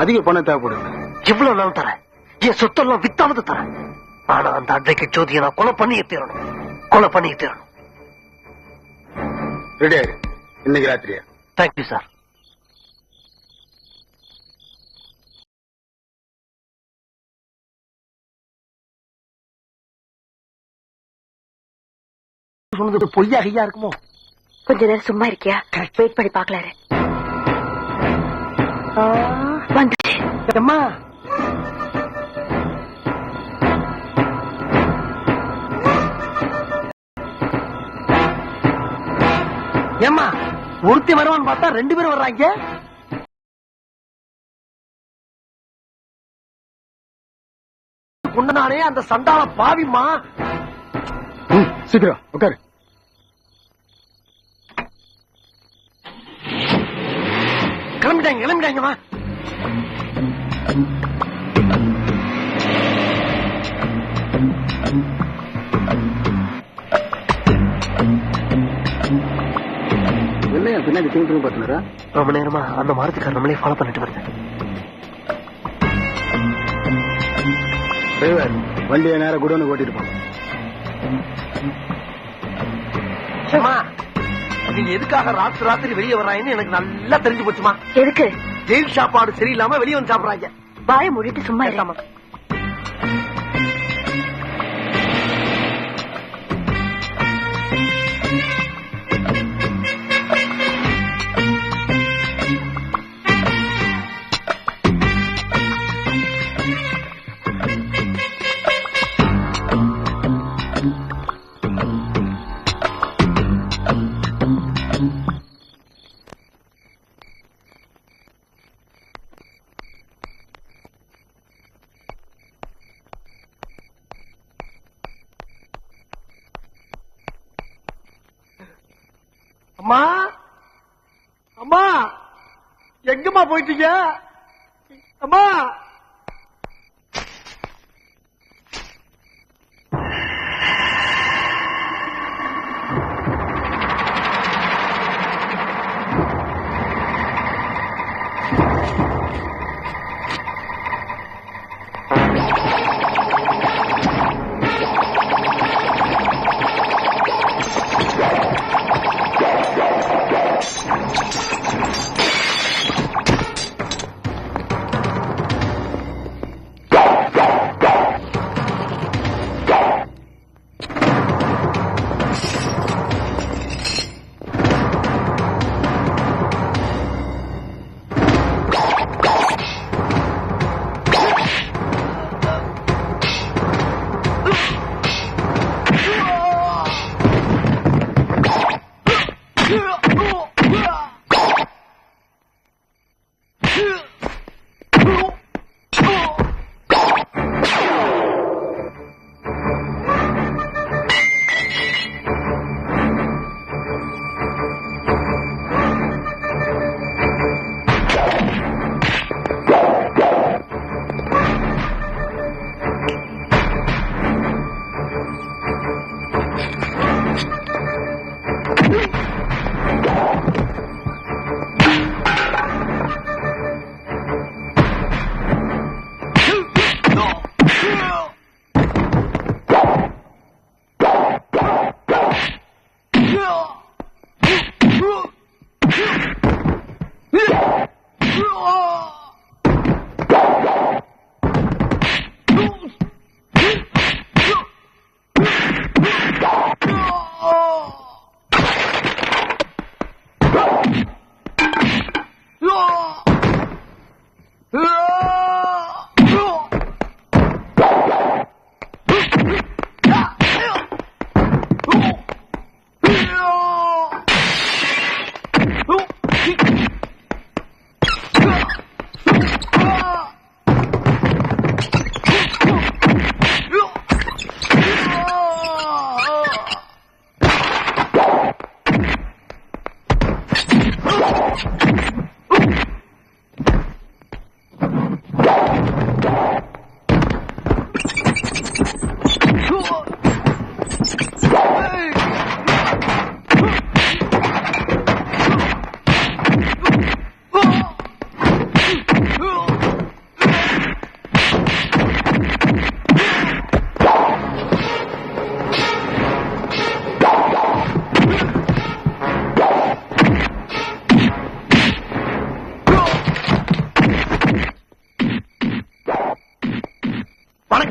அதிக பணம் தேவைப்படுது. எவ்வளவு நாள் தரேன், என் சொத்தெல்லாம் வித்தாவது தரேன். ஆனா அந்த அட்வொகேட் ஜோதியை நான் கொலை பண்ணியே தீரணும். கொலை பண்ணியே தீரணும். ரெடி ஆயிரு. இன்னைக்கு ராத்திரியா? Thank you sir. சொன்னது பொய்யா ஐயா இருக்குமோ? கொஞ்ச நேரம் சும்மா இருக்கியா? வெயிட் பண்ணி பாக்கலாரு. வந்துச்சு. அம்மா ஏம்மா ஒருத்தி வருவான்னு பார்த்தா 2 பேரும் வர்றாங்க. கொண்டனானே அந்த சண்டால பாவிமா. சீக்கிரம் உட்காரு. கிளம்பிட்டாங்கம்மா. என்ன பின்னாடி தூண்டு பாத்துனாரா? ரொம்ப நேரமா அந்த மாருதிக்கார நம்மளே ஃபாலோ பண்ணிட்டு வருது. டிரைவர் வண்டியை நேரம் குடோனு ஓட்டிட்டு போங்க. நீங்க எதுக்காக ராத்திரி வெளியே வர்றாங்கன்னு எனக்கு நல்லா தெரிஞ்சு போச்சுமா. எதுக்கு? ஜெயில் சாப்பாடு சரியில்லாம வெளியே வந்து சாப்பிடுறாங்க. வாயை மூடிட்டு சும்மா இருக்காம. அம்மா அம்மா எங்கம்மா போயிட்டீங்க? அம்மா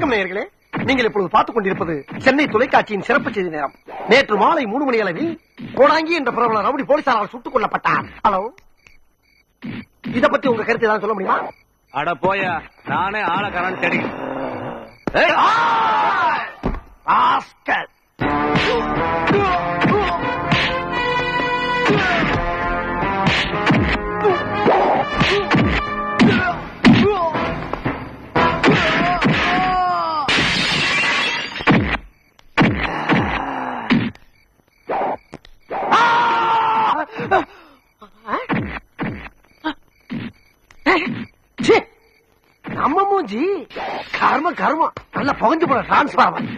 வணக்கம் நேயர்களே, நீங்கள் இப்பொழுது பார்த்துக் கொண்டிருப்பது சென்னை தொலைக்காட்சியின் சிறப்பு செய்தி நேரம். நேற்று மாலை 3 மணி அளவில் கோடாங்கி என்ற பிரபல ரவுடி போலீசாரால் சுட்டுக் கொல்லப்பட்டார். ஹலோ, இத பத்தி உங்க கருத்து ஏதாவது சொல்ல முடியுமா? அட போயா, நானே ஆளக்காரன் தேடி. நம்ம மூஞ்சி கர்ம கர்மம் நல்லா புகஞ்சு போற டிரான்ஸ்பார்மர்.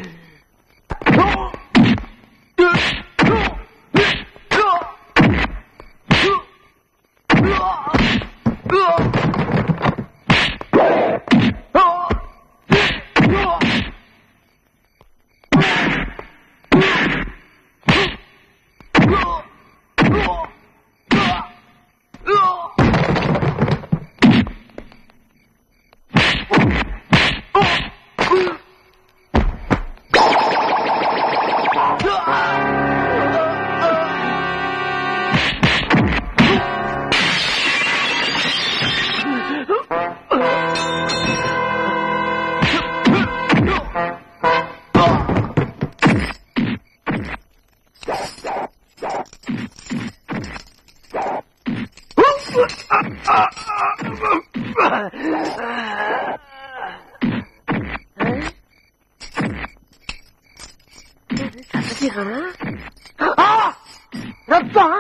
ரத்தம்.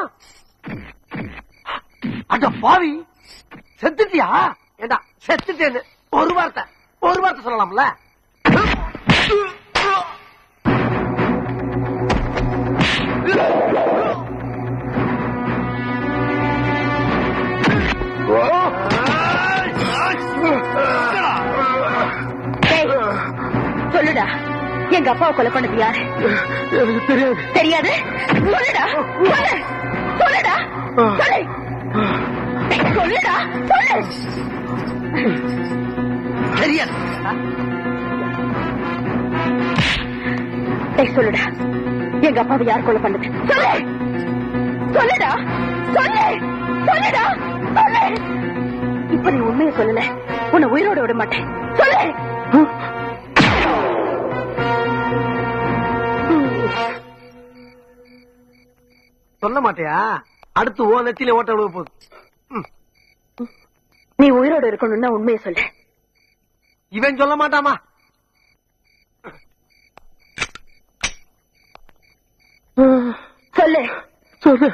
அட பாவி, செத்துட்டியா? ஏண்டா செத்துட்டேன்னு ஒரு வார்த்தை சொல்லலாம்ல. சொல்லுடா, எங்க அப்பாவை கொலை பண்ணது யாரு? எனக்கு தெரியாது. தெரியாது? சொல்லுடா, சொல்லுடா, சொல்லு, சொல்லுடா, சொல்லு. தெரியாது. சொல்லுடா, எங்க அப்பாவை யார் கொலை பண்ணது? சொல்லு, சொல்லுடா, சொல்லு, சொல்லுடா, சொல்லு. இப்ப நீ உண்மையை சொல்லல, உன்னை உயிரோட விட மாட்டேன். சொல்லு. சொல்ல மாட்டியா? அடுத்து ஓ நெத்தியில ஓட்ட விழுவ போகுது. நீ உயிரோடு இருக்கணும்னா உண்மையை சொல்லு. இவன் சொல்ல மாட்டாமா? சொல்லு, சொல்லு.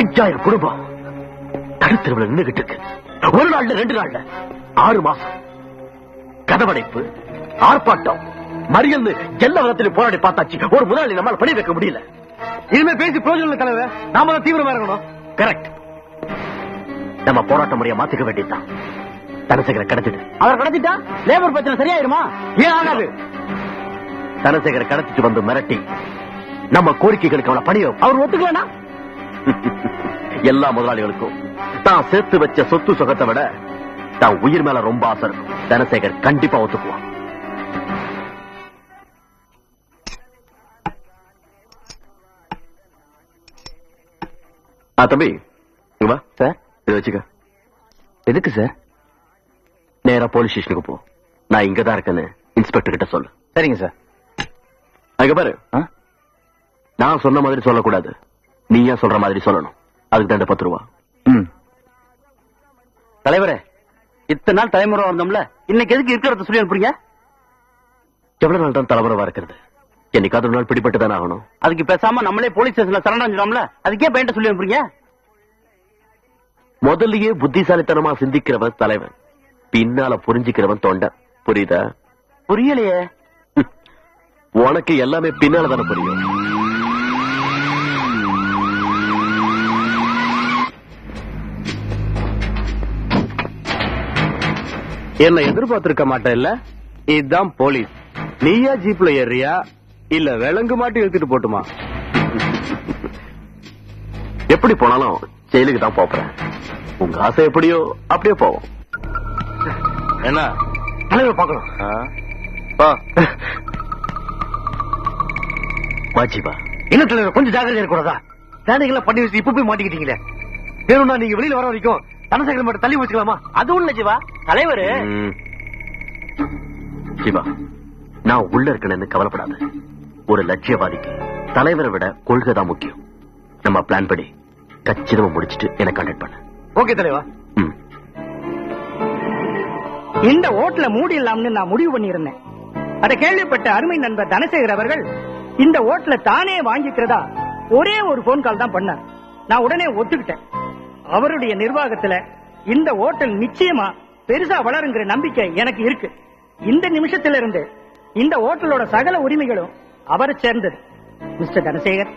5000 குடும்பம் நடுத்தருவில் நின்றுகிட்டு இருக்கு. ஒரு நாள்ல 2 நாள்ல 6 மாசம் கதவடைப்பு, ஆர்ப்பாட்டம், மறியல் எல்லா விதத்திலும் போராடி பார்த்தாச்சு. ஒரு முதலாளி நம்மால் பணி வைக்க முடியல. இனிமே பேசி பிரயோஜனம் தலைவர். நாம தான் தீவிரமா இருக்கணும். கரெக்ட். நம்ம போராட்ட முறையை மாத்திக்க வேண்டியதுதான். தனசேகரை கடத்திட்டு அவர் கடத்திட்டா லேபர் பிரச்சனை சரியாயிருமா? ஏன் ஆகாது? தனசேகரை கடத்திட்டு வந்து மிரட்டி நம்ம கோரிக்கைகளுக்கு அவனை பணியோ அவர் ஒத்துக்கலனா எல்லா முதலாளிகளுக்கும் தான் சேர்த்து வச்ச சொத்து சுகத்தை விட தான் உயிர் மேல ரொம்ப ஆசை இருக்கும். தனசேகர் கண்டிப்பா ஒத்துக்குவான். தம்பி வா சார், இதை வச்சுக்க. எதுக்கு சார்? நேரா போலீஸ் ஸ்டேஷனுக்கு போ. நான் இங்கதான் இருக்கேன்னு இன்ஸ்பெக்டர் கிட்ட சொல்லு. சரிங்க சார். அங்க பாரு, நான் சொன்ன மாதிரி சொல்லக்கூடாது, நீயா சொல்ற மாதிரி சொல்லணும். அதுக்கு தண்ட 10 ரூபா. தலைவரே, இத்தனை நாள் தலைமுறை வந்தோம்ல, இன்னைக்கு எதுக்கு இருக்கிறத சொல்லி அனுப்புறீங்க? எவ்வளவு நாள் தான் தலைமுறைவா இருக்கிறது? என்னைக்காவது ஒரு நாள் பிடிபட்டு தானே ஆகணும். அதுக்கு பேசாம நம்மளே போலீஸ் ஸ்டேஷன்ல சரணடைஞ்சிடலாம்ல. அதுக்கே பையன்ட்ட சொல்லி அனுப்புறீங்க? முதல்லயே புத்திசாலித்தனமா சிந்திக்கிறவன் தலைவன், பின்னால புரிஞ்சுக்கிறவன் தொண்டன். புரியுதா? புரியலையே. உனக்கு எல்லாமே பின்னால தானே புரியும். என்ன எதிர்பார்த்திருக்க மாட்டேன் இல்ல? இதுதான் போலீஸ். நீயா ஜீப்ல ஏறியா இல்ல விலங்கு மாட்டி எடுத்துட்டு போட்டுமா? எப்படி போனாலும் ஜெயிலுக்கு தான் போறேன். உங்க ஆசை எப்படியோ அப்படியே போவோம். என்ன தலைவர் பார்க்கணும். வாஜிபா என்ன தலைவர் கொஞ்சம் ஜாக்கிரதையா இருக்கக்கூடாதா? வேலைகள்லாம் பண்ணி வச்சு இப்ப போய் மாட்டிக்கிட்டீங்களே. வேணும்னா நீங்க வெளியில வர வரைக்கும் தனசேகரன் மட்டும் தள்ளி வச்சுக்கலாமா? அது ஒண்ணு ஜீவா, தலைவர் ஜீவா, நான் உள்ள இருக்கணும்னு கவலைப்படாத. ஒரு லட்சியவாதிக்கு தலைவரை விட கொள்கை தான் முக்கியம். நம்ம பிளான் படி கச்சிதமா முடிச்சிட்டு எனக்கு கான்டாக்ட் பண்ணு. ஓகே தலைவா. இந்த ஓட்டுல மூடி இல்லாமனு நான் முடிவு பண்ணியிருந்தேன். அதை கேள்விப்பட்ட அருமை நண்பர் தனசேகர் அவர்கள் இந்த ஓட்டுல தானே வாங்கிக்கிறதா ஒரே ஒரு போன் கால் தான் பண்ணார். நான் உடனே ஒத்துக்கிட்டேன். அவருடைய நிர்வாகத்துல இந்த ஓட்டல் நிச்சயமா பெருசா வளருங்கிற நம்பிக்கை எனக்கு இருக்கு. இந்த நிமிஷத்துல இருந்து இந்த ஓட்டலோட சகல உரிமைகளும் அவரை சேர்ந்தது. மிஸ்டர் தனசேகர்,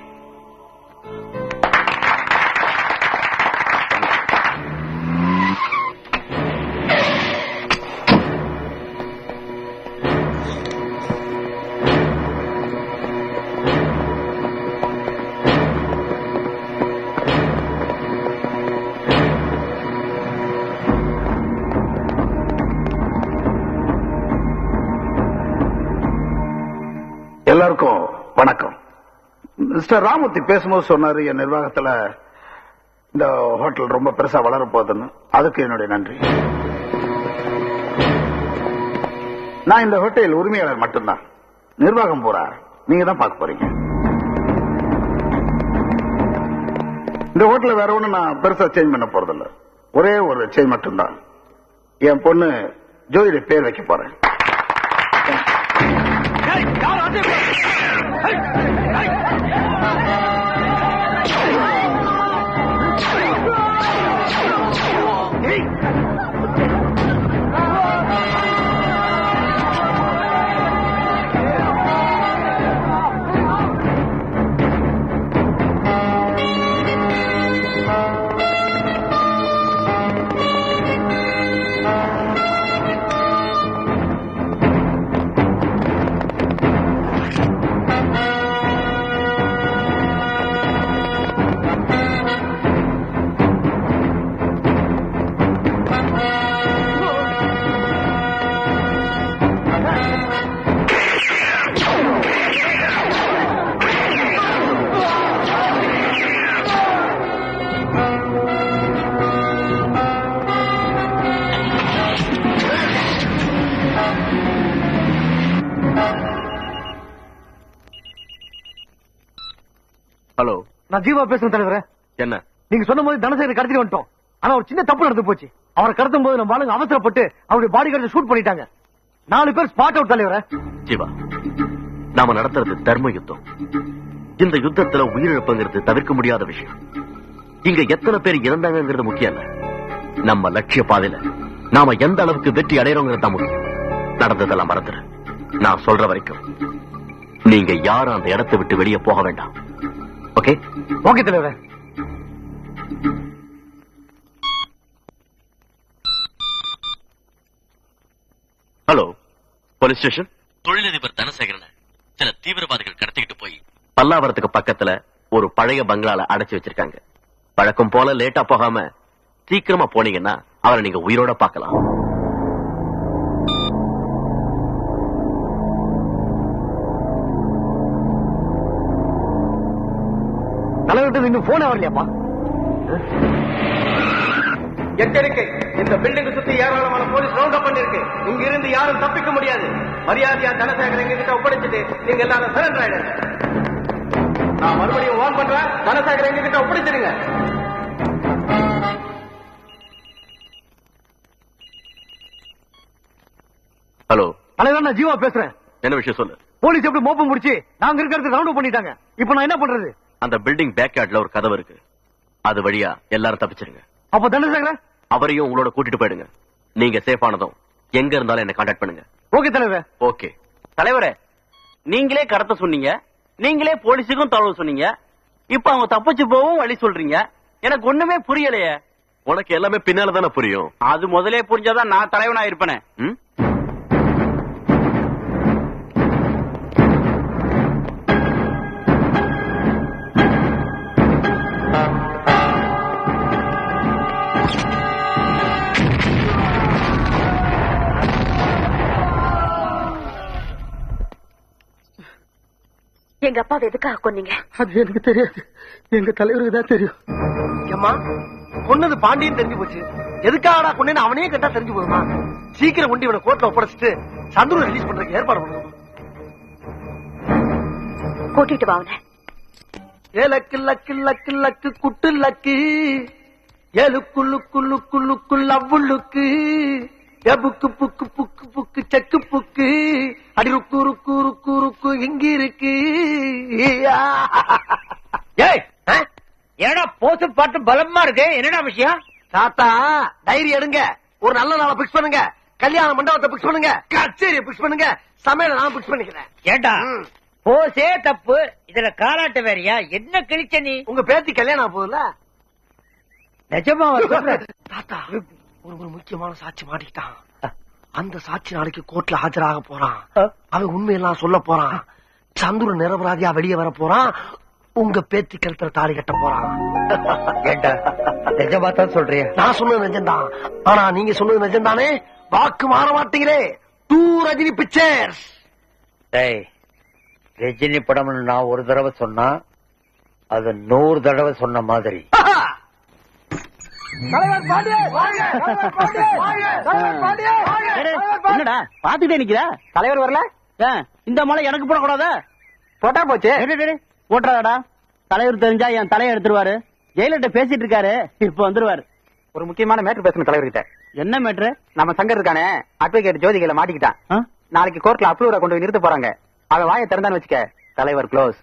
எல்லாருக்கும் வணக்கம். மிஸ்டர் ராமூர்த்தி பேசும்போது சொன்னாரு, என் நிர்வாகத்துல இந்த ஹோட்டல் ரொம்ப பெருசா வளர போகுதுன்னு. அதுக்கு என்னுடைய நன்றி. நான் இந்த ஹோட்டல் உரிமையாளர் மட்டும்தான். நிர்வாகம் பூரா நீங்க தான் பார்க்க போறீங்க. இந்த ஹோட்டல வேற ஒண்ணு நான் பெருசா சேஞ்ச் பண்ண போறதில்ல. ஒரே ஒரு சேஞ்ச் மட்டும்தான். என் பொண்ணு ஜோதிட பேர் வைக்க போறேன். ஹலோ, நான் ஜீவா பேசுறேன் தலைவரே. என்ன? நீங்க சொன்ன போது தனசேகர் கடத்திட்டு வந்துட்டோம். ஆனா ஒரு சின்ன தப்பு நடந்து போச்சு. அவரை கடத்தும் போது நம்ம ஆளுங்க அவசரப்பட்டு அவருடைய பாடி கார்டு ஷூட் பண்ணிட்டாங்க. 4 பேர் ஸ்பாட் அவுட் தலைவரே. ஜீவா, நாம நடத்துறது தர்ம யுத்தம். இந்த யுத்தத்துல உயிரிழப்புங்கிறது தவிர்க்க முடியாத விஷயம். இங்க எத்தனை பேர் இறந்தாங்கிறது முக்கியம் இல்ல. நம்ம லட்சிய பாதையில நாம எந்த அளவுக்கு வெற்றி அடைறோங்கிறது தான் முக்கியம். நடந்ததெல்லாம் மறந்துரு. நான் சொல்ற வரைக்கும் நீங்க யாரும் அந்த இடத்தை விட்டு வெளியே போக வேண்டாம். ஓகே? ஓகே தலைவரே. Hello, police station. தொழிலதிபர் தனசேகரனை சில தீவிரவாதிகள் கடத்திக்கிட்டு போய் பல்லாவரத்துக்கு பக்கத்துல ஒரு பழைய பங்களால அடைச்சு வச்சிருக்காங்க. வழக்கம் போல லேட்டா போகாம சீக்கிரமா போனீங்கன்னா அவரை நீங்க உயிரோட பார்க்கலாம். தலைவர்கிட்ட இன்னும் போன் வரலையாப்பா? எச்சரிக்கை, இந்த பில்டிங் சுத்தி ஏராளமான போலீஸ் ரவுண்ட் அப் பண்ணிருக்கு. இங்க இருந்து யாரும் தப்பிக்க முடியாது. மரியாதையா தனசேகர் எங்க கிட்ட ஒப்படைச்சிட்டு நீங்க எல்லாரும் சரண்டர் ஆயிடுங்க. நான் மறுபடியும் வார்ன் பண்றேன். தனசேகர் எங்க கிட்ட ஒப்படைச்சிடுங்க. ஹலோ தலைவர், நான் ஜீவா பேசுறேன். என்ன விஷயம் சொல்லு. போலீஸ் எப்படி மோப்பம் முடிச்சு நாங்க இருக்கிறது ரவுண்ட் அப் பண்ணிட்டாங்க. இப்ப நான் என்ன பண்றது? அந்த பில்டிங் பேக் யார்ட்ல ஒரு கதவு இருக்கு. அது வழியா எல்லாரும் தப்பிச்சிருங்க. அப்ப தனசேகர் அவரையும் உங்களோட கூட்டிட்டு போயிடுங்க. நீங்க சேஃப் ஆனதும் எங்க இருந்தாலும் என்ன கான்டாக்ட் பண்ணுங்க. ஓகே தலைவர். ஓகே தலைவரே, நீங்களே கடத்த சொன்னீங்க, நீங்களே போலீஸுக்கும் தகவல் சொன்னீங்க. இப்ப அவங்க தப்பிச்சு போகவும் வழி சொல்றீங்க. எனக்கு ஒண்ணுமே புரியலையே. உனக்கு எல்லாமே பின்னால தானே புரியும். அது முதலே புரிஞ்சாதான் நான் தலைவனா இருப்பேனே. எங்க அப்பாவை எதுக்காக கொன்னீங்க? அது எனக்கு தெரியாது, எங்க தலைவருக்கு தான் தெரியும். ஏம்மா, கொன்னது பாண்டியன் தெரிஞ்சு போச்சு, எதுக்காகடா கொன்னேன்னு அவனே கேட்டா தெரிஞ்சு போதுமா? சீக்கிரம் கொண்டு இவனை கோர்ட்ல ஒப்படைச்சிட்டு சந்துரு ரிலீஸ் பண்றதுக்கு ஏற்பாடு பண்ணுவோம். கூட்டிட்டு வாங்க. ஏலக்கு லக்கு லக்கு லக்கு குட்டு லக்கு, ஏலுக்குள்ளு குள்ளு குள்ளுக்குள் அவ்வுள்ளுக்கு, எபுக்கு புக்கு புக்கு புக்கு செக்கு புக்கு, அடி ருக்கு ருக்கு ருக்கு ருக்கு இங்க இருக்கு. ஏய், ஏடா போத்து பாட்டு பலமா இருக்கு, என்னடா விஷயம்? தாத்தா டைரி எடுங்க, ஒரு நல்ல நாளை பிக்ஸ் பண்ணுங்க, கல்யாண மண்டபத்தை பிக்ஸ் பண்ணுங்க, கச்சேரியை பிக்ஸ் பண்ணுங்க, சமையல நான் பிக்ஸ் பண்ணிக்கிறேன். ஏண்டா போசே தப்பு, இதுல காலாட்ட வேறியா? என்ன கிழிச்ச நீ? உங்க பேத்தி கல்யாணம் ஆக போகுதுல? நிஜமா தாத்தா ஒரு முக்கியமான சாட்சி மாட்டிக்கிட்டான். அந்த சாட்சி நாளைக்கு கோர்ட்ல ஆஜராக போறான். அவன் உண்மையெல்லாம் சொல்ல போறான். சந்துரு நிரபராதியா வெளியே வர போறான். உங்க பேத்தி கழுத்துல தாலி கட்ட போறான். ஏண்டா நிஜமா தான் சொல்றியா? நான் சொன்னது நிஜம்தான், ஆனா நீங்க சொன்னது நிஜம்தானே? வாக்கு மாற மாட்டீங்களே. 2 ரஜினி பிக்சர்ஸ். டேய், ரஜினி படம்னு நான் ஒரு தடவை சொன்னா அது 100 தடவை சொன்ன மாதிரி. என்னடா பாத்துட்டே நிக்கிற? தலைவர் வரல? இந்த மலை எனக்கு போடக்கூடாதா? போட்டா போச்சு. போட்டாடா, தலைவர் தெரிஞ்சா என் தலையை எடுத்துருவாரு. ஜெயிலர்கிட்ட பேசிட்டு இருக்காரு, இப்ப வந்துருவாரு. ஒரு முக்கியமான மேட்டர் பேசணும் தலைவர்கிட்ட. என்ன மேட்ரு? நம்ம சங்கர் இருக்கானே, அட்வொகேட் ஜோதிகளை மாட்டிக்கிட்டான். நாளைக்கு கோர்ட்ல அப்ரூவரை கொண்டு போய் நிறுத்த போறாங்க. அவன் வாயை திறந்தான்னு வச்சுக்க, தலைவர் க்ளோஸ்.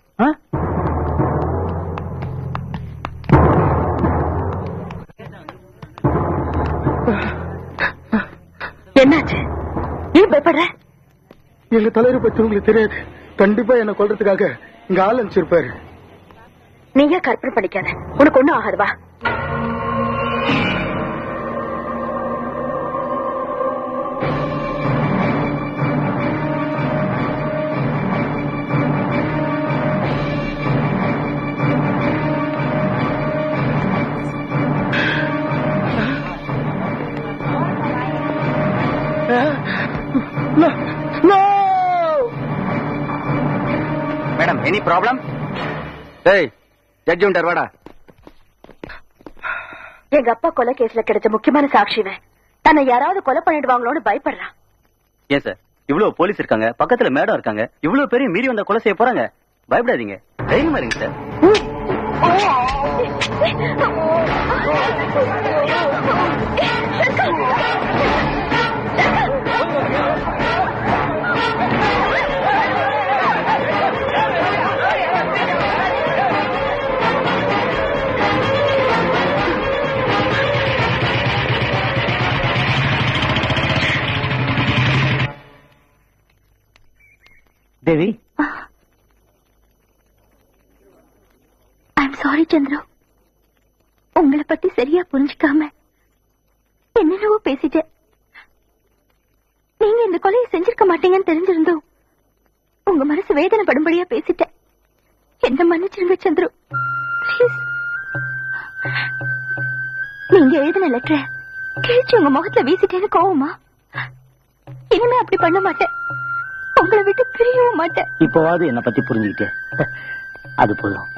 என்னாச்சு? ஏன் பயப்படுற? எங்க தலைவரை பத்தி உங்களுக்கு தெரியாது. கண்டிப்பா என்ன கொல்றதுக்காக இங்க ஆள் அனுப்பிச்சிருப்பாரு. நீங்க கற்பனை பண்ணிக்காத, உனக்கு ஒண்ணும் ஆகாதுவா. Madam, any problem? ஏய், ஜட்ஜ் உண்டர் வாடா. எங்க அப்பா கொலை கேஸ்ல கிடைச்ச முக்கியமான சாட்சிவன் தன்னை யாராவது கொலை பண்ணிடுவாங்களோன்னு பயப்படுறான். ஏன் சார், இவ்வளவு போலீஸ் இருக்காங்க, பக்கத்துல மேடம் இருக்காங்க, இவ்வளவு பெரிய மீறி வந்த கொலை செய்ய போறாங்க. பயப்படாதீங்க, தைரியமா இருங்க sir. Devi, I'm sorry Chandru, உங்களை பத்தி சரியா புரிஞ்சுக்காம என்னென்னவோ பேசிட்டேன். நீங்க இந்த கொலையை செஞ்சிருக்க மாட்டீங்கன்னு தெரிஞ்சிருந்தோம் உங்க மனசு வேதனைப்படும்படியா பேசிட்டேன். என்ன மன்னிச்சிருங்க சந்திரு, ப்ளீஸ். நீங்க எழுதின லெட்டரை கிழிச்சு உங்க முகத்துல வீசிட்டேன்னு கோவமா? இனிமே அப்படி பண்ண மாட்டேன், உங்களை விட்டு பிரியவும் மாட்டேன். இப்பவாவது என்ன பத்தி புரிஞ்சுக்கிட்டே, அது போதும்.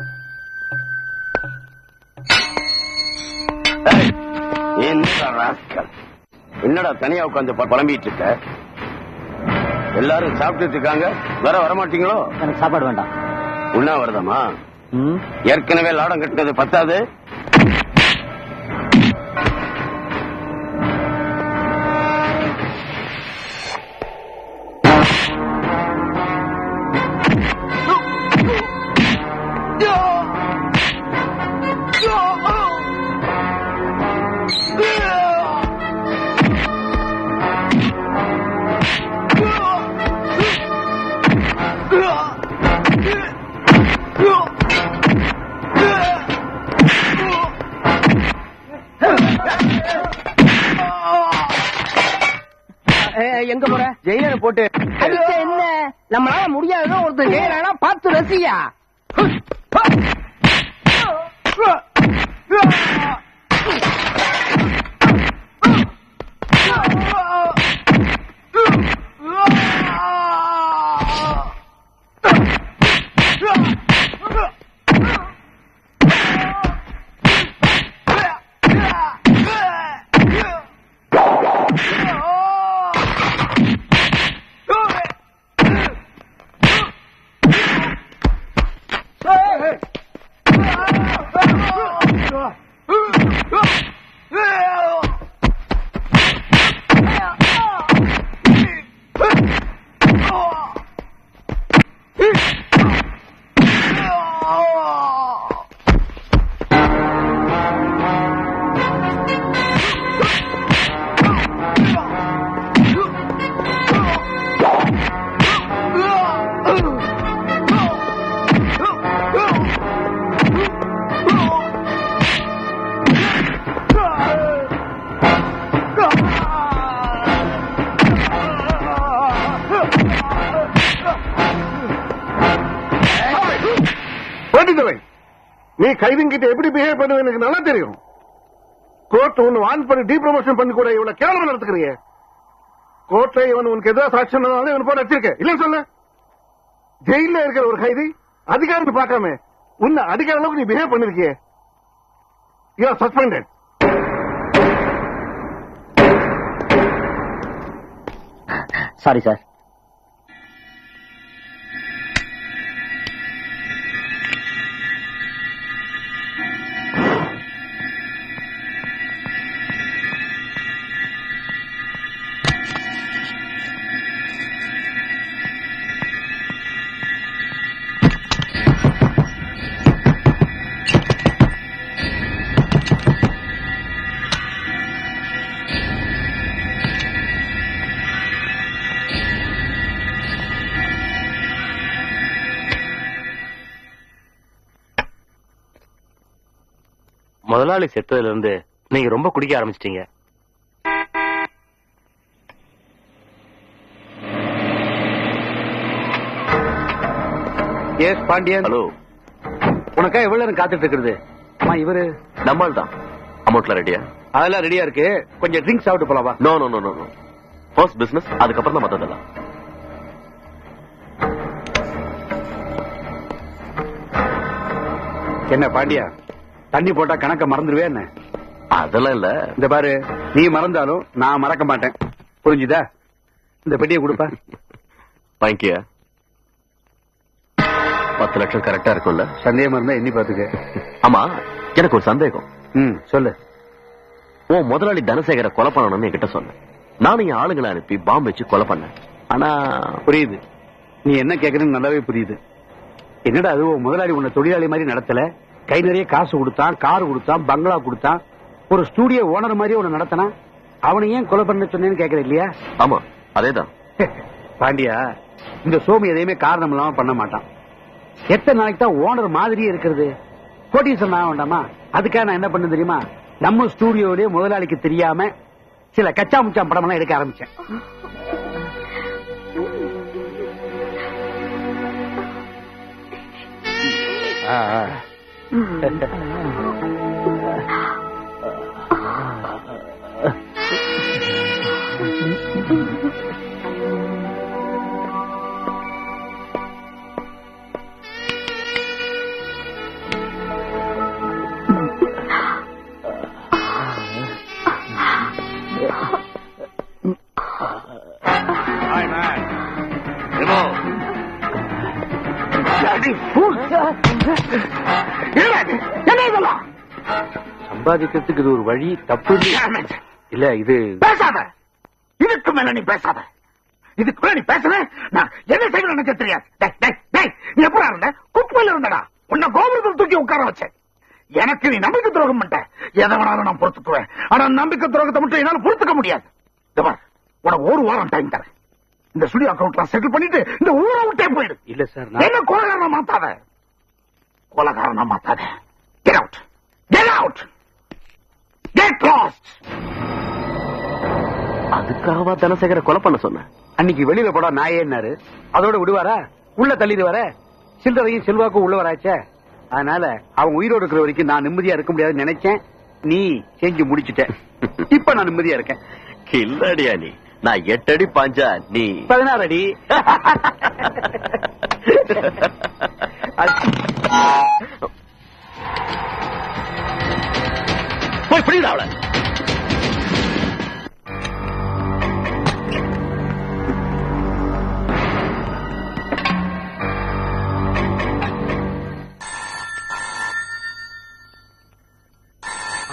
என்னடா தனியா உட்காந்து புலம்பிட்டு இருக்க? எல்லாரும் சாப்பிட்டு இருக்காங்க, வரமாட்டீங்களோ? எனக்கு சாப்பாடு வேண்டாம். உண்ணாவிரதமா? ஏற்கனவே லாடம் கட்டினது பத்தாது. எங்க போற? ஜெயிலரை போட்டு என்ன நம்மளால முடியாதுன்னு ஒருத்தர் ஜெயிலா பார்த்து ரசியா. நீ கைதிங்கிட்ட எப்படி பிஹேவ் பண்ணுவ எனக்கு நல்லா தெரியும். கோர்ட் ஒன்னு வான் பண்ணி டீ ப்ரமோஷன் பண்ணி கூட இவ்வளவு கேவலமா நடத்துக்கிறீங்க. கோர்ட்ல இவன் உனக்கு எதிராக சாட்சி இவன் போட வச்சிருக்க இல்லன்னு சொல்ல. ஜெயில இருக்கிற ஒரு கைதி அதிகாரம் பார்க்காம உன்னை அடிக்கிற அளவுக்கு நீ பிஹேவ் பண்ணிருக்கிய. You are suspended. Sorry sir. முதலாளி செத்ததுல இருந்து நீங்க ரொம்ப குடிக்க ஆரம்பிச்சிட்டீங்க. எஸ் பாண்டியன். ஹலோ. உனக்கா எவ்வளவு நேரம் காத்துட்டு இருக்கிறது? அம்மா இவரு நம்மால் தான். அமௌண்ட்ல ரெடியா? அதெல்லாம் ரெடியா இருக்கு. கொஞ்சம் ட்ரிங்க்ஸ் சாப்பிட்டு போலாமா? No no no no. First business, அதுக்கப்புறம் தான் மத்ததெல்லாம். என்ன பாண்டியா, தண்ணி போட்டா கணக்க மறந்துடுவே என்ன? அதெல்லாம் இல்ல. இந்த பாரு, நீ மறந்தாலும் நான் மறக்க மாட்டேன். புரிஞ்சுதா? இந்த பெட்டியை கொடுப்பா. வாங்கிக்கியா? 10 லட்சம் கரெக்டா இருக்கும்ல? சந்தேகமா இருந்தா எண்ணி பாத்துக்க. ஆமா, எனக்கு ஒரு சந்தேகம். சொல்லு. உன் முதலாளி தனசேகர கொலை பண்ணணும்னு என்கிட்ட சொன்னேன். நானும் என் ஆளுங்களை அனுப்பி பாம்பு வச்சு கொலை பண்ணேன். ஆனா புரியுது, நீ என்ன கேக்குறன்னு நல்லாவே புரியுது. என்னடா அது, முதலாளி உன்னை தொழிலாளி மாதிரி நடத்தல. கை நிறைய காசு கொடுத்தான், கார் கொடுத்தான், பங்களா கொடுத்தான், ஒரு ஸ்டூடியோ ஓனர் மாதிரி உன்னை நடத்தினா. அவனை ஏன் கொலை பண்ண சொன்னேன்னு கேக்குற இல்லையா? ஆமா, அதேதான். பாண்டியா, இந்த சோமி எதையுமே காரணம் இல்லாம பண்ண மாட்டான். எத்தனை நாளைக்கு தான் ஓனர் மாதிரியே இருக்கிறது? கோட்டீஸ்வரன் ஆக வேண்டாமா? அதுக்காக நான் என்ன பண்ண தெரியுமா? நம்ம ஸ்டூடியோலயே முதலாளிக்கு தெரியாம சில கச்சா முச்சாம் படம் எல்லாம் எடுக்க ஆரம்பிச்சேன். சம்பாதிக்கிறதுக்கு இது ஒரு வழி. தப்பு இல்ல. இது பேசாத. இதுக்கு மேல நீ பேசாத. இதுக்கு மேல நீ பேசுற நான் என்ன செய்வேன் எனக்கு தெரியாது. நீ எப்படா இருந்த? குப்பையில இருந்தடா. உன்னை கோபுரத்தில் தூக்கி உட்கார வச்சேன். எனக்கு நீ நம்பிக்கை துரோகம் பண்ண. எதை வேணாலும் நான் பொறுத்துக்குவேன். ஆனா நம்பிக்கை துரோகத்தை மட்டும் என்னால பொறுத்துக்க முடியாது. உனக்கு ஒரு வாரம் டைம் தரேன். இந்த ஸ்டுடியோ அக்கௌண்ட்ல செட்டில் பண்ணிட்டு இந்த ஊரை விட்டே போயிடு. இல்ல சார், என்ன கொலகாரனா மாத்தாத. கொலகாரனா மாத்தாத. Get out, get out, get lost. அதுக்காகவா தனசேகர கொலை பண்ண சொன்னேன்? அன்னைக்கு வெளியில போடா நாயேன்னாரு. அதோட விடுவாரா? உள்ள தள்ளிடுவார. சில்லறையும் செல்வாக்கும் உள்ளவராச்சே. அதனால அவன் உயிரோடு இருக்கிற வரைக்கும் நான் நிம்மதியா இருக்க முடியாதுன்னு நினைச்சேன். நீ செஞ்சு முடிச்சுட்ட. இப்ப நான் நிம்மதியா இருக்கேன். இல்லடியா, நீ நான் 8 அடி பாஞ்சா நீ 16 அடி. போய் பிடிடா அவளை.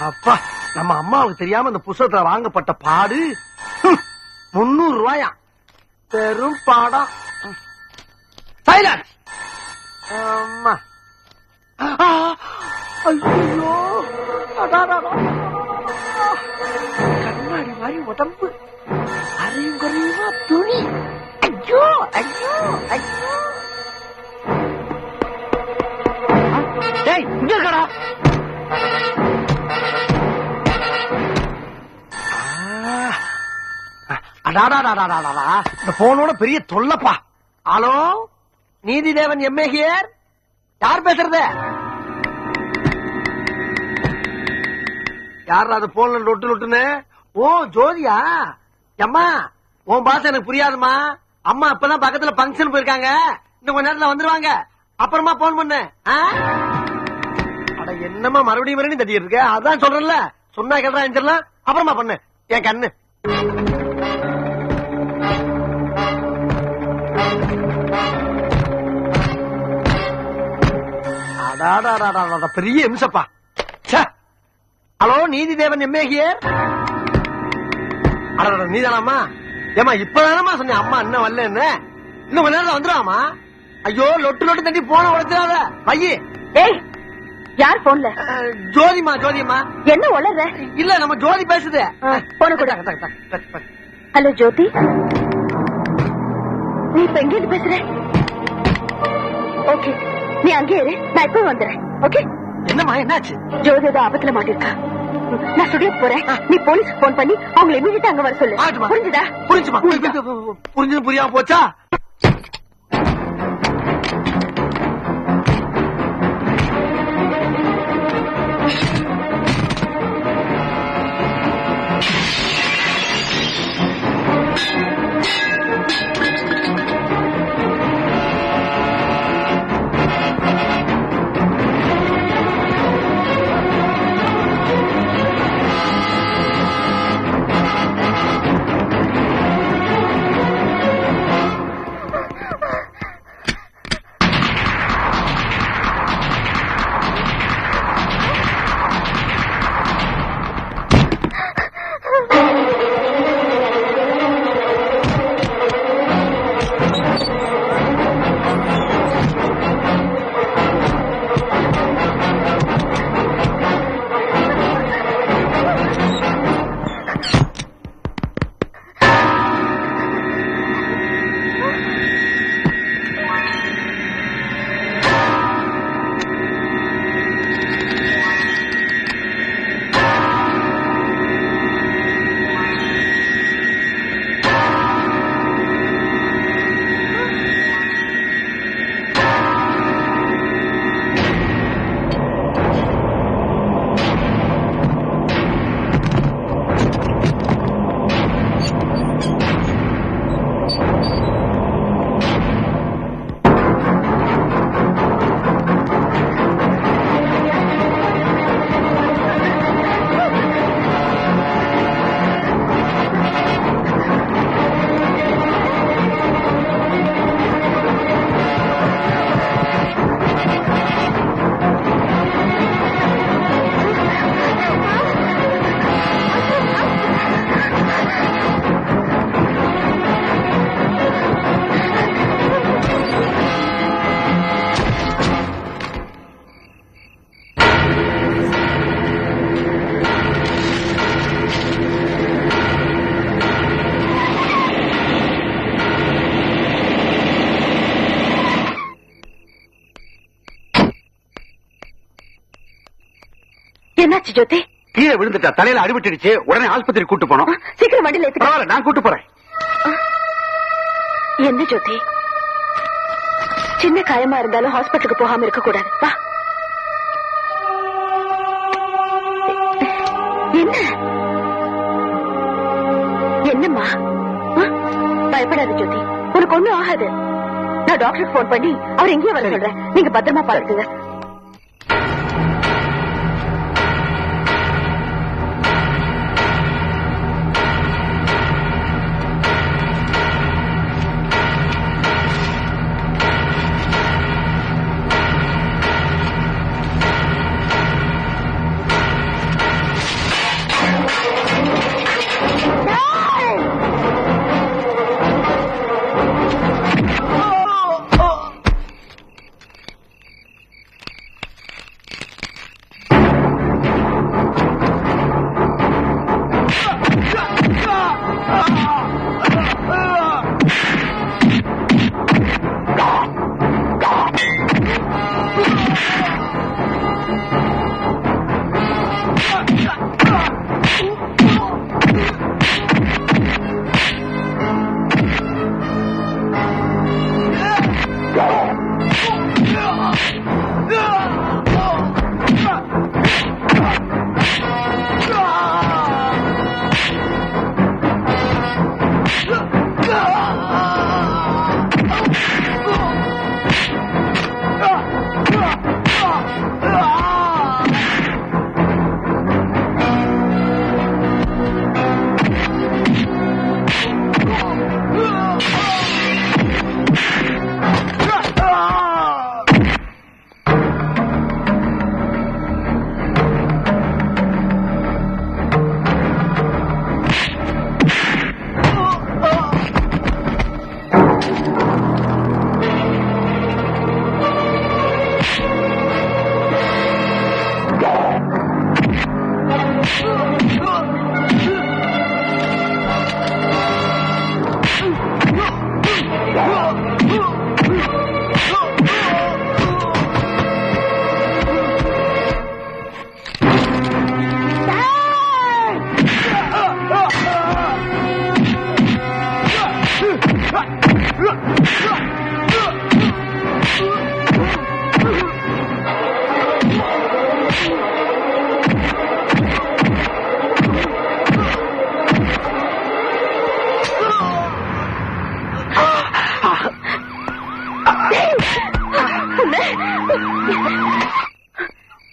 அப்பா, நம்ம அம்மாவுக்கு தெரியாம இந்த புஸ்தகத்துல வாங்கப்பட்ட பாடு 300 ரூபாயா? பெரும் பாடம். சைலன்ஸ். அம்மா. ஐயோ, கண்ணாடி மாதிரி உடம்பு, அரையும் குறையுமா துணி. ஐயோ ஐயோ ஐயோ. டேய், இங்க இருக்கடா. அடாடாடாடாடாடா, இந்த போனோட பெரிய தொல்லப்பா. Hello, Neethidevan MA here. யார் பேசுறது? யார் அது போன்ல லொட்டு லொட்டுன்னு? ஓ, ஜோதியா? அம்மா, உன் பாச எனக்கு புரியாதுமா. அம்மா இப்பதான் பக்கத்துல பங்கன் போயிருக்காங்க. இன்னும் கொஞ்ச நேரத்துல வந்துருவாங்க. அப்புறமா போன் பண்ணு. அட, என்னமா மறுபடியும் தட்டி இருக்க? அதான் சொல்றேன்ல, சொன்னா கேட்டா எஞ்சிடலாம். அப்புறமா பண்ணு என் கண்ணு. பெரிய இம்சப்பா. Hello, Neethidevan MA here. நீதானாமா? ஏமா இப்பதானமா சொன்னேன் அம்மா இன்னும் வரல. என்ன இன்னும் கொஞ்ச நேரம் வந்துடாமா? ஐயோ, லொட்டு லொட்டு தட்டி போன உடைச்சாத பைய. ஏய், யார் போன்ல? ஜோதிமா. ஜோதிமா என்ன உளற? இல்ல, நம்ம ஜோதி பேசுது. போன கூட. ஹலோ ஜோதி, நீ இப்ப எங்க இருந்து பேசுற? ஓகே, நீ அங்கே இரு, நான் இப்ப வந்துடுறேன். ஓகே? என்னம்மா, என்னாச்சு? ஜோதி ஏதோ ஆபத்துல மாட்டிருக்கா. நான் ஸ்டுடியோக்கு போறேன். நீ போலீஸ்க்கு போன் பண்ணி அவங்களை இமீடியட்டா அங்க வர சொல்லு. புரிஞ்சுதா? புரிஞ்சுமா. புரிஞ்சது புரியாம போச்சா? என்னாச்சு ஜோதி? கீழே விழுந்துட்டா, தலையில அடிபட்டுடுச்சு. உடனே ஆஸ்பத்திரி கூட்டு போனோம். சீக்கிரம் வண்டியில ஏத்துக்க. பரவாயில்ல, நான் கூட்டு போறேன். என்ன ஜோதி, சின்ன காயமா இருந்தாலும் ஹாஸ்பிட்டலுக்கு போகாம இருக்க கூடாது. வா. என்ன என்னம்மா? பயப்படாத ஜோதி, உனக்கு ஒண்ணும் ஆகாது. நான் டாக்டருக்கு போன் பண்ணி அவர் எங்கேயே வர சொல்றேன். நீங்க பத்திரமா பாருங்க.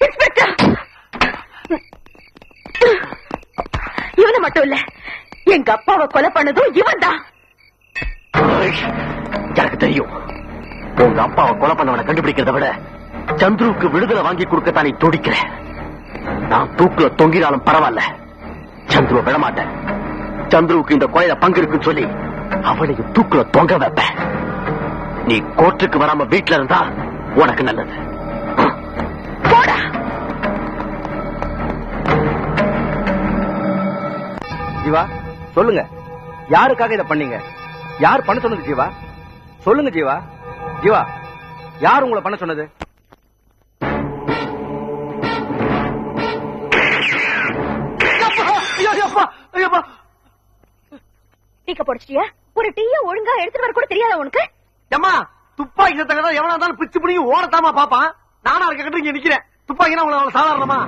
இன்ஸ்பெக்டர், இவனை மட்டும் இல்ல, எங்க அப்பாவை கொலை பண்ணதும் இவன் தான். எனக்கு தெரியும், உங்க அப்பாவை கொலை பண்ணவனை கண்டுபிடிக்கிறத விட சந்துருவுக்கு விடுதலை வாங்கி கொடுக்கத்தான் நீ துடிக்கிற. நான் தூக்குல தொங்கினாலும் பரவாயில்ல, சந்துருவை விடமாட்டேன். சந்துருவுக்கு இந்த கொலையில பங்கு இருக்குன்னு சொல்லி அவனையும் தூக்குல தொங்க வைப்பேன். நீ கோர்ட்டுக்கு வராம வீட்டுல இருந்தா உனக்கு நல்லது. போடா. ஜீவா சொல்லுங்க, யாருக்காக இதை பண்ணீங்க? யார் பண்ண சொன்னது ஜீவா? சொல்லுங்க ஜீவா. ஜீவா, யார் உங்களை பண்ண சொன்னது? டீக்க போடிச்சிட்டியா? ஒரு டீய ஒழுங்கா எடுத்துட்டு வர கூட தெரியாத உனக்கு? ஏம்மா, துப்பாக்கி சத்தம் எவனா இருந்தாலும் பிச்சு பிடிங்கி ஓடத்தாமா பாப்பான். நானா இருக்க இங்க நிக்கிறேன். துப்பாக்கினா உங்களை சாதாரணமா?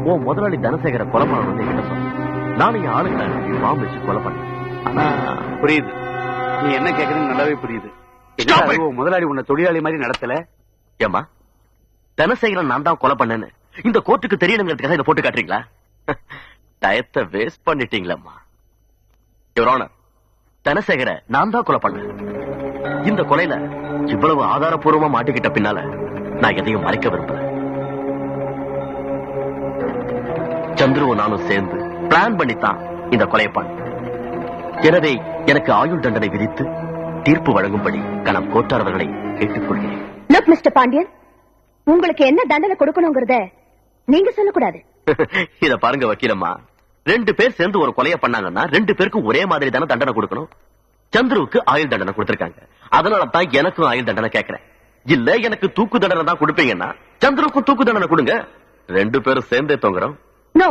உன் முதலாளி தனசேகர கொலை பண்ண வந்து என்கிட்ட சொன்ன. நானும் என் ஆளுங்களை பாம்பு வச்சு கொலை பண்ணேன். ஆனா புரியுது, நீ என்ன கேக்குறீங்க நல்லாவே புரியுது. முதலாளி உன்னை தொழிலாளி மாதிரி நடத்தல. ஏமா, தனசேகரன் நான் தான் கொலை பண்ணேன்னு இந்த கோர்ட்டுக்கு தெரியணுங்கிறதுக்காக இதை போட்டு காட்டுறீங்களா? டயத்தை வேஸ்ட் பண்ணிட்டீங்களம்மா. யுவர் ஆனர், தனசேகர நான் தான் கொலை பண்ணேன். இந்த கொலையில இவ்வளவு ஆதாரப்பூர்வமா மாட்டிக்கிட்ட பின்னால நான் எதையும் மறைக்க விரும்பல. சந்துருவும் நானும் சேர்ந்து பிளான் பண்ணித்தான் இந்த கொலையை பண்ண. எனவே எனக்கு ஆயுள் தண்டனை விதித்து தீர்ப்பு வழங்கும்படி கணம் கோட்டார் அவர்களை கேட்டுக்கொள்கிறேன். லுக் மிஸ்டர் பாண்டியன், உங்களுக்கு என்ன தண்டனை கொடுக்கணுங்கிறத நீங்க சொல்லக்கூடாது. இத பாருங்க வக்கீலம்மா, 2 பேர் சேர்ந்து ஒரு கொலையை பண்ணாங்கன்னா 2 பேருக்கும் ஒரே மாதிரி தானே தண்டனை கொடுக்கணும். சந்துருவுக்கு ஆயுள் தண்டனை கொடுத்திருக்காங்க, அதனால தான் எனக்கும் ஆயுள் தண்டனை கேட்கிறேன். இல்ல எனக்கு தூக்கு தண்டனை தான் கொடுப்பீங்கன்னா சந்துருவுக்கும் தூக்கு தண்டனை கொடுங்க. 2 பேரும் சேர்ந்தே தொங்குறோம். நோ,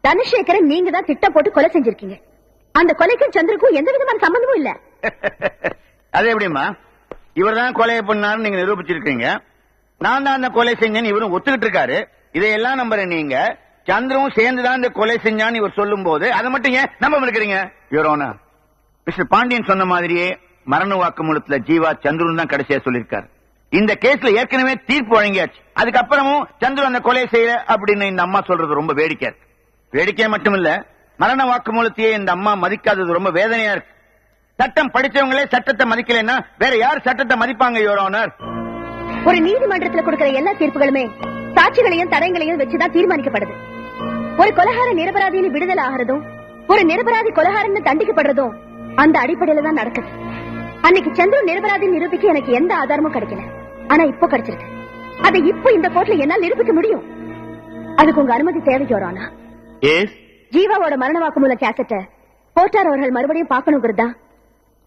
தனசேகரன் நீங்க தான் திட்டம் போட்டு கொலை செஞ்சிருக்கீங்க. அந்த கொலைக்கும் சந்திரக்கும் எந்த விதமான சம்பந்தமும் இல்ல. அது எப்படிமா? இவர் தான் கொலையை பண்ணாரு நீங்க நிரூபிச்சிருக்கீங்க. நான் தான் அந்த கொலை செஞ்சேன்னு இவரும் ஒத்துக்கிட்டு இருக்காரு. இதையெல்லாம் நம்புற நீங்க சந்திரவும் சேர்ந்துதான் இந்த கொலை செஞ்சான்னு இவர் சொல்லும் போது அதை மட்டும் ஏன் நம்ப இருக்கிறீங்க? யுவர் ஆனர், மிஸ்டர் பாண்டியன் சொன்ன மாதிரியே மரண வாக்குமூலத்துல ஜீவா சந்துரு தான் கடைசியா சொல்லியிருக்காரு. இந்த கேஸ்ல ஏற்கனவே தீர்ப்பு வழங்கியாச்சு. அதுக்கப்புறமும் சந்துரு அந்த கொலை செய்யல அப்படின்னு இந்த அம்மா சொல்றது ரொம்ப வேடிக்கை இருக்கு. வேடிக்கை மட்டும் இல்ல, மரண வாக்குமூலத்தையே இந்த அம்மா மதிக்காதது ரொம்ப வேதனையா இருக்கு. சட்டம் படிச்சவங்களே சட்டத்தை மதிக்கலைன்னா வேற யார் சட்டத்தை மதிப்பாங்க? யுவர் ஆனர், ஒரு நீதிமன்றத்தில் கொடுக்கிற எல்லா தீர்ப்புகளுமே சாட்சிகளையும் தடயங்களையும் வச்சுதான் தீர்மானிக்கப்படுது. ஒரு கொலைகார நிரபராதின்னு விடுதலை ஆகிறதும் ஒரு நிரபராதி கொலைகாரன்னு தண்டிக்கப்படுறதும் அந்த அடிப்படையில தான் நடக்குது. அன்னைக்கு சந்திர நிரபராதி நிரூபிக்க எனக்கு எந்த ஆதாரமும் கிடைக்கல. ஆனா இப்போ கிடைச்சிருக்கு. அதை இப்போ இந்த கோர்ட்ல என்னால் நிரூபிக்க முடியும். அதுக்கு உங்க அனுமதி தேவை யுவர் ஆனர். ஜீவாவோட மரண வாக்குமூல கேசட்ட கோட்டார் அவர்கள் மறுபடியும் பார்க்கணுங்கிறது தான்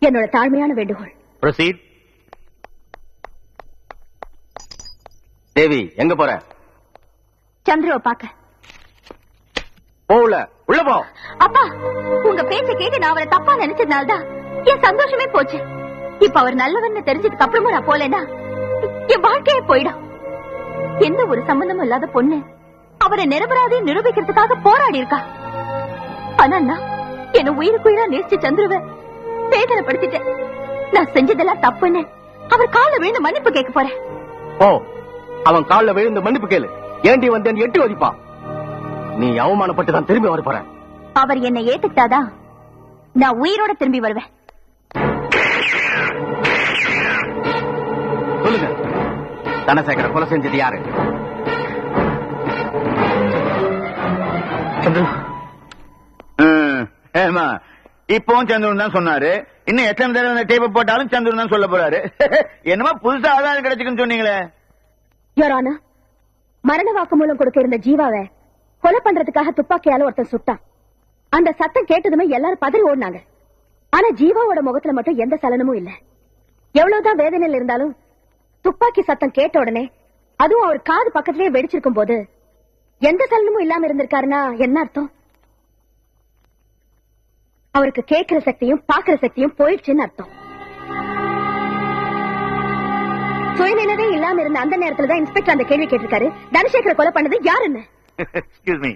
என்னோட தாழ்மையான வேண்டுகோள். Proceed. தேவி, எங்க போற? சந்திரவை பார்க்க. போல உள்ள போ. அப்பா, உங்க பேச்ச கேட்டு நான் அவரை தப்பா நினைச்சதுனால்தான் என் சந்தோஷமே போச்சு. இப்ப அவர் நல்லவன்னு தெரிஞ்சதுக்கு அப்புறமும் நான் போலேன்னா என் வாழ்க்கையே போயிடும். எந்த ஒரு சம்பந்தமும் இல்லாத பொண்ணு அவரை நிரபராதி நிரூபிக்கிறதுக்காக போராடி இருக்கா. ஆனா நான் என்ன உயிருக்குயிரா நேசிச்ச சந்துருவ வேதனைப்படுத்திட்டேன். நான் செஞ்சதெல்லாம் தப்புன்னு அவர் கால விழுந்து மன்னிப்பு கேட்க போறேன். ஓ, அவன் காலில் விழுந்து மன்னிப்பு கேளு. ஏண்டி வந்தேன் எட்டி வதிப்பான். நீ அவமானப்பட்டு தான் திரும்பி வர போற. அவர் என்னை ஏத்துக்கிட்டாதான் நான் உயிரோட திரும்பி வருவேன். சொல்லுங்க, தனசேகர கொலை செஞ்சது யாரு? இப்போ சந்திரன் தான் சொன்னாரு. இன்னும் எத்தனை தடவை டேப்பை போட்டாலும் சந்திரன் தான் சொல்ல போறாரு. என்னமா புதுசா ஆதாரம் கிடைச்சுக்குன்னு சொன்னீங்களே? யுவர் ஆனர், மரண வாக்குமூலம் கொடுக்க இருந்த ஜீவாவை கொலை பண்றதுக்காக துப்பாக்கியால ஒருத்தன் சுட்டான். அந்த சத்தம் கேட்டதுமே எல்லாரும் பதறி ஓடினாங்க. ஆனா ஜீவாவோட முகத்துல மட்டும் எந்த சலனமும் இல்ல. எவ்வளவுதான் வேதனையில் இருந்தாலும் துப்பாக்கி சத்தம் கேட்ட உடனே, அதுவும் அவர் காது பக்கத்திலேயே வெடிச்சிருக்கும் போது எந்த சலனமும் இல்லாம இருந்திருக்காருன்னா என்ன அர்த்தம்? அவருக்கு கேட்கிற சக்தியும் பாக்குற சக்தியும் போயிடுச்சுன்னு அர்த்தம். சுயநினைவே இல்லாம இருந்த அந்த நேரத்துல தான் இன்ஸ்பெக்டர் அந்த கேள்வி கேட்டிருக்காரு, தனசேகர கொலை பண்ணது யாருன்னு. எக்ஸ்கியூஸ் மீ,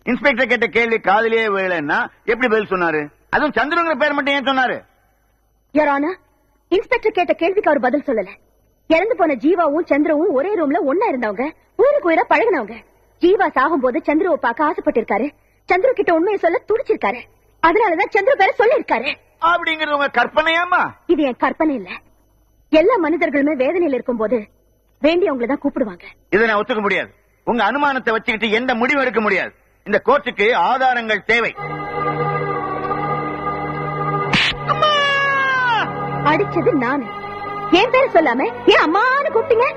இன்ஸ்பெக்டர் கேட்ட கேள்வி காதலியே விழலன்னா எப்படி பதில் சொன்னாரு? அதுவும் சந்திரங்கிற பேர் மட்டும் ஏன் சொன்னாரு? யுவர் ஆனர், இன்ஸ்பெக்டர் கேட்ட கேள்விக்கு அவர் பதில் சொல்லல. இறந்து போன ஜீவாவும் சந்திரவும் ஒரே ரூம்ல ஒன்னா இருந்தவங்க, உயிருக்கு உயிரா பழகினவங்க. ஜீவா சாகும் போது சந்திரவை பார்க்க ஆசைப்பட்டிருக்காரு. சந்திர கிட்ட உண்மையை சொல்ல துடிச்சிருக்காரு. அதனாலதான் சந்திர பேர சொல்லிருக்காரு. அப்படிங்கறது உங்க கற்பனையாமா? இது என் கற்பனை இல்ல. எல்லா மனிதர்களுமே வேதனையில் இருக்கும் போது வேண்டியவங்களை தான் கூப்பிடுவாங்க. இதை நான் ஒத்துக்க முடியாது. உங்க அனுமானத்தை வச்சுக்கிட்டு எந்த முடிவு எடுக்க முடியாது. இந்த கோர்ட்டுக்கு ஆதாரங்கள் தேவை. அடிச்சது நானு. என் பேர் சொல்லாம ஏன் அம்மான்னு கூப்பிட்டீங்க?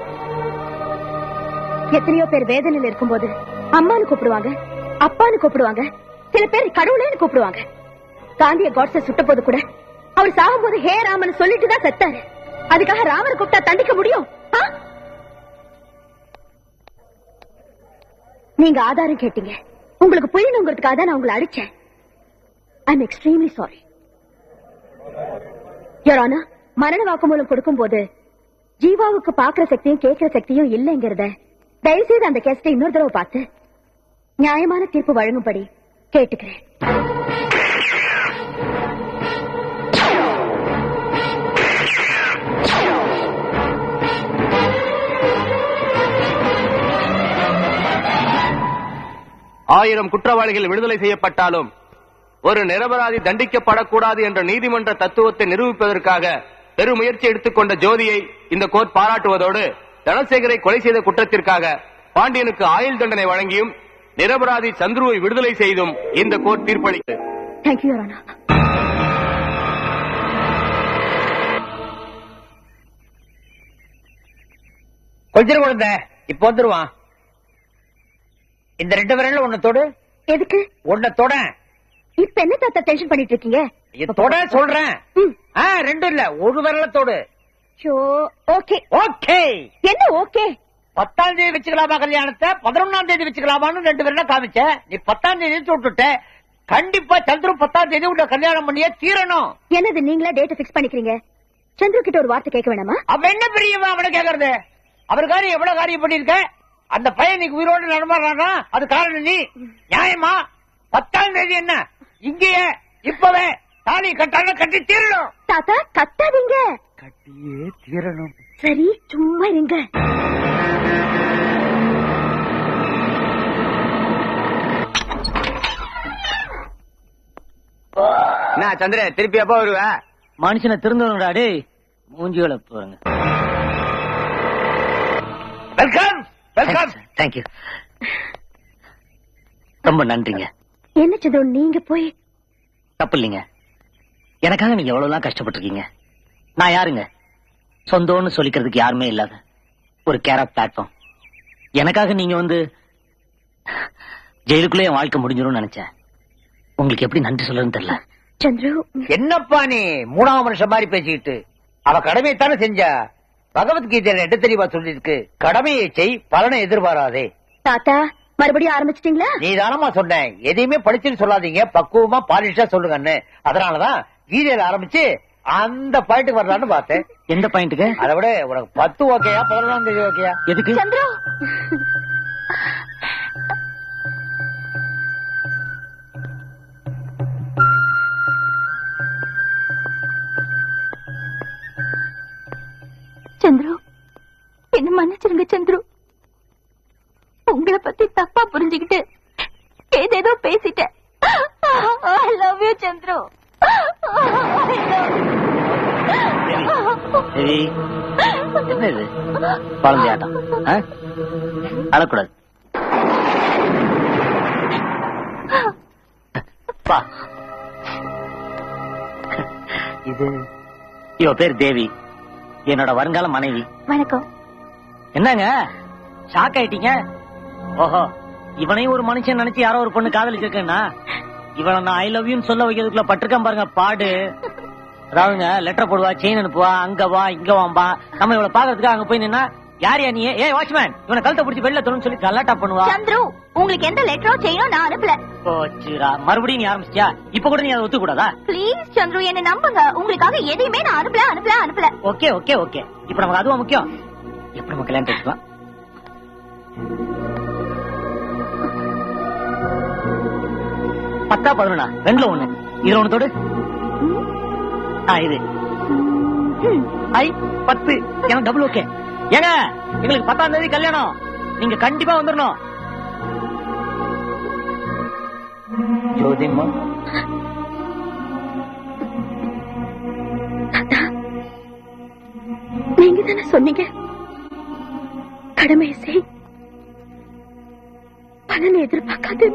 எத்தனையோ பேர் வேதனையில் இருக்கும் போது அம்மான்னு கூப்பிடுவாங்க, அப்பான்னு கூப்பிடுவாங்க, சில பேர் கடவுளேன்னு கூப்பிடுவாங்க. காந்திய காட்ஸை சுட்ட போது கூட அவர் சாகும் போது ஹே ராமன் சொல்லிட்டு தான் செத்தாரு. அதுக்காக ராமனை கூப்பிட்டா தண்டிக்க முடியும்? நீங்க ஆதாரம் கேட்டீங்க. உங்களுக்கு புரியணுங்கிறதுக்காக தான் நான் உங்களை அடிச்சேன். I am extremely sorry. Your honour, மரண வாக்குமூலம் கொடுக்கும் போது ஜீவாவுக்கு பாக்குற சக்தியும் கேட்கிற சக்தியும் இல்லைங்கிறத தயவுசெய்து அந்த கேஸ்டை இன்னொரு தடவை பார்த்து நியாயமான தீர்ப்பு வழங்கும்படி கேட்டுக்கிறேன். ஆயிரம் குற்றவாளிகள் விடுதலை செய்யப்பட்டாலும் ஒரு நிரபராதி தண்டிக்கப்படக்கூடாது என்ற நீதிமன்ற தத்துவத்தை நிரூபிப்பதற்காக பெருமுயற்சி எடுத்துக்கொண்ட ஜோதியை இந்த கோர்ட் பாராட்டுவதோடு தனசேகரை கொலை செய்த குற்றத்திற்காக பாண்டியனுக்கு ஆயுள் தண்டனை வழங்கியும் நிரபராதி சந்துருவை விடுதலை செய்தும் இந்த கோர்ட் தீர்ப்பளித்தது. கொஞ்சம் குழந்தை இப்ப வந்துருவான். இந்த 2 விரல்ல ஒண்ணு தொடு. எதுக்கு? ஒண்ணு தொட. இப்ப என்ன தாத்தா டென்ஷன் பண்ணிட்டு இருக்கீங்க? தொட சொல்றேன். 2 இல்ல, ஒரு விரல தொடு. Okay okay. என்ன ஓகே? 10ஆம் தேதி வச்சுக்கலாமா கல்யாணத்தை, 11ஆம் தேதி வச்சுக்கலாமான்னு 2 விரல காமிச்ச. நீ 10ஆம் தேதி விட்டுட்ட. கண்டிப்பா சந்திரு 10ஆம் தேதி உள்ள கல்யாணம் பண்ணியே தீரணும். என்னது நீங்களா டேட் பிக்ஸ் பண்ணிக்கிறீங்க? சந்திரு கிட்ட ஒரு வார்த்தை கேட்க வேணாமா? அவன் என்ன பிரியமா அவனை கேக்குறது? அவருக்காரி எவ்வளவு காரியம் பண்ணிருக்க? அந்த பையன் நீ உயிரோடு நடமாடுறானா? அது காரணம் நீ. நியாயமா? 10ஆம் தேதி என்ன இங்கேயே இப்பவே தாலி கட்டாலும் கட்டி தீரணும். தாத்தா கட்டாதீங்க. கட்டியே தீரணும். சரி சும்மா இருங்க. என்ன சந்திர திருப்பி எப்ப வருவ? மனுஷனை திருந்தவங்கடா டேய். மூஞ்சிகளை போறங்க. Welcome welcome. தேங்க்யூ. ரொம்ப நன்றிங்க. என்ன சந்திர நீங்க போய்? தப்பு இல்லைங்க. எனக்காக நீங்க எவ்வளவுலாம் கஷ்டப்பட்டிருக்கீங்க. நான் யாருங்க? சொந்தம்னு சொல்லிக்கிறதுக்கு யாருமே இல்லாத ஒரு கேர் ஆஃப் பிளாட்ஃபார்ம். எனக்காக நீங்க வந்து ஜெயிலுக்குள்ளே என் வாழ்க்கை முடிஞ்சிடும் நினைச்சேன். உங்களுக்கு எப்படி நன்றி சொல்றதுன்னு தெரியல. சந்திரு என்னப்பா நீ 3ஆம் வருஷம் மாதிரி பேசிக்கிட்டு? அவ கடமையை தானே செஞ்சா. பகவத்கீதையில என்ன தெரியுமா சொல்லிருக்கு? கடமையை செய், பலனை எதிர்பாராதே. தாத்தா மறுபடியும் ஆரம்பிச்சிட்டீங்களா? நீ தானமா சொன்ன எதையுமே படிச்சுன்னு சொல்லாதீங்க, பக்குவமா பாலிஷா சொல்லுங்கன்னு. அதனாலதான் கீதையில ஆரம்பிச்சு அந்த பாயிண்ட்டுக்கு வரலான்னு பார்த்தேன். எந்த பாயிண்ட்டுக்கு? அதை விட உனக்கு 10 ஓகேயா 11ஆம் தேதி ஓகேயா? எதுக்கு? சந்திரு சந்திரு என்ன மன்னிச்சிருங்க சந்திரு. உங்களை பத்தி தப்பா புரிஞ்சுக்கிட்டு ஏதேதோ பேசிட்டேன். I love you Chandru. என்ன இது குழந்தையாட்டம்? அழக்கூடாது. இது இவ பேர் தேவி, என்னோட வருங்கால மனைவி. வணக்கம். என்னங்க ஷாக் ஆயிட்டீங்க? ஓஹோ, இவனையும் ஒரு மனுஷன் நினைச்சு யாரோ ஒரு பொண்ணு காதலிச்சிருக்கேன்னா இவனை நான் ஐ லவ் யூன்னு சொல்ல வைக்கிறதுக்குள்ள பட்டிருக்கான் பாருங்க பாடு. அதாவதுங்க லெட்டர் போடுவா, செயின் அனுப்புவா, அங்க வா இங்க வாம்பா. நம்ம இவளை பாக்குறதுக்கு அங்க போய் நின்னா யார் நீ? ஏ வாட்ச்மேன், இவனை கழுத்தை பிடிச்சி வெளில தோணுன்னு சொல்லி கலாட்டா பண்ணுவா. சந்திரு உங்களுக்கு எந்த லெட்டரோ செயினோ நான் அனுப்பல. போச்சுடா, மறுபடியும் நீ ஆரம்பிச்சியா? இப்ப கூட நீ அதை ஒத்துக்க கூடாதா? ப்ளீஸ் சந்திரு என்ன நம்புங்க. உங்களுக்காக எதையுமே நான் அனுப்பல. Okay okay okay. இப்ப நமக்கு அதுவா முக்கியம். எப்படி நம்ம கல்யாணம் பேசிக்கலாம்? 10 11 2ல 1. இதுல 1 தொடு. இது ஐ 10 எனக்கு டபுள் ஓகே. ஏங்க எங்களுக்கு 10ஆம் தேதி கல்யாணம், நீங்க கண்டிப்பா வந்துடணும். ஜோதிம்மா நீங்க தானே சொன்னீங்க கடமையை செய், பலனை எதிர்பார்க்காது.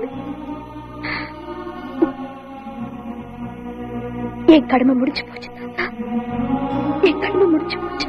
என் கடமை முடிச்சு போச்சு தாத்தா, என் கடமை முடிச்சு போச்சு.